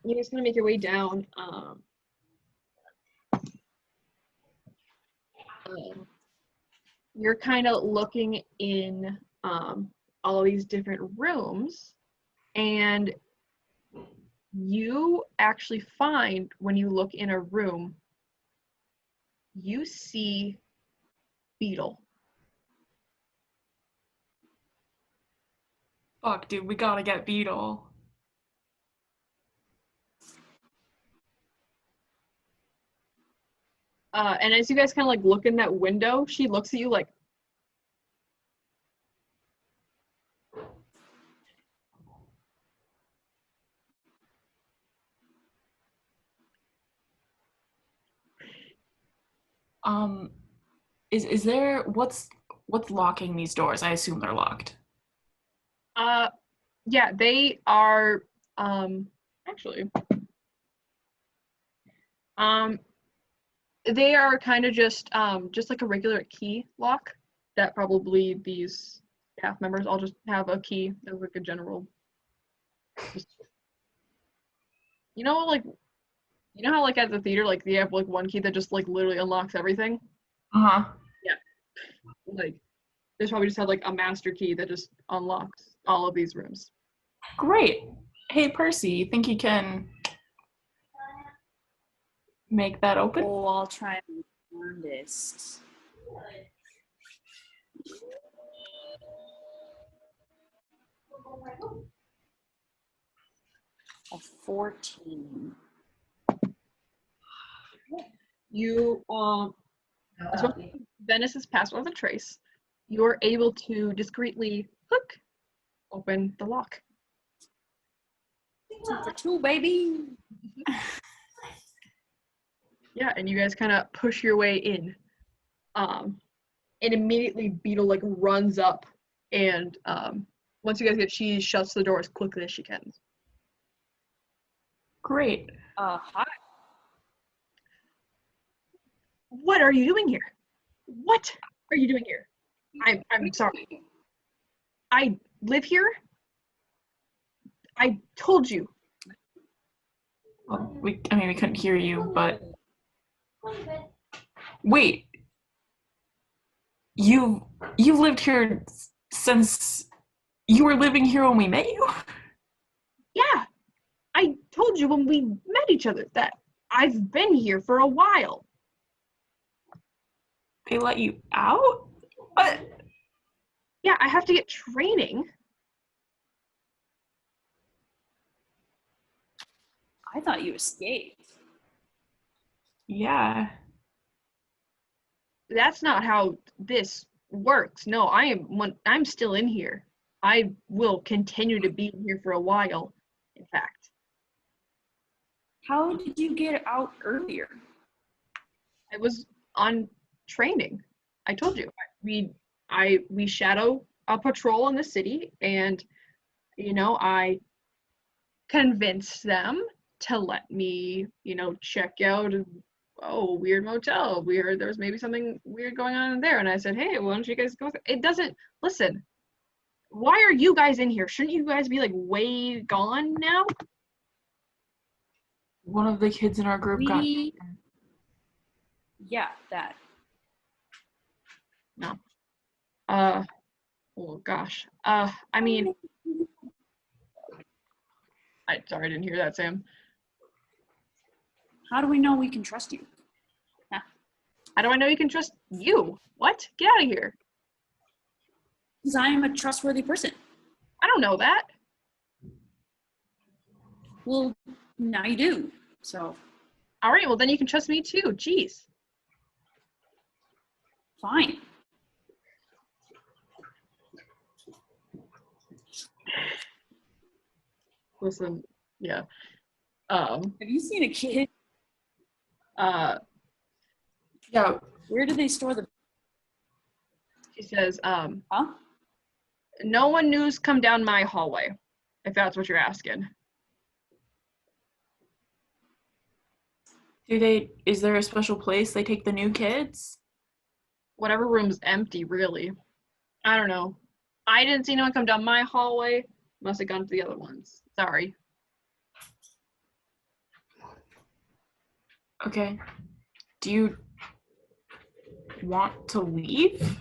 You're just gonna make your way down. You're kind of looking in all these different rooms, and you actually find, when you look in a room, you see Beetle. Fuck, dude, we gotta get Beetle. And as you guys kind of like look in that window, she looks at you like, Is there what's locking these doors? I assume they're locked. yeah, they are, actually, they are kind of just like a regular key lock that probably these staff members all just have a key as like a general. You know, like, you know how like at the theater, like you have like one key that just like literally unlocks everything? Uh-huh. Yeah. Like, they probably just have like a master key that just unlocks all of these rooms. Great. Hey, Percy, you think you can make that open? Oh, I'll try my darndest. A 14. You, as well as Venice is passed without a trace, you're able to discreetly hook open the lock. 2 for 2, baby. Yeah, and you guys kind of push your way in. And immediately Beetle like runs up and once you guys get, she shuts the door as quickly as she can. Great. Hi. What are you doing here? What are you doing here? I'm sorry. I live here. I told you. Well, we couldn't hear you, but wait. You've lived here since you were living here when we met you? Yeah. I told you when we met each other that I've been here for a while. They let you out? What? Yeah, I have to get training. I thought you escaped. Yeah. That's not how this works. No, I'm still in here. I will continue to be in here for a while, in fact. How did you get out earlier? I was on training. I told you. We shadow a patrol in the city, and I convinced them to let me, check out weird motel. There's maybe something weird going on in there. And I said, hey, why don't you guys go? It doesn't, listen, why are you guys in here? Shouldn't you guys be like way gone now? One of the kids in our group got. Yeah, that. No. Oh gosh. I mean, sorry, I didn't hear that, Sam. How do we know we can trust you? How do I know you can trust you? What? Get out of here. Because I am a trustworthy person. I don't know that. Well, now you do, so. All right, well then you can trust me too. Jeez. Fine. Listen, yeah. Have you seen a kid? Yeah. Where do they store the? She says, Huh? no one news come down my hallway, if that's what you're asking. Is there a special place they take the new kids? Whatever room's empty, really. I don't know. I didn't see no one come down my hallway. Must have gone to the other ones. Sorry. Okay. Do you want to leave?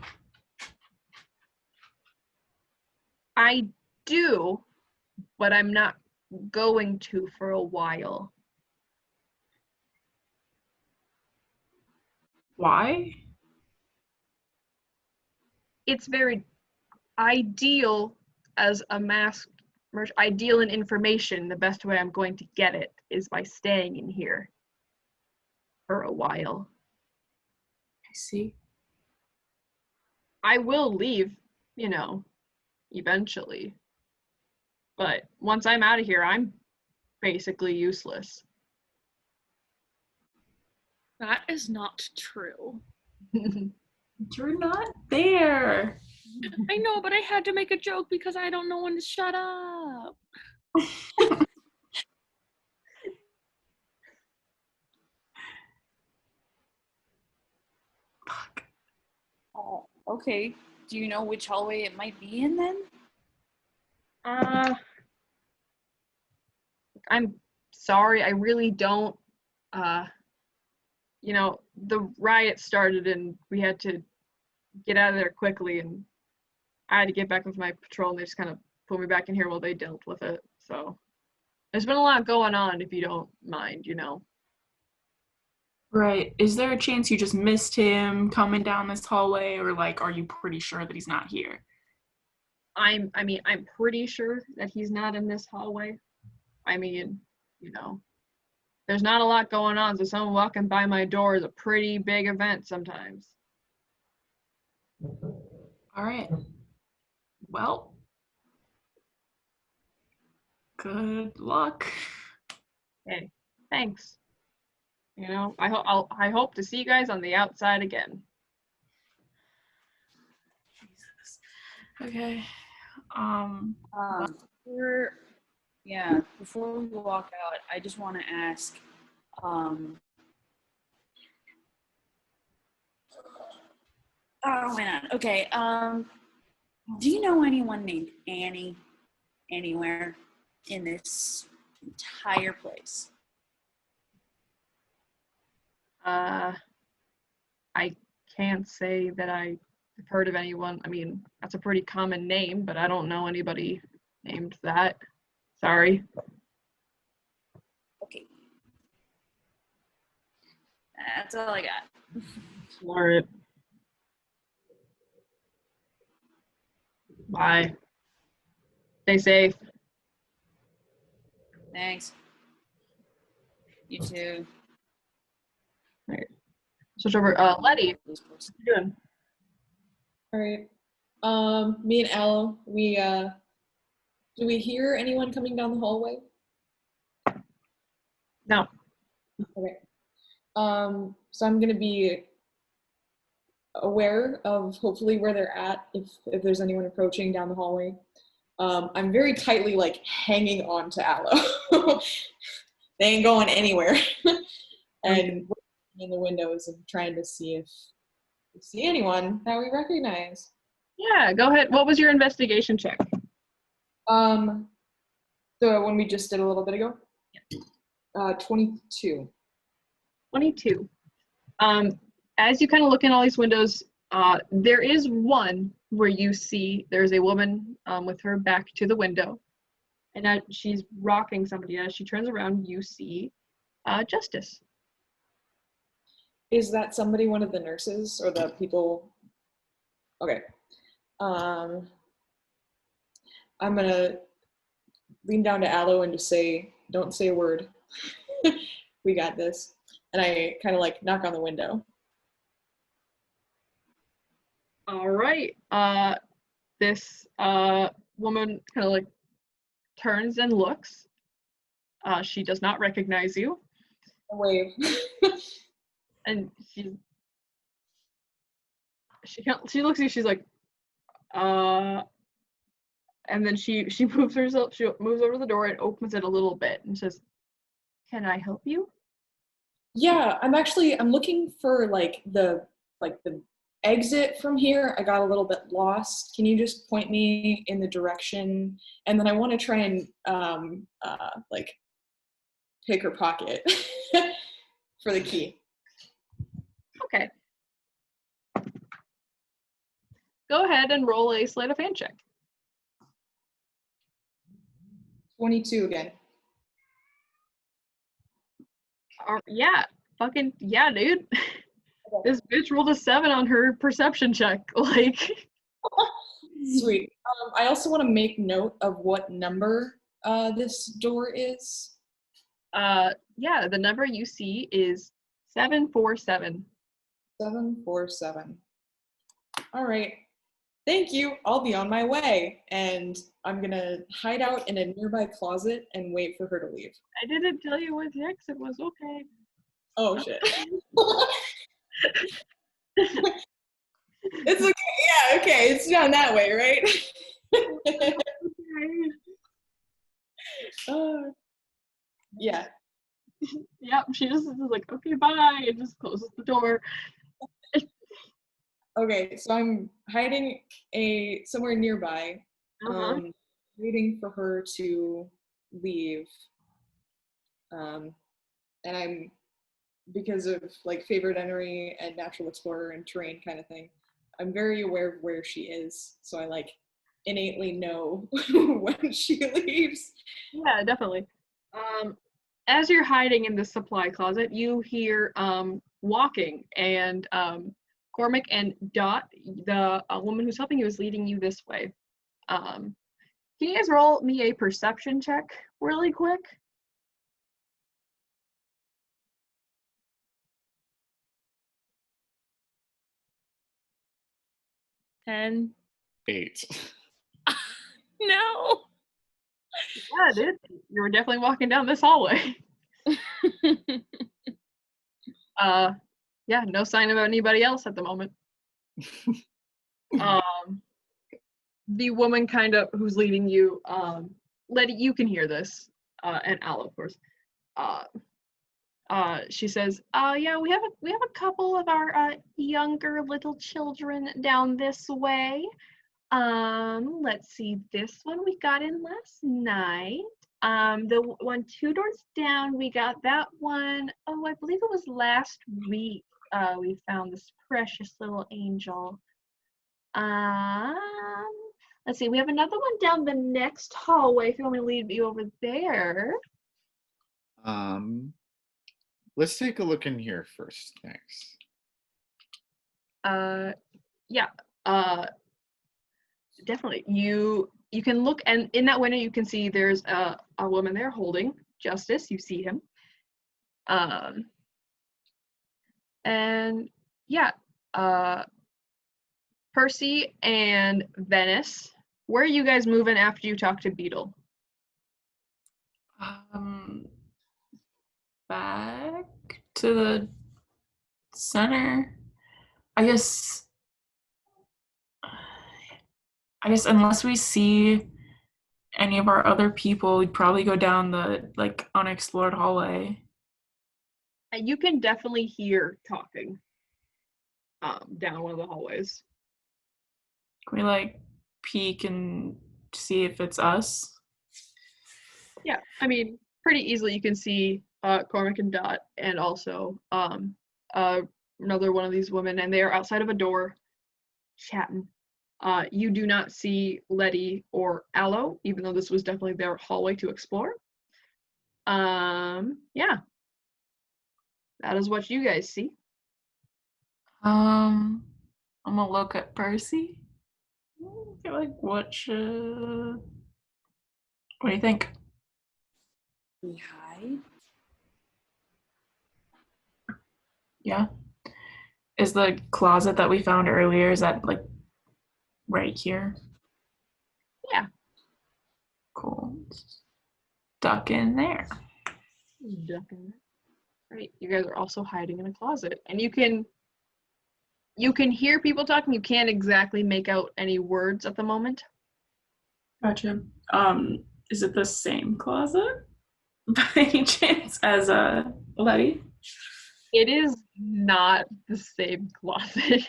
I do, but I'm not going to for a while. Why? It's very ideal as a masked merchant. Ideal in information. The best way I'm going to get it is by staying in here for a while. I see. I will leave, eventually. But once I'm out of here, I'm basically useless. That is not true. You're not there. I know, but I had to make a joke because I don't know when to shut up. Fuck. Oh, okay. Do you know which hallway it might be in then? I'm sorry, I really don't. The riot started and we had to get out of there quickly, and I had to get back with my patrol, and they just kind of put me back in here while they dealt with it. So there's been a lot going on, if you don't mind, Right. Is there a chance you just missed him coming down this hallway, or like, are you pretty sure that he's not here? I'm pretty sure that he's not in this hallway. There's not a lot going on, so someone walking by my door is a pretty big event sometimes. All right. Well, good luck. Hey, thanks. I hope to see you guys on the outside again. Jesus. Okay. Before we walk out, I just want to ask, oh man, okay, do you know anyone named Annie anywhere in this entire place? I can't say that I've heard of anyone. That's a pretty common name, but I don't know anybody named that. Sorry. Okay. That's all I got. All right. Bye. Stay safe. Thanks. You too. All right. Switch over. Letty, what you doing? All right. Me and Aloe, do we hear anyone coming down the hallway? No. Okay. So I'm gonna be aware of hopefully where they're at if there's anyone approaching down the hallway. I'm very tightly hanging on to Aloe. They ain't going anywhere. And in the windows and trying to see if we see anyone that we recognize. Yeah, go ahead. What was your investigation check? The one we just did a little bit ago? 22. 22. As you kind of look in all these windows, there is one where you see there's a woman with her back to the window, and as she's rocking somebody. As she turns around, you see Justice. Is that somebody, one of the nurses or the people? Okay. I'm gonna lean down to Aloe and just say, don't say a word. We got this. And I kind of knock on the window. All right. This woman kind of turns and looks. She does not recognize you. A wave. And she looks at you, she's like, and then she moves herself, she moves over to the door and opens it a little bit and says, "Can I help you?" Yeah, I'm looking for the exit from here. I got a little bit lost. Can you just point me in the direction? And then I want to try and pick her pocket for the key. Okay. Go ahead and roll a sleight of hand check. 22 again. Yeah, fucking yeah, dude. This bitch rolled a 7 on her perception check. Sweet. I also want to make note of what number this door is. Yeah, the number you see is 747. 747. All right. Thank you. I'll be on my way. And I'm going to hide out in a nearby closet and wait for her to leave. I didn't tell you what the exit was. Okay. Oh, shit. It's okay. Yeah, okay. It's down that way, right? Yeah. Yep. She just is like, okay, bye, and just closes the door. Okay, so I'm hiding somewhere nearby, waiting for her to leave. And I'm, because of like favored entry and natural explorer and terrain kind of thing, I'm very aware of where she is. So I like innately know when she leaves. Yeah, definitely. As you're hiding in the supply closet, you hear walking, and Cormac and Dot, the woman who's helping you, is leading you this way. Can you guys roll me a perception check really quick? 10. 8. No. Yeah, dude. You were definitely walking down this hallway. Yeah, no sign of anybody else at the moment. The woman kind of who's leading you, Letty, you can hear this, and Al, of course. She says, yeah, we have a couple of our younger little children down this way. Let's see, this one we got in last night. The one 2 doors down, we got that one. Oh, I believe it was last week. We found this precious little angel. Let's see, we have another one down the next hallway if you want me to lead you over there. Let's take a look in here first. Thanks. Yeah. Definitely. You can look, and in that window you can see there's a woman there holding Justice. You see him. And yeah, Percy and Venice, where are you guys moving after you talk to Beetle? Back to the center. I guess unless we see any of our other people, we'd probably go down the like unexplored hallway. You can definitely hear talking down one of the hallways. Can we like peek and see if it's us? Yeah, I mean, pretty easily you can see Cormac and Dot, and also another one of these women, and they are outside of a door chatting. You do not see Letty or Aloe, even though this was definitely their hallway to explore. Yeah. That is what you guys see. I'm gonna look at Percy. I feel like what do you think? We hide? Yeah. Is the closet that we found earlier, is that like right here? Yeah. Cool. Duck in there. Right. You guys are also hiding in a closet. And you can hear people talking. You can't exactly make out any words at the moment. Gotcha. Is it the same closet by any chance as Letty? It is not the same closet.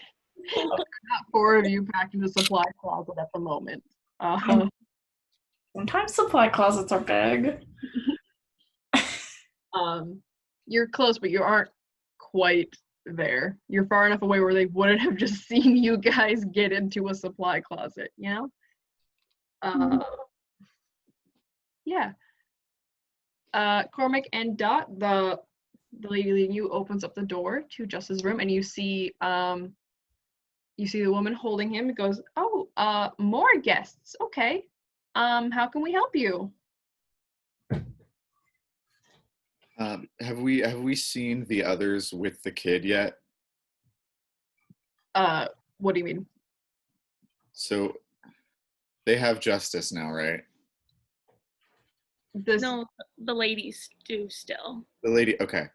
Not 4 of you packed in the supply closet at the moment. Sometimes supply closets are big. You're close, but you aren't quite there. You're far enough away where they wouldn't have just seen you guys get into a supply closet, you know? Yeah. Cormac and Dot, the lady leading you opens up the door to Justice's room, and you see the woman holding him. It goes, oh, more guests. Okay. How can we help you? Have we seen the others with the kid yet? What do you mean? So they have justice now, right? No, the ladies do still. The lady, okay.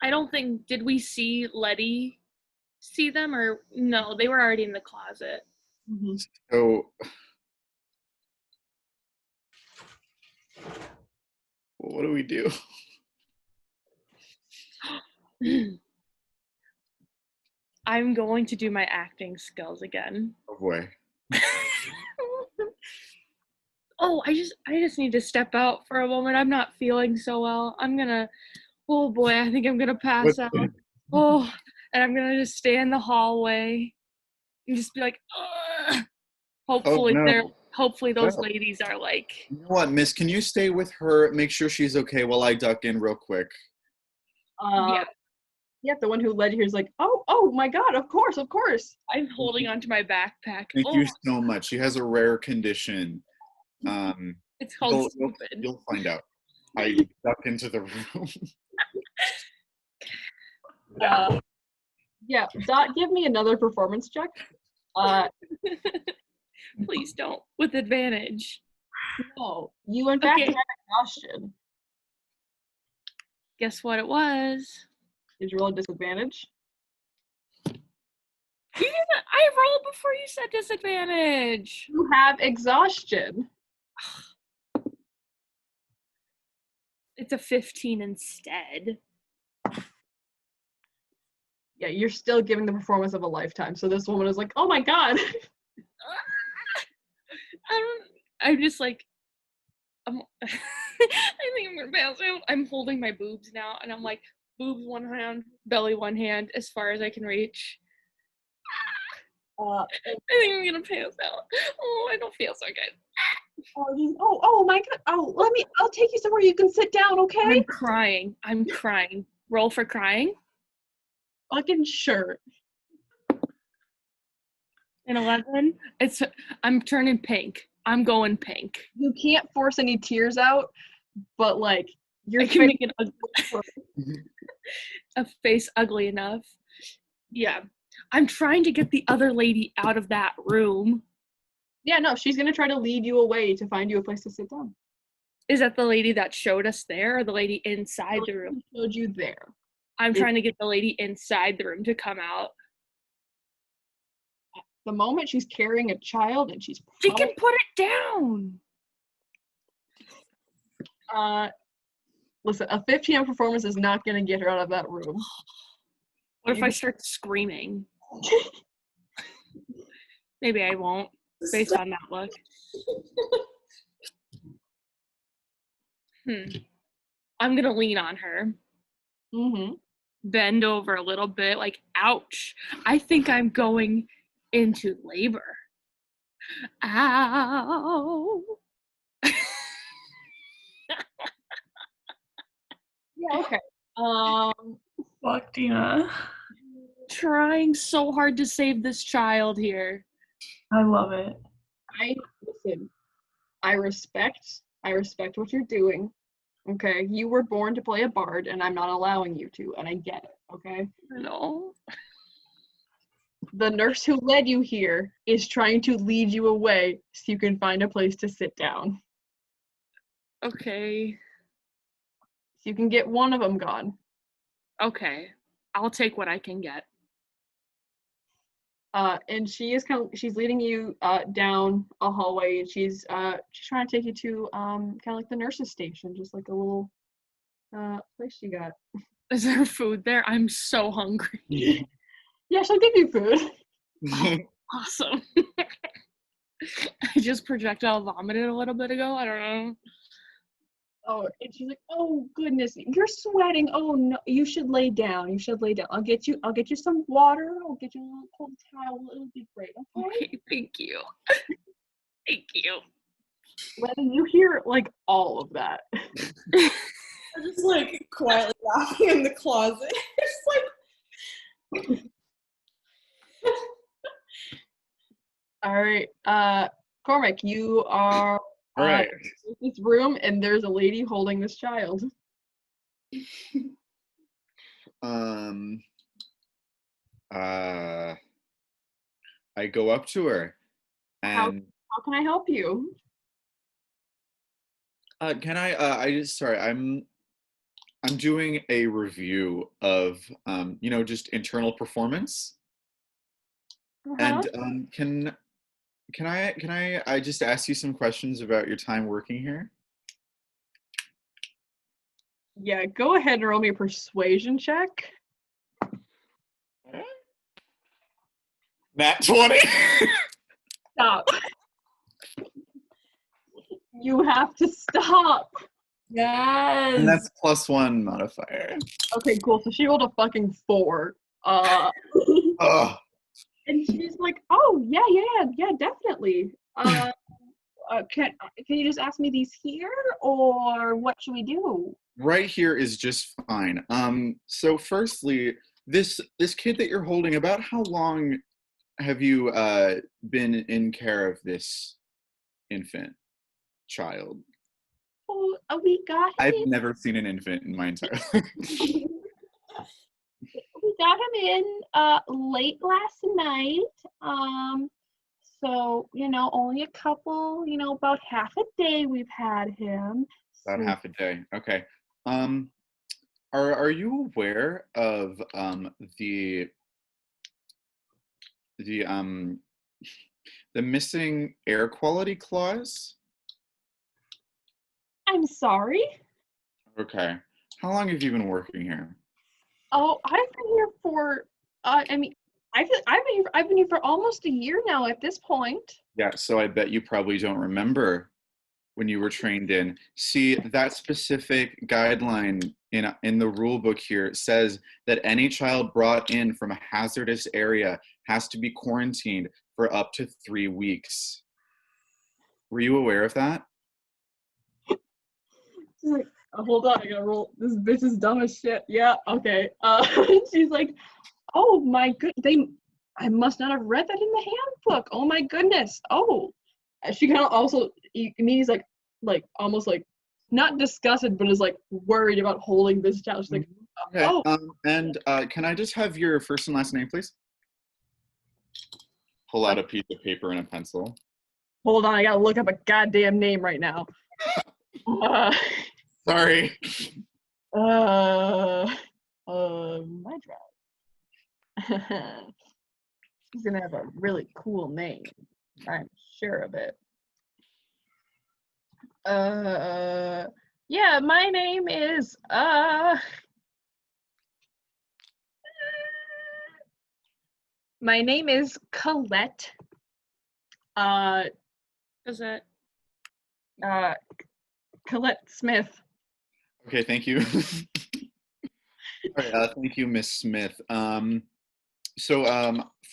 I don't think, did we see Letty see them, or no, they were already in the closet. Mm-hmm. So what do we do? I'm going to do my acting skills again. Oh boy. Oh, I just need to step out for a moment. I'm not feeling so well. Oh boy, I think I'm gonna pass out. Oh, and I'm gonna just stay in the hallway and just be like, ugh. Hopefully those ladies are like. You know what, miss, can you stay with her, make sure she's okay while I duck in real quick? Yeah, the one who led you here is like, oh my god, of course. I'm holding onto my backpack. Thank you so much. She has a rare condition. It's called stupid. You'll find out. I duck into the room. Yeah, Dot, give me another performance check. Please don't. With advantage. No, you in fact had exhaustion. Guess what it was? Did you roll a disadvantage? I rolled before you said disadvantage. You have exhaustion. It's a 15 instead. Yeah, you're still giving the performance of a lifetime. So this woman is like, oh my god. I'm just like, I think I'm gonna pass out. I'm holding my boobs now, and I'm like, boobs one hand, belly one hand, as far as I can reach. I think I'm gonna pass out. Oh, I don't feel so good. Oh my god. I'll take you somewhere you can sit down, okay? I'm crying. Roll for crying. Fucking sure. An 11. I'm turning pink. I'm going pink. You can't force any tears out, but like I can make a face ugly enough. Yeah. I'm trying to get the other lady out of that room. Yeah, no, she's gonna try to lead you away to find you a place to sit down. Is that the lady that showed us there, or the lady inside the room? Showed you there. I'm trying to get the lady inside the room to come out. The moment she's carrying a child and she can put it down. Listen, a 15 performance is not gonna get her out of that room. What if I start screaming? Maybe I won't, based on that look. I'm gonna lean on her. Mm-hmm. Bend over a little bit, like, ouch. I think I'm going into labor. Ow. Yeah, okay. Fuck, Dina. Trying so hard to save this child here. I love it. I respect what you're doing. Okay, you were born to play a bard, and I'm not allowing you to, and I get it. Okay. No. The nurse who led you here is trying to lead you away so you can find a place to sit down. Okay. So you can get one of them gone. Okay. I'll take what I can get. And she's leading you down a hallway, and she's trying to take you to kind of like the nurse's station, just like a little place she got. Is there food there? I'm so hungry. Yeah, she'll give you food. Awesome. I just projectile vomited a little bit ago. I don't know. Oh, and she's like, oh goodness, you're sweating. Oh no, you should lay down. I'll get you some water. I'll get you a little cold towel. It'll be great, okay? Okay, thank you. Thank you. Letting you hear like all of that. I'm just like quietly laughing in the closet. Just like all right, Cormac, you are All right. in this room, and there's a lady holding this child. I go up to her How and can I help you? can I just sorry, I'm doing a review of just internal performance. And can I just ask you some questions about your time working here? Yeah, go ahead and roll me a persuasion check. Nat 20. Stop. You have to stop. Yes. And that's +1 modifier. Okay, cool. So she rolled a fucking 4. Ugh. And she's like, "Oh yeah, definitely. Can you just ask me these here, or what should we do?" Right here is just fine. So firstly, this kid that you're holding, about how long have you been in care of this infant child? Oh, we got him. I've never seen an infant in my entire life. We got him in late last night. So only a couple, about half a day we've had him. About So- half a day. Okay. Are you aware of the missing air quality clause? I'm sorry. Okay. How long have you been working here? Oh, I've been here for. I mean, I've been here for almost a year now. At this point. Yeah. So I bet you probably don't remember when you were trained in. See, that specific guideline in the rule book here says that any child brought in from a hazardous area has to be quarantined for up to 3 weeks. Were you aware of that? She's like, hold on, I gotta roll. This bitch is dumb as shit. Yeah, okay. She's like, oh my I must not have read that in the handbook. Oh my goodness. Oh, she kind of also immediately like almost like not disgusted, but is like worried about holding this child. She's like, Okay. oh. And can I just have your first and last name, please? Pull out a piece of paper and a pencil. Hold on, I gotta look up a goddamn name right now. Sorry. My drive. He's gonna have a really cool name. I'm sure of it. Yeah, my name is my name is Colette. Is it? Colette Smith. Okay, thank you. All right, thank you, Miss Smith.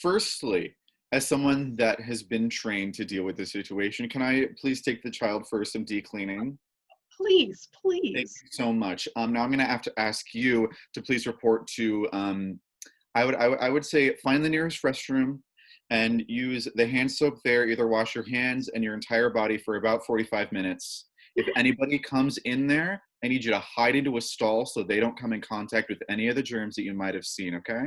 Firstly, as someone that has been trained to deal with this situation, can I please take the child for some decleaning? Please. Thank you so much. Now I'm going to have to ask you to please report to. I would say find the nearest restroom and use the hand soap there. Either wash your hands and your entire body for about 45 minutes. If anybody comes in there, I need you to hide into a stall so they don't come in contact with any of the germs that you might have seen, okay?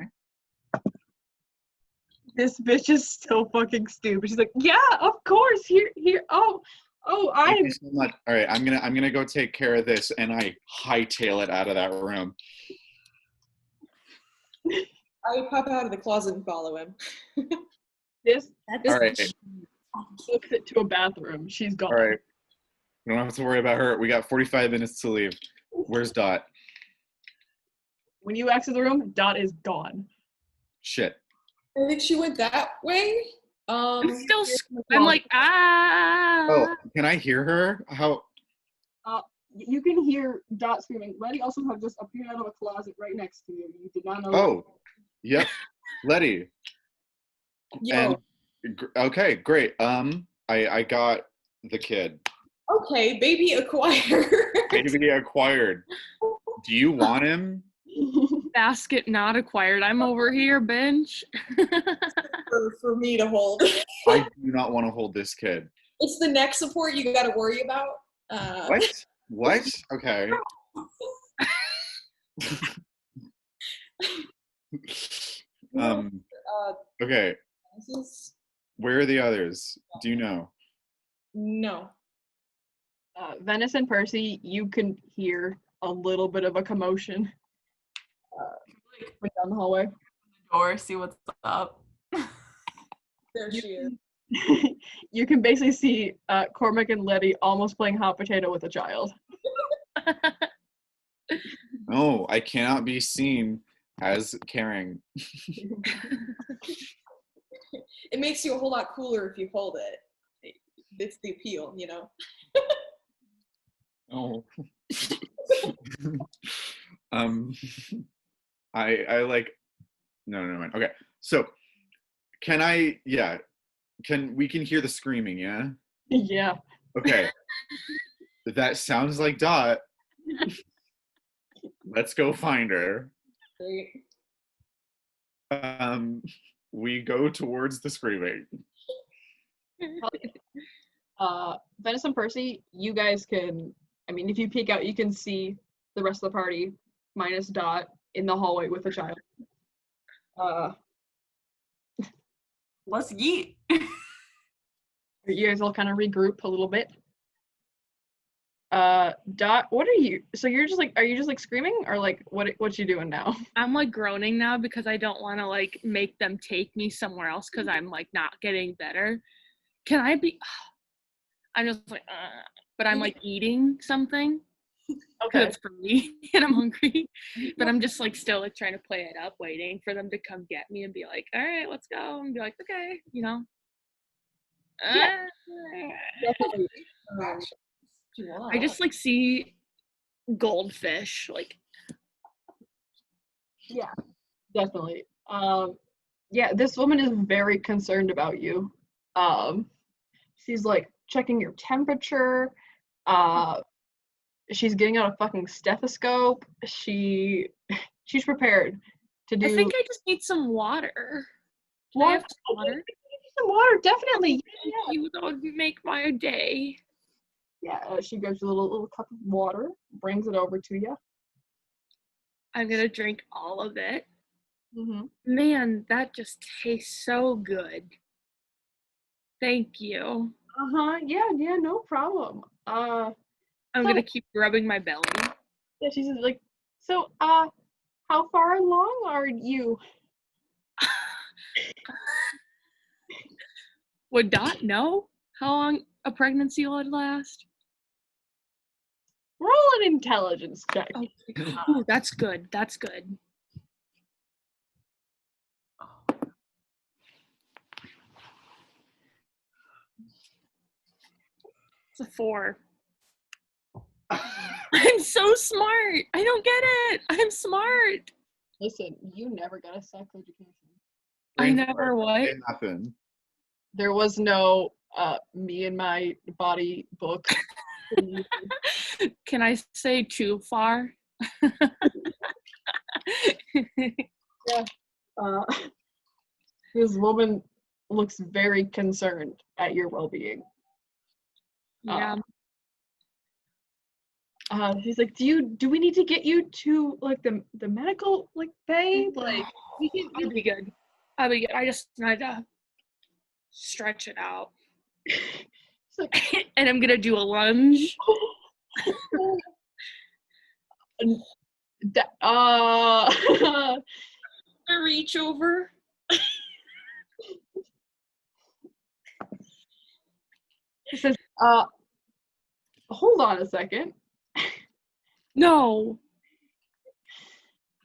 This bitch is so fucking stupid. She's like, yeah, of course. Here. Thank you so much. All right, I'm gonna go take care of this, and I hightail it out of that room. I pop out of the closet and follow him. This All right. books it to a bathroom. She's gone. All right. We don't have to worry about her. We got 45 minutes to leave. Where's Dot? When you exit the room, Dot is gone. Shit. I think she went that way. I'm still. I'm like, ah. Oh, can I hear her? How? You can hear Dot screaming. Letty also have just appeared out of a closet right next to you. You did not know. Oh, yep. Letty. Yo. And okay, great. I got the kid. Okay, baby acquired. Baby acquired. Do you want him? Basket not acquired. I'm over here, bench. for me to hold. I do not want to hold this kid. It's the neck support you got to worry about. What? Okay. Okay. Where are the others? Do you know? No. Venice and Percy, you can hear a little bit of a commotion down the hallway. Door, see what's up. There she is. You can basically see Cormac and Letty almost playing hot potato with a child. No, I cannot be seen as caring. It makes you a whole lot cooler if you hold it. It's the appeal, you know? Oh. I like, no, never mind. Okay, so we can hear the screaming, yeah? Yeah. Okay. That sounds like Dot. Let's go find her. Great. We go towards the screaming. Venice and Percy, you guys can, I mean, if you peek out, you can see the rest of the party, minus Dot, in the hallway with a child. Let's yeet. You guys all kind of regroup a little bit. Dot, what are you? So you're just like, are you just like screaming, or like what you doing now? I'm like groaning now because I don't want to like make them take me somewhere else because I'm like not getting better. Can I be? I'm just like, but I'm like eating something. Okay. It's for me and I'm hungry, but I'm just like still like trying to play it up, waiting for them to come get me and be like, all right, let's go, and be like, okay, you know. Yeah. Definitely. I just like see goldfish, like. Yeah, definitely. Yeah, this woman is very concerned about you. She's like checking your temperature. She's getting out a fucking stethoscope. She's prepared to do. I think I just need some water. Can I have some water? Some water, definitely. Yeah. You would make my day. Yeah, she gives you a little cup of water, brings it over to you. I'm gonna drink all of it. Mm-hmm. Man, that just tastes so good. Thank you. Yeah, no problem. I'm gonna keep rubbing my belly. Yeah, she's like, so, how far along are you? Would Dot know how long a pregnancy would last? Roll an intelligence check. Ooh, that's good. That's good. It's a 4. I'm so smart. I don't get it. I'm smart. Listen, you never got a sex education. I never what? Nothing. There was no me and my body book. Can I say too far? Yeah. This woman looks very concerned at your well-being. Yeah. She's like, do we need to get you to like the medical like bay? Like we can. I'll be good. I'll be good. I just need to stretch it out. Like, and I'm gonna do a lunge. I reach over. She says, hold on a second. No.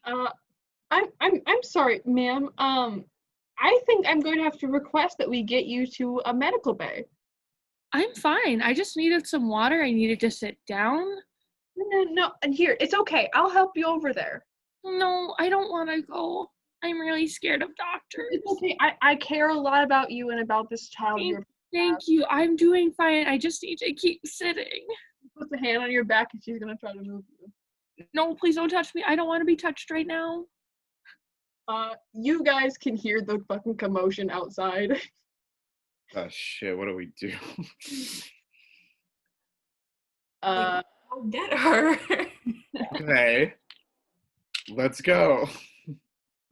I'm sorry, ma'am. I think I'm going to have to request that we get you to a medical bay. I'm fine. I just needed some water. I needed to sit down. No, and here, it's okay. I'll help you over there. No, I don't want to go. I'm really scared of doctors. It's okay. I care a lot about you and about this child. Thank you. I'm doing fine. I just need to keep sitting. Puts a hand on your back and she's gonna try to move you. No, please don't touch me. I don't want to be touched right now. You guys can hear the fucking commotion outside. Oh shit, what do we do? Go get her. Okay. Let's go.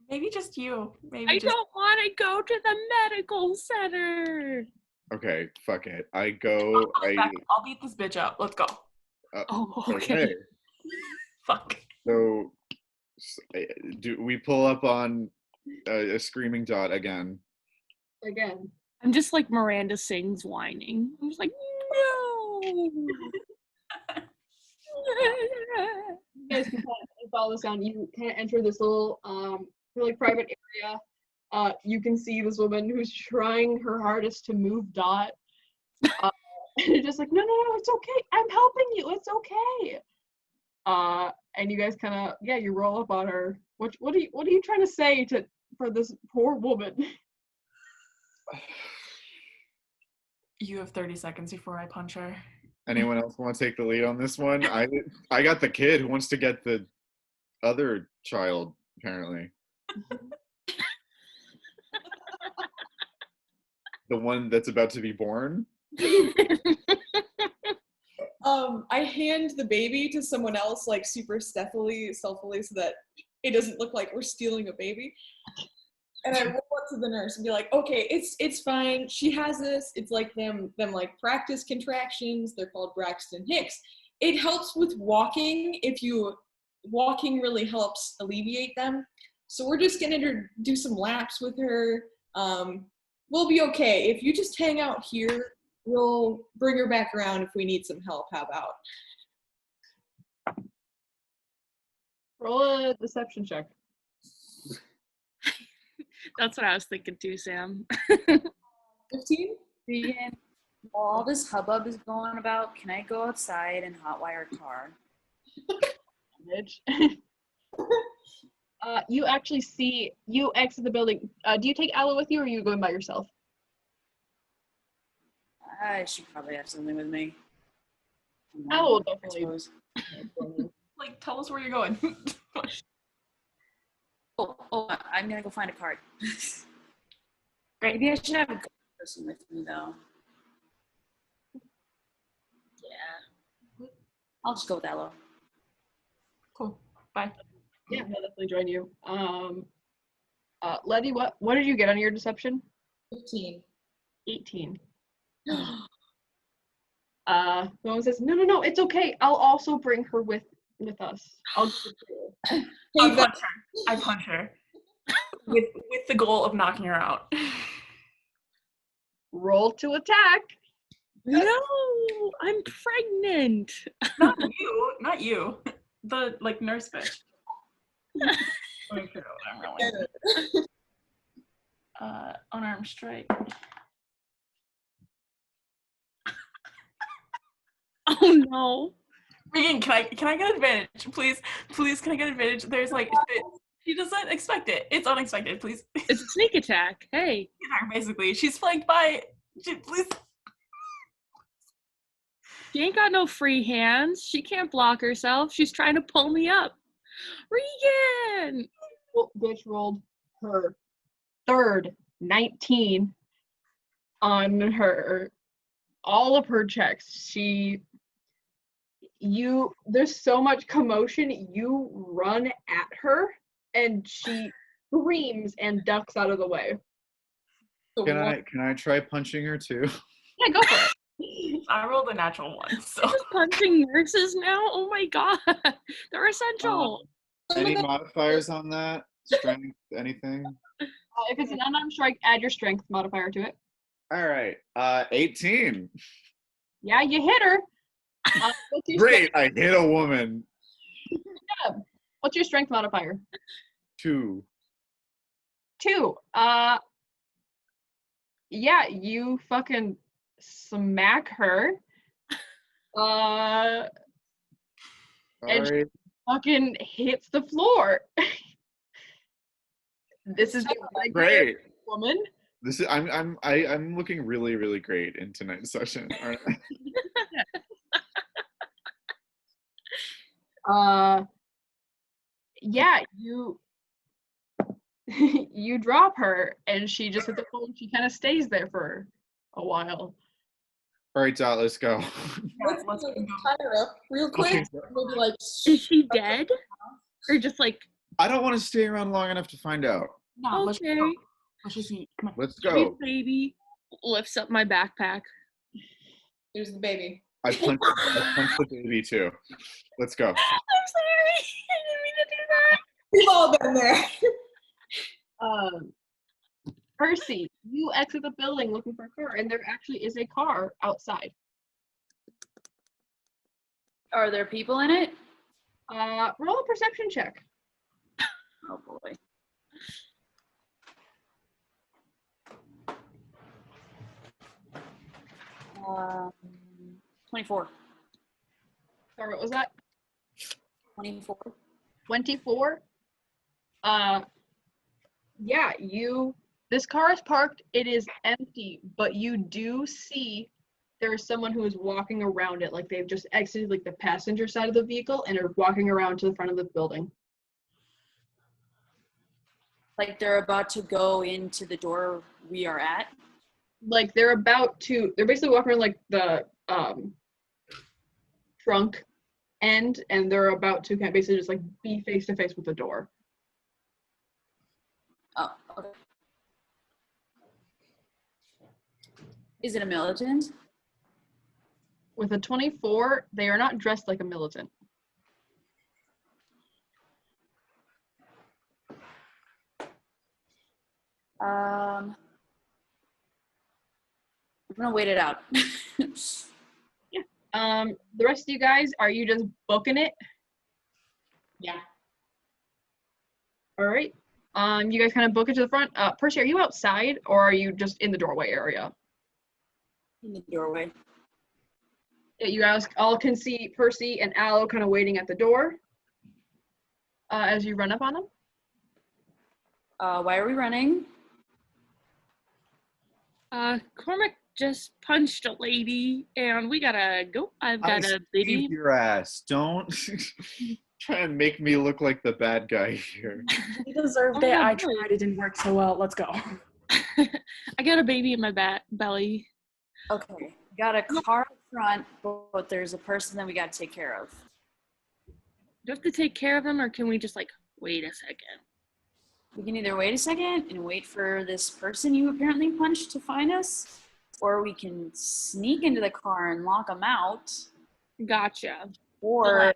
Maybe just you. Maybe I just don't want to go to the medical center. Okay, fuck it. I go. I'll beat this bitch up. Let's go. Oh, okay. Fuck. So, do we pull up on a screaming Dot again? Again. I'm just like Miranda sings whining. I'm just like, no. You guys can kind of follow the sound. You kind of enter this little really private area. You can see this woman who's trying her hardest to move Dot. And you're just like, no, it's okay. I'm helping you. It's okay. And you guys kind of, you roll up on her. What are you trying to say for this poor woman? You have 30 seconds before I punch her. Anyone else want to take the lead on this one? I got the kid who wants to get the other child, apparently. The one that's about to be born. I hand the baby to someone else, like super stealthily, so that it doesn't look like we're stealing a baby. And I roll up to the nurse and be like, okay, it's fine. She has this. It's like them like practice contractions. They're called Braxton Hicks. It helps with walking. Walking really helps alleviate them. So we're just gonna do some laps with her. We'll be okay. If you just hang out here, we'll bring her back around if we need some help. How about? Roll a deception check. That's what I was thinking too, Sam. 15? Vegan, while all this hubbub is going about, can I go outside and hotwire a car? Bitch. You actually see, you exit the building. Do you take Aloe with you, or are you going by yourself? I should probably have something with me. Aloe will I definitely. suppose. Like, tell us where you're going. Oh, I'm gonna go find a card. Great. Maybe I should have a good person with me, though. Yeah. I'll just go with Aloe. Cool. Bye. Yeah, I'll definitely join you. Letty, what did you get on your deception? 15. 18. The one says, no, it's okay. I'll also bring her with us. I'll give it to you. I punch her. with the goal of knocking her out. Roll to attack. No, I'm pregnant. Not you. The nurse bitch. Unarmed strike. Oh no. Regan, can I get advantage? Please, can I get advantage? There's she doesn't expect it. It's unexpected, please. It's a sneak attack. Hey. Basically, she's flanked by. Please. She ain't got no free hands. She can't block herself. She's trying to pull me up. Regan! Well, bitch rolled her third 19 on her, all of her checks. There's so much commotion, you run at her and she screams and ducks out of the way. Can I try punching her too? Yeah, go for it. I rolled a natural one, so. Just punching nurses now? Oh my god. They're essential. Any modifiers on that? Strength, anything? If it's an unarmed strike, add your strength modifier to it. All right. 18. Yeah, you hit her. What's your Great. I hit a woman. What's your strength modifier? 2. 2. Yeah, you fucking smack her. And she fucking hits the floor. This is great, woman. This is I'm looking really, really great in tonight's session. Yeah, you drop her and she just hit the floor and she kind of stays there for a while. All right, Dot, let's go. Let's tie her up real quick. Okay. Maybe Is she dead? Or just I don't want to stay around long enough to find out. No, let's Okay. go. Let's just eat. Come on. Let's Sweet go. baby lifts up my backpack. There's the baby. I punched the baby too. Let's go. I'm sorry. I didn't mean to do that. We've all been there. Percy, you exit the building looking for a car, and there actually is a car outside. Are there people in it? Roll a perception check. Oh boy. Um, 24. Sorry, what was that? 24. 24. Yeah, this car is parked, it is empty, but you do see there is someone who is walking around it, like they've just exited like the passenger side of the vehicle and are walking around to the front of the building. Like they're about to go into the door we are at. Like they're basically walking around like the trunk end, and they're about to kind of basically just like be face to face with the door. Oh, okay. Is it a militant? With a 24, they are not dressed like a militant. I'm gonna wait it out. The rest of you guys, are you just booking it? Yeah. All right. You guys kind of book it to the front. Percy, are you outside or are you just in the doorway area? In the doorway. Yeah, you guys all can see Percy and Aloe kind of waiting at the door as you run up on them. Why are we running? Cormac just punched a lady, and we gotta go. I've got a baby. Saved your ass. Don't try and make me look like the bad guy here. He deserved it. I tried. It didn't work so well. Let's go. I got a baby in my belly. Okay. Got a car in front, but there's a person that we gotta take care of. Do you have to take care of him, or can we just like wait a second? We can either wait a second and wait for this person you apparently punched to find us, or we can sneak into the car and lock them out. Gotcha. Or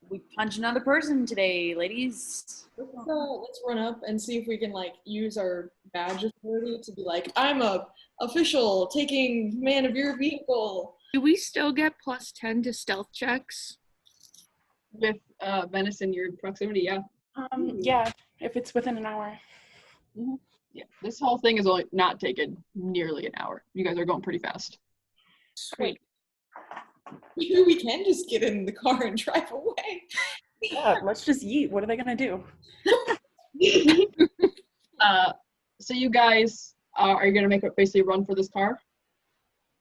we punch another person today, ladies. Let's run up and see if we can like use our badge authority to be like, I'm a official taking command of your vehicle. Do we still get +10 to stealth checks? With Venice in your proximity, yeah. Yeah, if it's within an hour. Mm-hmm. Yeah, this whole thing is only not taken nearly an hour. You guys are going pretty fast. Sweet. Maybe we can just get in the car and drive away. Yeah, let's just eat. What are they gonna do? So you guys are you gonna make it basically run for this car?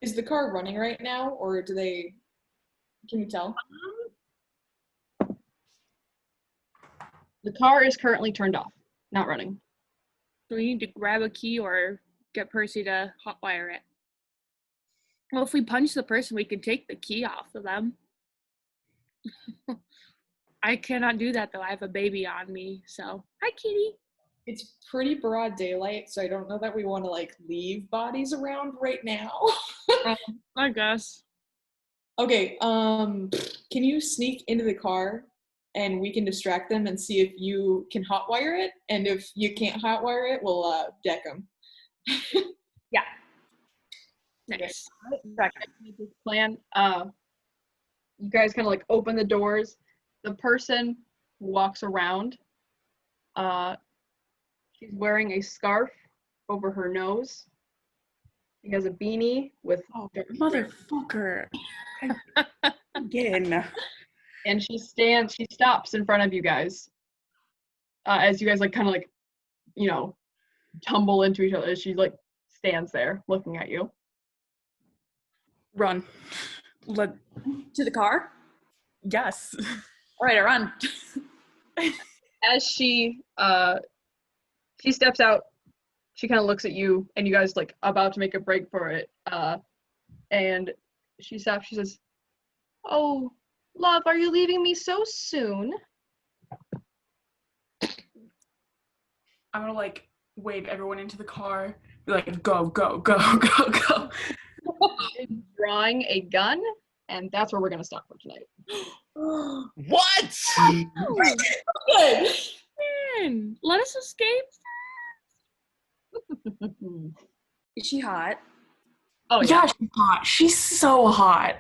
Is the car running right now, or can you tell? The car is currently turned off, not running. Do we need to grab a key or get Percy to hotwire it? Well, if we punch the person, we can take the key off of them. I cannot do that, though. I have a baby on me, so. Hi, kitty. It's pretty broad daylight, so I don't know that we want to like leave bodies around right now. I guess. Okay, can you sneak into the car and we can distract them and see if you can hotwire it? And if you can't hotwire it, we'll deck them. Yeah. Nice. This plan. You guys kind of like open the doors. The person walks around. She's wearing a scarf over her nose. She has a beanie with Motherfucker. Again. and she stops in front of you guys. As you guys like kind of like, you know, tumble into each other. She like stands there looking at you. Run. To the car? Yes. All right, I run. As she steps out, she kind of looks at you and you guys like about to make a break for it. And she stops, she says, "Oh, love, are you leaving me so soon?" I'm gonna like wave everyone into the car, be like, go, go, go, go, go. Drawing a gun, and that's where we're gonna stop for tonight. What? Good. Man, let us escape. Is she hot? Oh yeah. Yeah, she's hot. She's so hot.